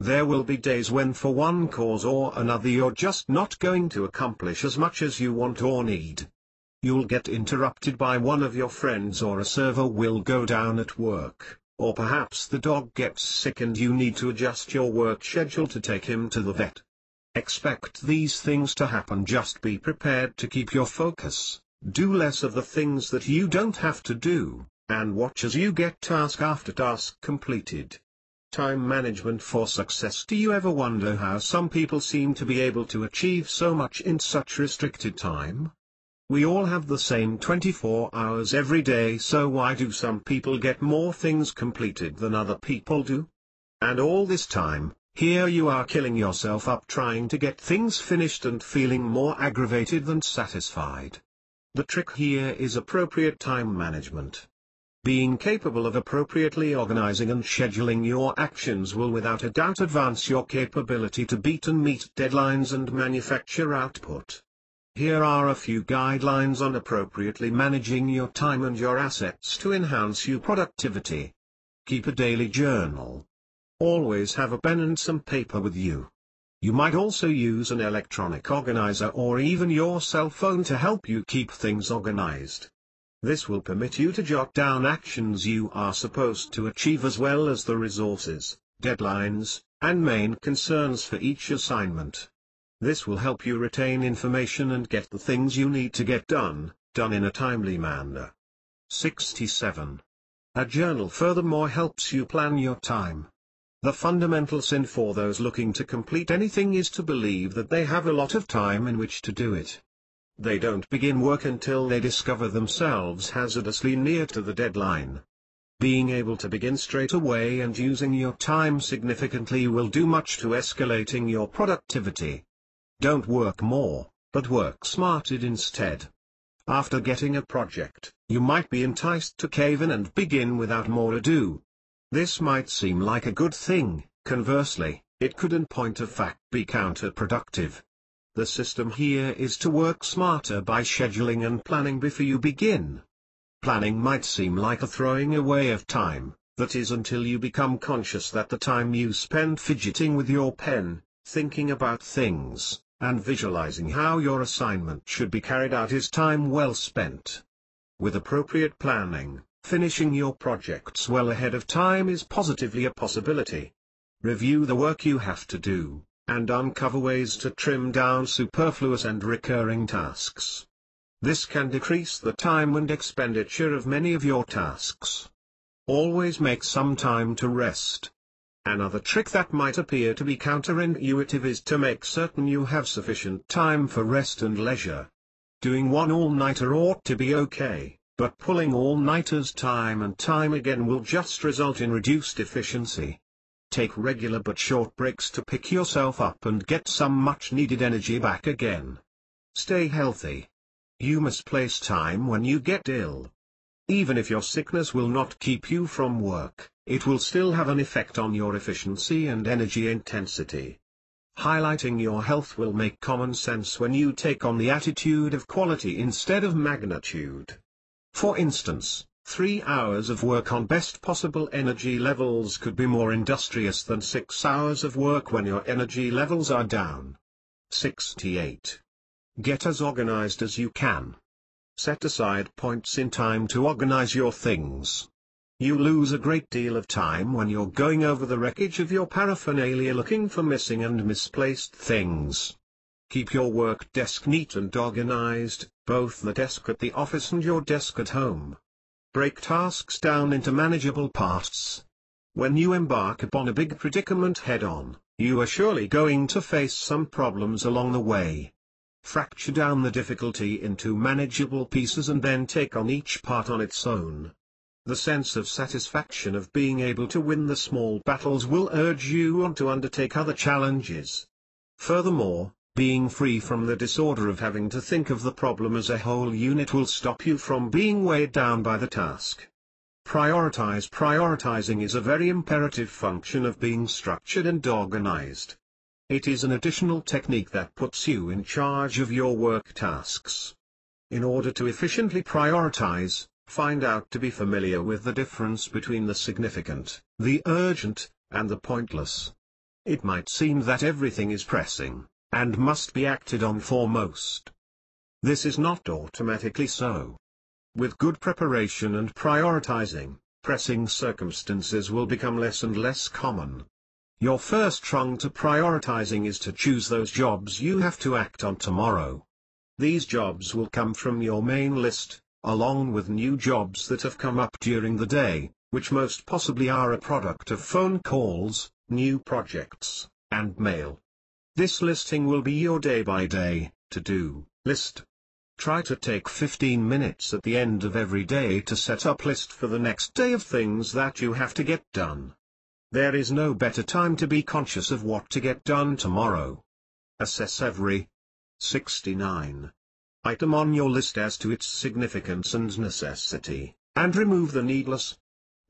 There will be days when for one cause or another you're just not going to accomplish as much as you want or need. You'll get interrupted by one of your friends, or a server will go down at work, or perhaps the dog gets sick and you need to adjust your work schedule to take him to the vet. Expect these things to happen. Just be prepared to keep your focus, do less of the things that you don't have to do, and watch as you get task after task completed. Time management for success. Do you ever wonder how some people seem to be able to achieve so much in such restricted time? We all have the same 24 hours every day, so why do some people get more things completed than other people do? And all this time, here you are killing yourself up trying to get things finished and feeling more aggravated than satisfied. The trick here is appropriate time management. Being capable of appropriately organizing and scheduling your actions will without a doubt advance your capability to beat and meet deadlines and manufacture output. Here are a few guidelines on appropriately managing your time and your assets to enhance your productivity. Keep a daily journal. Always have a pen and some paper with you. You might also use an electronic organizer or even your cell phone to help you keep things organized. This will permit you to jot down actions you are supposed to achieve, as well as the resources, deadlines, and main concerns for each assignment. This will help you retain information and get the things you need to get done in a timely manner. 67. A journal furthermore helps you plan your time. The fundamental sin for those looking to complete anything is to believe that they have a lot of time in which to do it. They don't begin work until they discover themselves hazardously near to the deadline. Being able to begin straight away and using your time significantly will do much to escalating your productivity. Don't work more, but work smarter instead. After getting a project, you might be enticed to cave in and begin without more ado. This might seem like a good thing. Conversely, it could in point of fact be counterproductive. The system here is to work smarter by scheduling and planning before you begin. Planning might seem like a throwing away of time, that is, until you become conscious that the time you spend fidgeting with your pen, thinking about things, and visualizing how your assignment should be carried out is time well spent. With appropriate planning, finishing your projects well ahead of time is positively a possibility. Review the work you have to do, and uncover ways to trim down superfluous and recurring tasks. This can decrease the time and expenditure of many of your tasks. Always make some time to rest. Another trick that might appear to be counterintuitive is to make certain you have sufficient time for rest and leisure. Doing one all-nighter ought to be okay, but pulling all-nighters time and time again will just result in reduced efficiency. Take regular but short breaks to pick yourself up and get some much-needed energy back again. Stay healthy. You misplace time when you get ill. Even if your sickness will not keep you from work, it will still have an effect on your efficiency and energy intensity. Highlighting your health will make common sense when you take on the attitude of quality instead of magnitude. For instance, 3 hours of work on best possible energy levels could be more industrious than 6 hours of work when your energy levels are down. 68. Get as organized as you can. Set aside points in time to organize your things. You lose a great deal of time when you're going over the wreckage of your paraphernalia looking for missing and misplaced things. Keep your work desk neat and organized, both the desk at the office and your desk at home. Break tasks down into manageable parts. When you embark upon a big predicament head-on, you are surely going to face some problems along the way. Fracture down the difficulty into manageable pieces and then take on each part on its own. The sense of satisfaction of being able to win the small battles will urge you on to undertake other challenges. Furthermore, being free from the disorder of having to think of the problem as a whole unit will stop you from being weighed down by the task. Prioritize. Prioritizing is a very imperative function of being structured and organized. It is an additional technique that puts you in charge of your work tasks. In order to efficiently prioritize, find out to be familiar with the difference between the significant, the urgent, and the pointless. It might seem that everything is pressing, and must be acted on foremost. This is not automatically so. With good preparation and prioritizing, pressing circumstances will become less and less common. Your first rung to prioritizing is to choose those jobs you have to act on tomorrow. These jobs will come from your main list, along with new jobs that have come up during the day, which most possibly are a product of phone calls, new projects, and mail. This listing will be your day-by-day, to-do list. Try to take 15 minutes at the end of every day to set up a list for the next day of things that you have to get done. There is no better time to be conscious of what to get done tomorrow. Assess every 69 item on your list as to its significance and necessity, and remove the needless.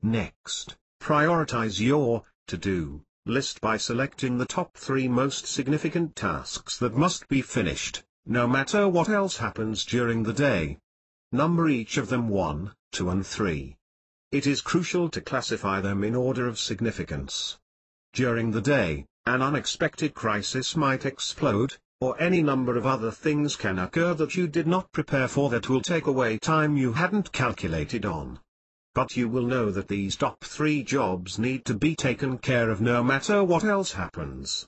Next, prioritize your to-do list by selecting the top 3 most significant tasks that must be finished, no matter what else happens during the day. Number each of them 1, 2 and 3. It is crucial to classify them in order of significance. During the day, an unexpected crisis might explode, or any number of other things can occur that you did not prepare for that will take away time you hadn't calculated on. But you will know that these top 3 jobs need to be taken care of no matter what else happens.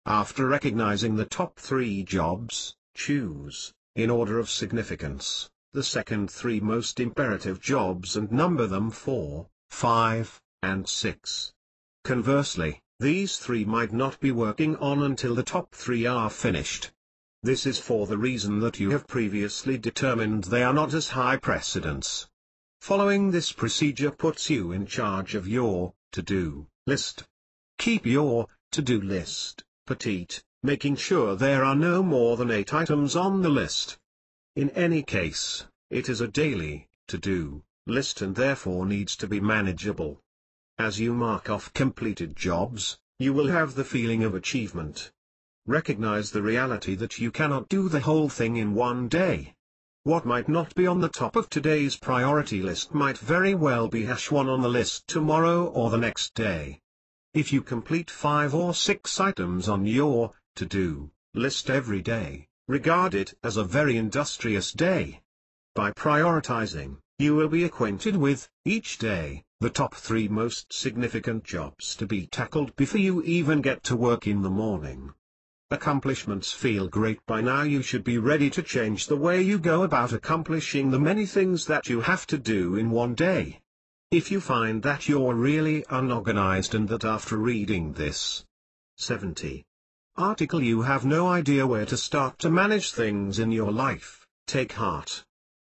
After recognizing the top 3 jobs, choose, in order of significance, the second 3 most imperative jobs and number them 4, 5, and 6. Conversely, these 3 might not be working on until the top 3 are finished. This is for the reason that you have previously determined they are not as high precedence. Following this procedure puts you in charge of your to-do list. Keep your to-do list petite, making sure there are no more than 8 items on the list. In any case, it is a daily to-do list and therefore needs to be manageable. As you mark off completed jobs, you will have the feeling of achievement. Recognize the reality that you cannot do the whole thing in one day. What might not be on the top of today's priority list might very well be #1 on the list tomorrow or the next day. If you complete 5 or 6 items on your to-do list every day, regard it as a very industrious day. By prioritizing, you will be acquainted with, each day, the top 3 most significant jobs to be tackled before you even get to work in the morning. Accomplishments feel great by now. You should be ready to change the way you go about accomplishing the many things that you have to do in one day. If you find that you're really unorganized and that after reading this 70 article you have no idea where to start to manage things in your life, take heart.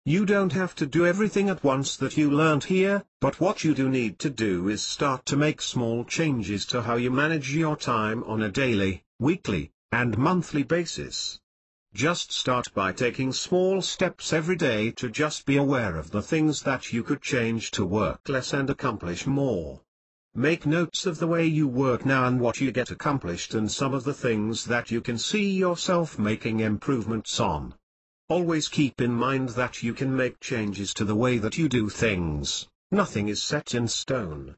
You don't have to do everything at once that you learned here, but what you do need to do is start to make small changes to how you manage your time on a daily, weekly, and monthly basis. Just start by taking small steps every day to just be aware of the things that you could change to work less and accomplish more. Make notes of the way you work now and what you get accomplished and some of the things that you can see yourself making improvements on. Always keep in mind that you can make changes to the way that you do things. Nothing is set in stone.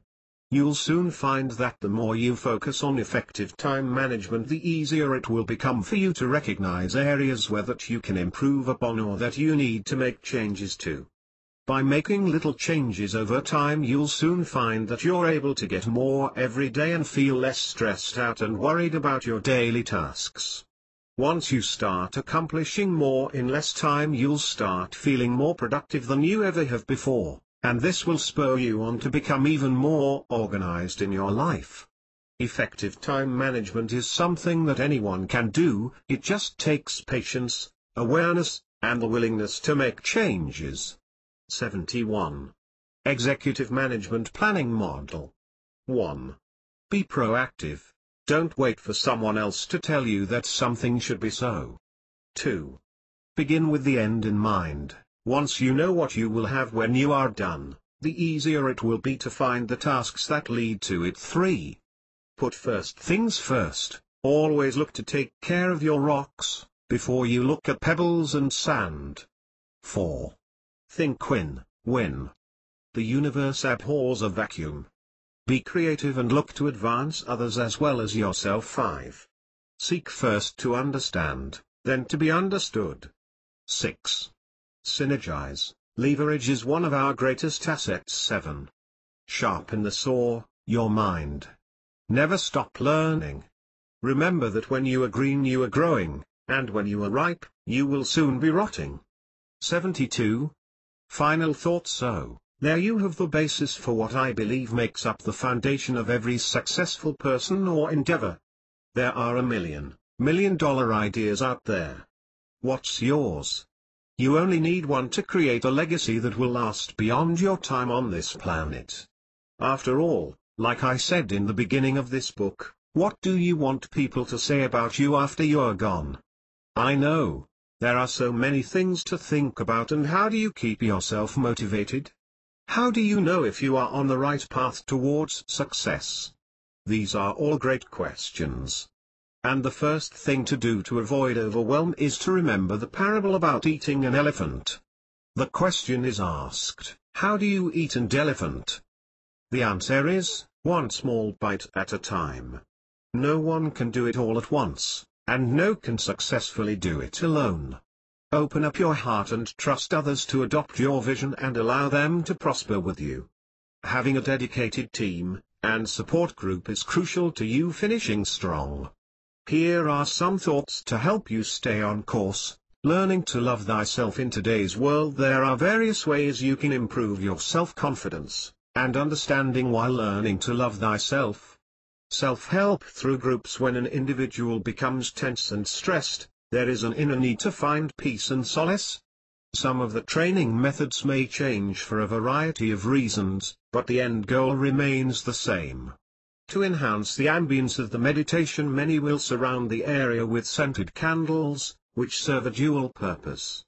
You'll soon find that the more you focus on effective time management, the easier it will become for you to recognize areas where that you can improve upon or that you need to make changes to. By making little changes over time, you'll soon find that you're able to get more every day and feel less stressed out and worried about your daily tasks. Once you start accomplishing more in less time, you'll start feeling more productive than you ever have before. And this will spur you on to become even more organized in your life. Effective time management is something that anyone can do. It just takes patience, awareness, and the willingness to make changes. 71. Executive Management Planning Model. 1. Be proactive. Don't wait for someone else to tell you that something should be so. 2. Begin with the end in mind. Once you know what you will have when you are done, the easier it will be to find the tasks that lead to it. 3. Put first things first. Always look to take care of your rocks, before you look at pebbles and sand. 4. Think win-win. The universe abhors a vacuum. Be creative and look to advance others as well as yourself. 5. Seek first to understand, then to be understood. 6. Synergize. Leverage is one of our greatest assets. 7. Sharpen the saw, your mind. Never stop learning. Remember that when you are green you are growing, and when you are ripe, you will soon be rotting. 72. Final thought. So, there you have the basis for what I believe makes up the foundation of every successful person or endeavor. There are a million-dollar ideas out there. What's yours? You only need one to create a legacy that will last beyond your time on this planet. After all, like I said in the beginning of this book, what do you want people to say about you after you're gone? I know. There are so many things to think about, and how do you keep yourself motivated? How do you know if you are on the right path towards success? These are all great questions. And the first thing to do to avoid overwhelm is to remember the parable about eating an elephant. The question is asked, how do you eat an elephant? The answer is, one small bite at a time. No one can do it all at once, and no can successfully do it alone. Open up your heart and trust others to adopt your vision and allow them to prosper with you. Having a dedicated team and support group is crucial to you finishing strong. Here are some thoughts to help you stay on course. Learning to love thyself. In today's world there are various ways you can improve your self-confidence, and understanding while learning to love thyself. Self-help through groups. When an individual becomes tense and stressed, there is an inner need to find peace and solace. Some of the training methods may change for a variety of reasons, but the end goal remains the same. To enhance the ambience of the meditation, many will surround the area with scented candles, which serve a dual purpose.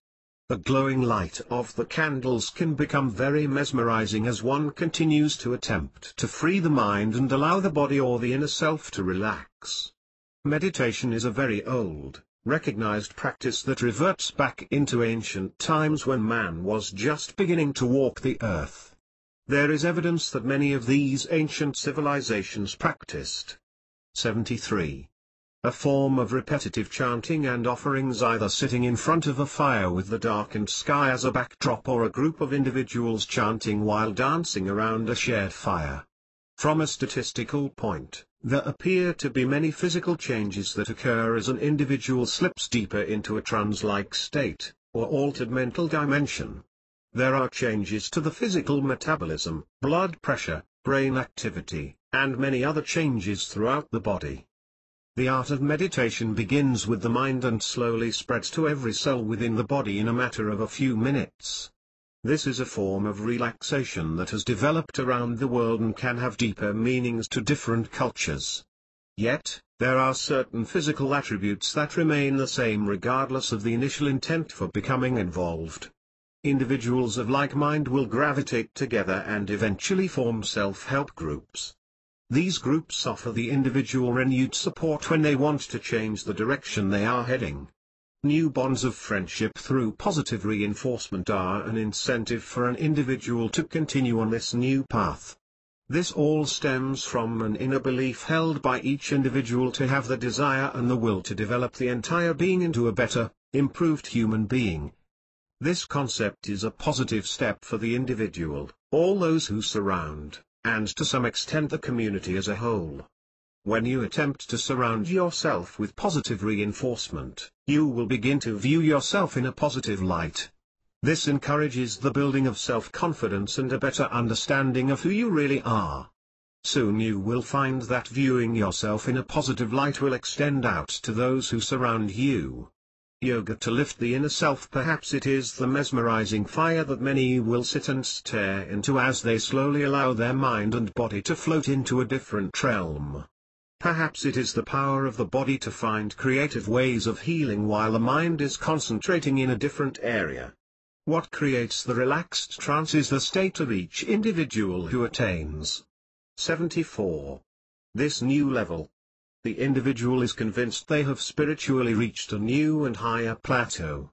The glowing light of the candles can become very mesmerizing as one continues to attempt to free the mind and allow the body or the inner self to relax. Meditation is a very old, recognized practice that reverts back into ancient times when man was just beginning to walk the earth. There is evidence that many of these ancient civilizations practiced. 73. A form of repetitive chanting and offerings, either sitting in front of a fire with the darkened sky as a backdrop or a group of individuals chanting while dancing around a shared fire. From a statistical point, There appear to be many physical changes that occur as an individual slips deeper into a trance-like state, or altered mental dimension. There are changes to the physical metabolism, blood pressure, brain activity, and many other changes throughout the body. The art of meditation begins with the mind and slowly spreads to every cell within the body in a matter of a few minutes. This is a form of relaxation that has developed around the world and can have deeper meanings to different cultures. Yet, there are certain physical attributes that remain the same regardless of the initial intent for becoming involved. Individuals of like mind will gravitate together and eventually form self-help groups. These groups offer the individual renewed support when they want to change the direction they are heading. New bonds of friendship through positive reinforcement are an incentive for an individual to continue on this new path. This all stems from an inner belief held by each individual to have the desire and the will to develop the entire being into a better, improved human being. This concept is a positive step for the individual, all those who surround, and to some extent the community as a whole. When you attempt to surround yourself with positive reinforcement, you will begin to view yourself in a positive light. This encourages the building of self-confidence and a better understanding of who you really are. Soon you will find that viewing yourself in a positive light will extend out to those who surround you. Yoga to lift the inner self. Perhaps it is the mesmerizing fire that many will sit and stare into as they slowly allow their mind and body to float into a different realm. Perhaps it is the power of the body to find creative ways of healing while the mind is concentrating in a different area. What creates the relaxed trance is the state of each individual who attains. 74. This new level. The individual is convinced they have spiritually reached a new and higher plateau.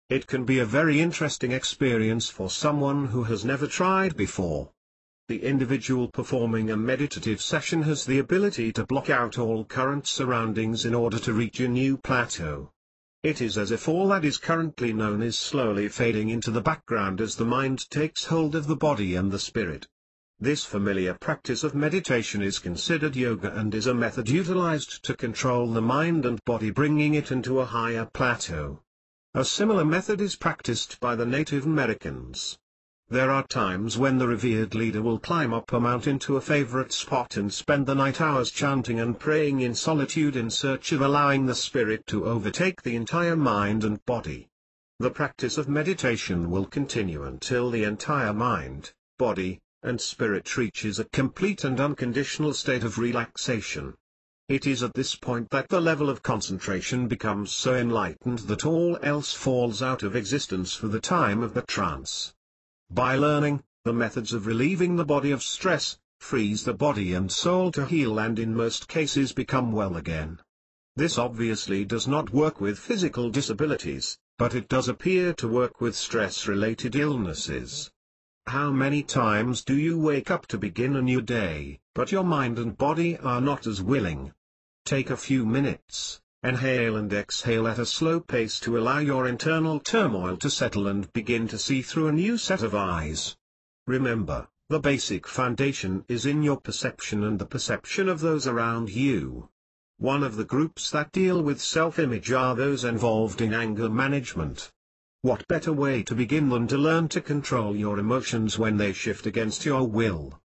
It can be a very interesting experience for someone who has never tried before. The individual performing a meditative session has the ability to block out all current surroundings in order to reach a new plateau. It is as if all that is currently known is slowly fading into the background as the mind takes hold of the body and the spirit. This familiar practice of meditation is considered yoga and is a method utilized to control the mind and body, bringing it into a higher plateau. A similar method is practiced by the Native Americans. There are times when the revered leader will climb up a mountain to a favorite spot and spend the night hours chanting and praying in solitude in search of allowing the spirit to overtake the entire mind and body. The practice of meditation will continue until the entire mind, body, and spirit reaches a complete and unconditional state of relaxation. It is at this point that the level of concentration becomes so enlightened that all else falls out of existence for the time of the trance. By learning the methods of relieving the body of stress, frees the body and soul to heal and in most cases become well again. This obviously does not work with physical disabilities, but it does appear to work with stress-related illnesses. How many times do you wake up to begin a new day, but your mind and body are not as willing? Take a few minutes, inhale and exhale at a slow pace to allow your internal turmoil to settle and begin to see through a new set of eyes. Remember, the basic foundation is in your perception and the perception of those around you. One of the groups that deal with self-image are those involved in anger management. What better way to begin than to learn to control your emotions when they shift against your will?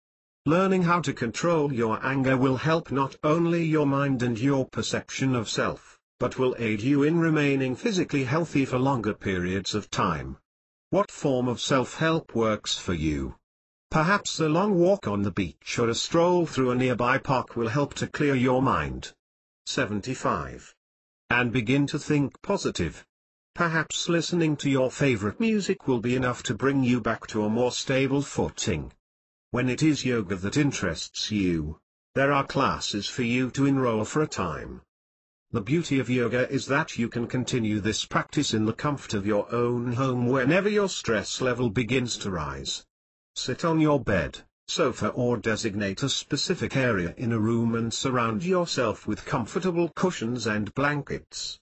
Learning how to control your anger will help not only your mind and your perception of self, but will aid you in remaining physically healthy for longer periods of time. What form of self-help works for you? Perhaps a long walk on the beach or a stroll through a nearby park will help to clear your mind. 75. And begin to think positive. Perhaps listening to your favorite music will be enough to bring you back to a more stable footing. When it is yoga that interests you, there are classes for you to enroll for a time. The beauty of yoga is that you can continue this practice in the comfort of your own home whenever your stress level begins to rise. Sit on your bed, sofa or designate a specific area in a room and surround yourself with comfortable cushions and blankets.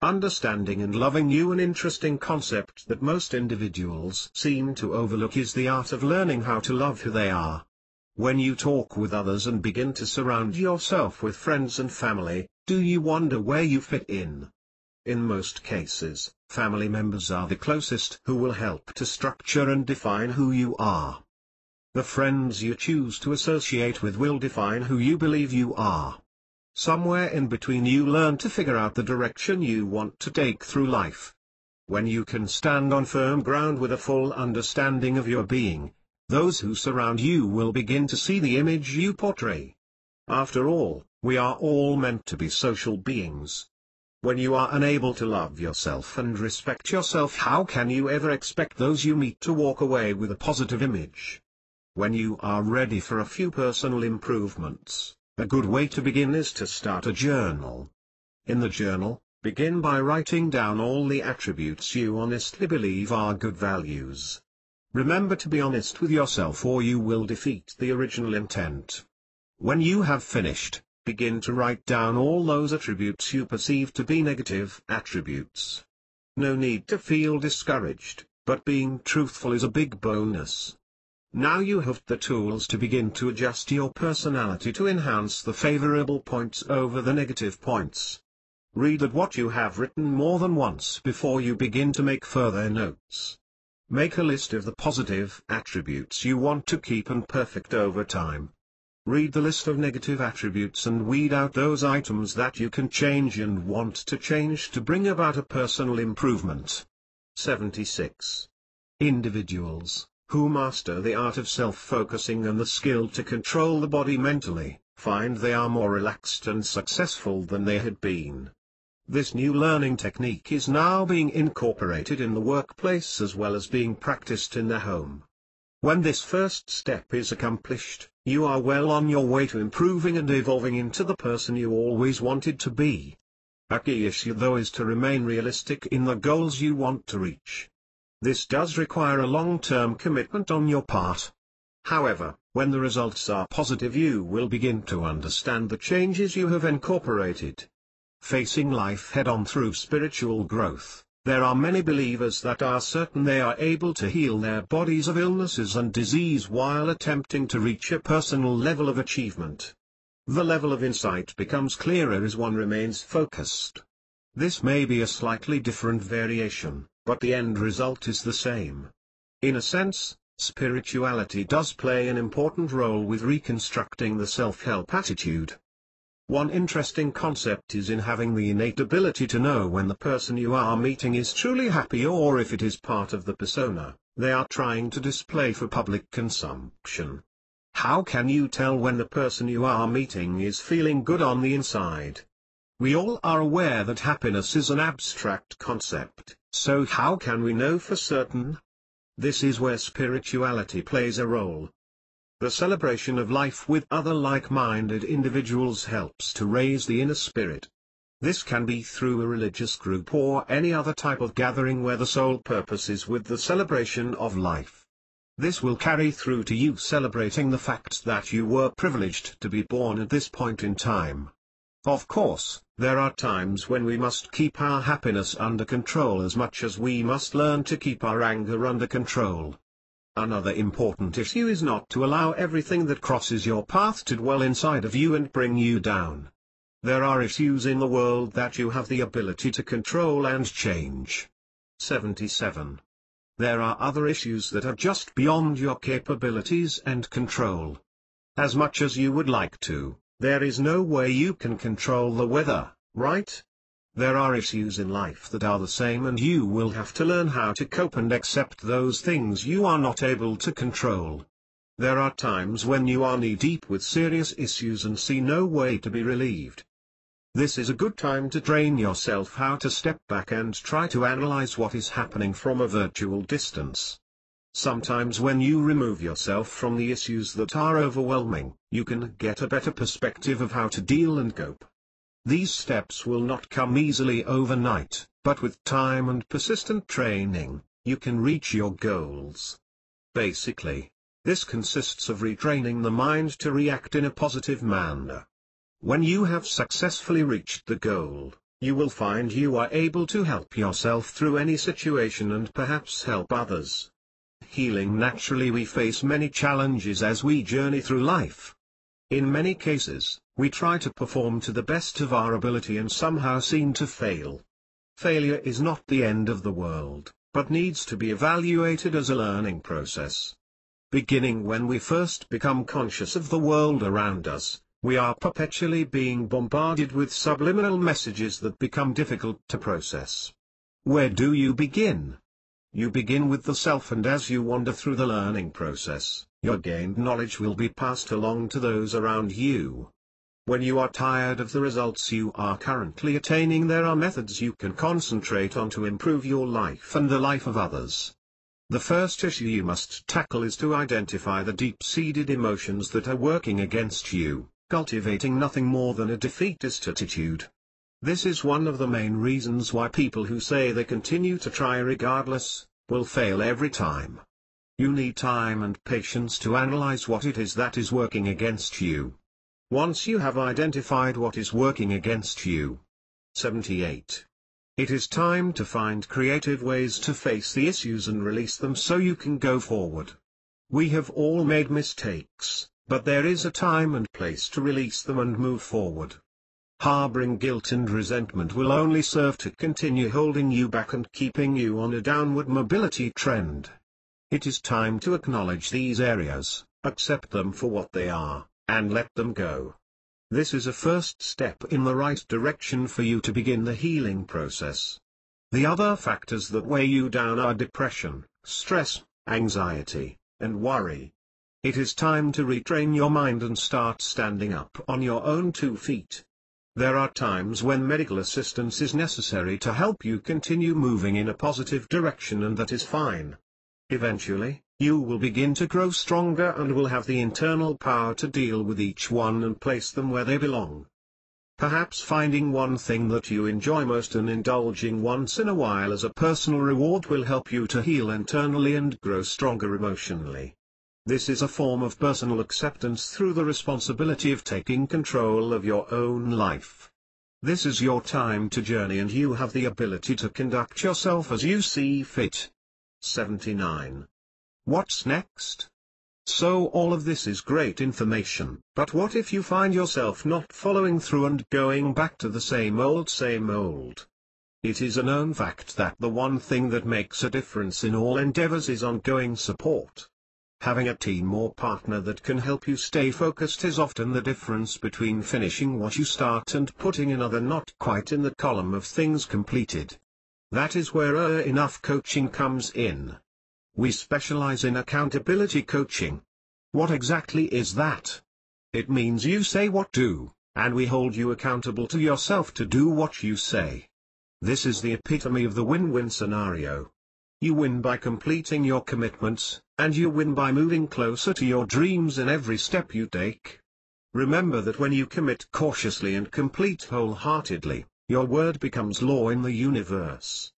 Understanding and loving you. An interesting concept that most individuals seem to overlook is the art of learning how to love who they are. When you talk with others and begin to surround yourself with friends and family, do you wonder where you fit in? In most cases, family members are the closest who will help to structure and define who you are. The friends you choose to associate with will define who you believe you are. Somewhere in between you learn to figure out the direction you want to take through life. When you can stand on firm ground with a full understanding of your being, those who surround you will begin to see the image you portray. After all, we are all meant to be social beings. When you are unable to love yourself and respect yourself, how can you ever expect those you meet to walk away with a positive image? When you are ready for a few personal improvements, a good way to begin is to start a journal. In the journal, begin by writing down all the attributes you honestly believe are good values. Remember to be honest with yourself or you will defeat the original intent. When you have finished, begin to write down all those attributes you perceive to be negative attributes. No need to feel discouraged, but being truthful is a big bonus. Now you have the tools to begin to adjust your personality to enhance the favorable points over the negative points. Read at what you have written more than once before you begin to make further notes. Make a list of the positive attributes you want to keep and perfect over time. Read the list of negative attributes and weed out those items that you can change and want to change to bring about a personal improvement. 76. Individuals who master the art of self-focusing and the skill to control the body mentally, find they are more relaxed and successful than they had been. This new learning technique is now being incorporated in the workplace as well as being practiced in the home. When this first step is accomplished, you are well on your way to improving and evolving into the person you always wanted to be. A key issue though is to remain realistic in the goals you want to reach. This does require a long-term commitment on your part. However, when the results are positive, you will begin to understand the changes you have incorporated. Facing life head-on through spiritual growth, there are many believers that are certain they are able to heal their bodies of illnesses and disease while attempting to reach a personal level of achievement. The level of insight becomes clearer as one remains focused. This may be a slightly different variation, but the end result is the same. In a sense, spirituality does play an important role with reconstructing the self-help attitude. One interesting concept is in having the innate ability to know when the person you are meeting is truly happy or if it is part of the persona they are trying to display for public consumption. How can you tell when the person you are meeting is feeling good on the inside? We all are aware that happiness is an abstract concept, so how can we know for certain? This is where spirituality plays a role. The celebration of life with other like-minded individuals helps to raise the inner spirit. This can be through a religious group or any other type of gathering where the sole purpose is with the celebration of life. This will carry through to you celebrating the fact that you were privileged to be born at this point in time. Of course, there are times when we must keep our happiness under control as much as we must learn to keep our anger under control. Another important issue is not to allow everything that crosses your path to dwell inside of you and bring you down. There are issues in the world that you have the ability to control and change. 77. There are other issues that are just beyond your capabilities and control. As much as you would like to, there is no way you can control the weather, right? There are issues in life that are the same and you will have to learn how to cope and accept those things you are not able to control. There are times when you are knee-deep with serious issues and see no way to be relieved. This is a good time to train yourself how to step back and try to analyze what is happening from a virtual distance. Sometimes when you remove yourself from the issues that are overwhelming, you can get a better perspective of how to deal and cope. These steps will not come easily overnight, but with time and persistent training, you can reach your goals. Basically, this consists of retraining the mind to react in a positive manner. When you have successfully reached the goal, you will find you are able to help yourself through any situation and perhaps help others. healing. Naturally, we face many challenges as we journey through life. In many cases, we try to perform to the best of our ability and somehow seem to fail. Failure is not the end of the world, but needs to be evaluated as a learning process. Beginning when we first become conscious of the world around us, we are perpetually being bombarded with subliminal messages that become difficult to process. Where do you begin? You begin with the self, and as you wander through the learning process, your gained knowledge will be passed along to those around you. When you are tired of the results you are currently attaining, there are methods you can concentrate on to improve your life and the life of others. The first issue you must tackle is to identify the deep-seated emotions that are working against you, cultivating nothing more than a defeatist attitude. This is one of the main reasons why people who say they continue to try regardless, will fail every time. You need time and patience to analyze what it is that is working against you. Once you have identified what is working against you. 78. It is time to find creative ways to face the issues and release them so you can go forward. We have all made mistakes, but there is a time and place to release them and move forward. Harboring guilt and resentment will only serve to continue holding you back and keeping you on a downward mobility trend. It is time to acknowledge these areas, accept them for what they are, and let them go. This is a first step in the right direction for you to begin the healing process. The other factors that weigh you down are depression, stress, anxiety, and worry. It is time to retrain your mind and start standing up on your own 2 feet. There are times when medical assistance is necessary to help you continue moving in a positive direction, and that is fine. Eventually, you will begin to grow stronger and will have the internal power to deal with each one and place them where they belong. Perhaps finding one thing that you enjoy most and indulging once in a while as a personal reward will help you to heal internally and grow stronger emotionally. This is a form of personal acceptance through the responsibility of taking control of your own life. This is your time to journey, and you have the ability to conduct yourself as you see fit. 79. What's next? So all of this is great information, but what if you find yourself not following through and going back to the same old same old? It is a known fact that the one thing that makes a difference in all endeavors is ongoing support. Having a team or partner that can help you stay focused is often the difference between finishing what you start and putting another not quite in the column of things completed. That is where Enough Coaching comes in. We specialize in accountability coaching. What exactly is that? It means you say what do, and we hold you accountable to yourself to do what you say. This is the epitome of the win-win scenario. You win by completing your commitments, and you win by moving closer to your dreams in every step you take. Remember that when you commit cautiously and complete wholeheartedly, your word becomes law in the universe.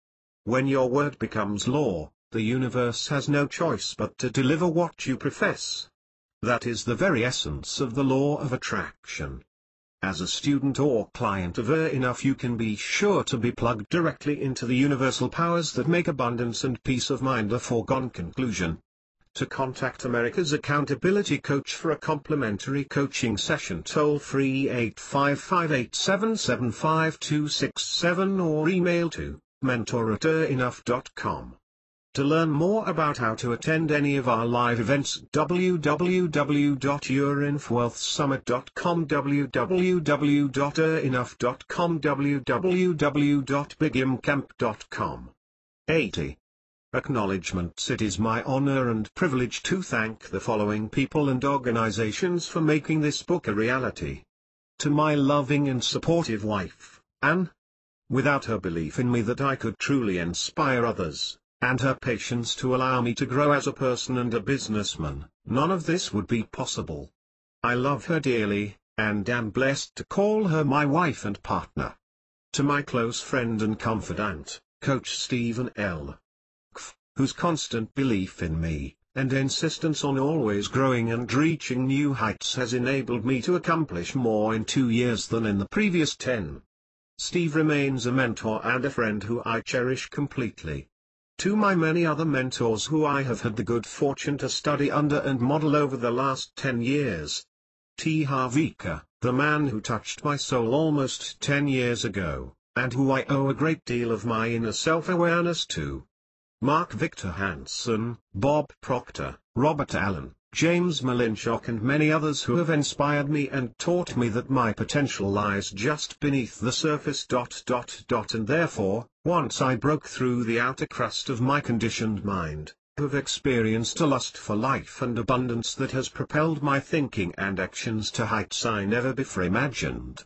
When your word becomes law, the universe has no choice but to deliver what you profess. That is the very essence of the law of attraction. As a student or client of Enough, you can be sure to be plugged directly into the universal powers that make abundance and peace of mind a foregone conclusion. To contact America's Accountability Coach for a complimentary coaching session, toll free 855-877-5267 or email to mentor@enough.com. To learn more about how to attend any of our live events, www.yourinfwealthsummit.com, www.enough.com, www.bigimcamp.com. 80. Acknowledgements. It is my honor and privilege to thank the following people and organizations for making this book a reality. To my loving and supportive wife, Anne. Without her belief in me that I could truly inspire others, and her patience to allow me to grow as a person and a businessman, none of this would be possible. I love her dearly, and am blessed to call her my wife and partner. To my close friend and confidant, Coach Stephen L. whose constant belief in me, and insistence on always growing and reaching new heights has enabled me to accomplish more in 2 years than in the previous 10. Steve remains a mentor and a friend who I cherish completely. To my many other mentors who I have had the good fortune to study under and model over the last 10 years. T. Harv Eker, the man who touched my soul almost 10 years ago, and who I owe a great deal of my inner self-awareness to. Mark Victor Hansen, Bob Proctor, Robert Allen, James Malinchak and many others who have inspired me and taught me that my potential lies just beneath the surface. And therefore, once I broke through the outer crust of my conditioned mind, have experienced a lust for life and abundance that has propelled my thinking and actions to heights I never before imagined.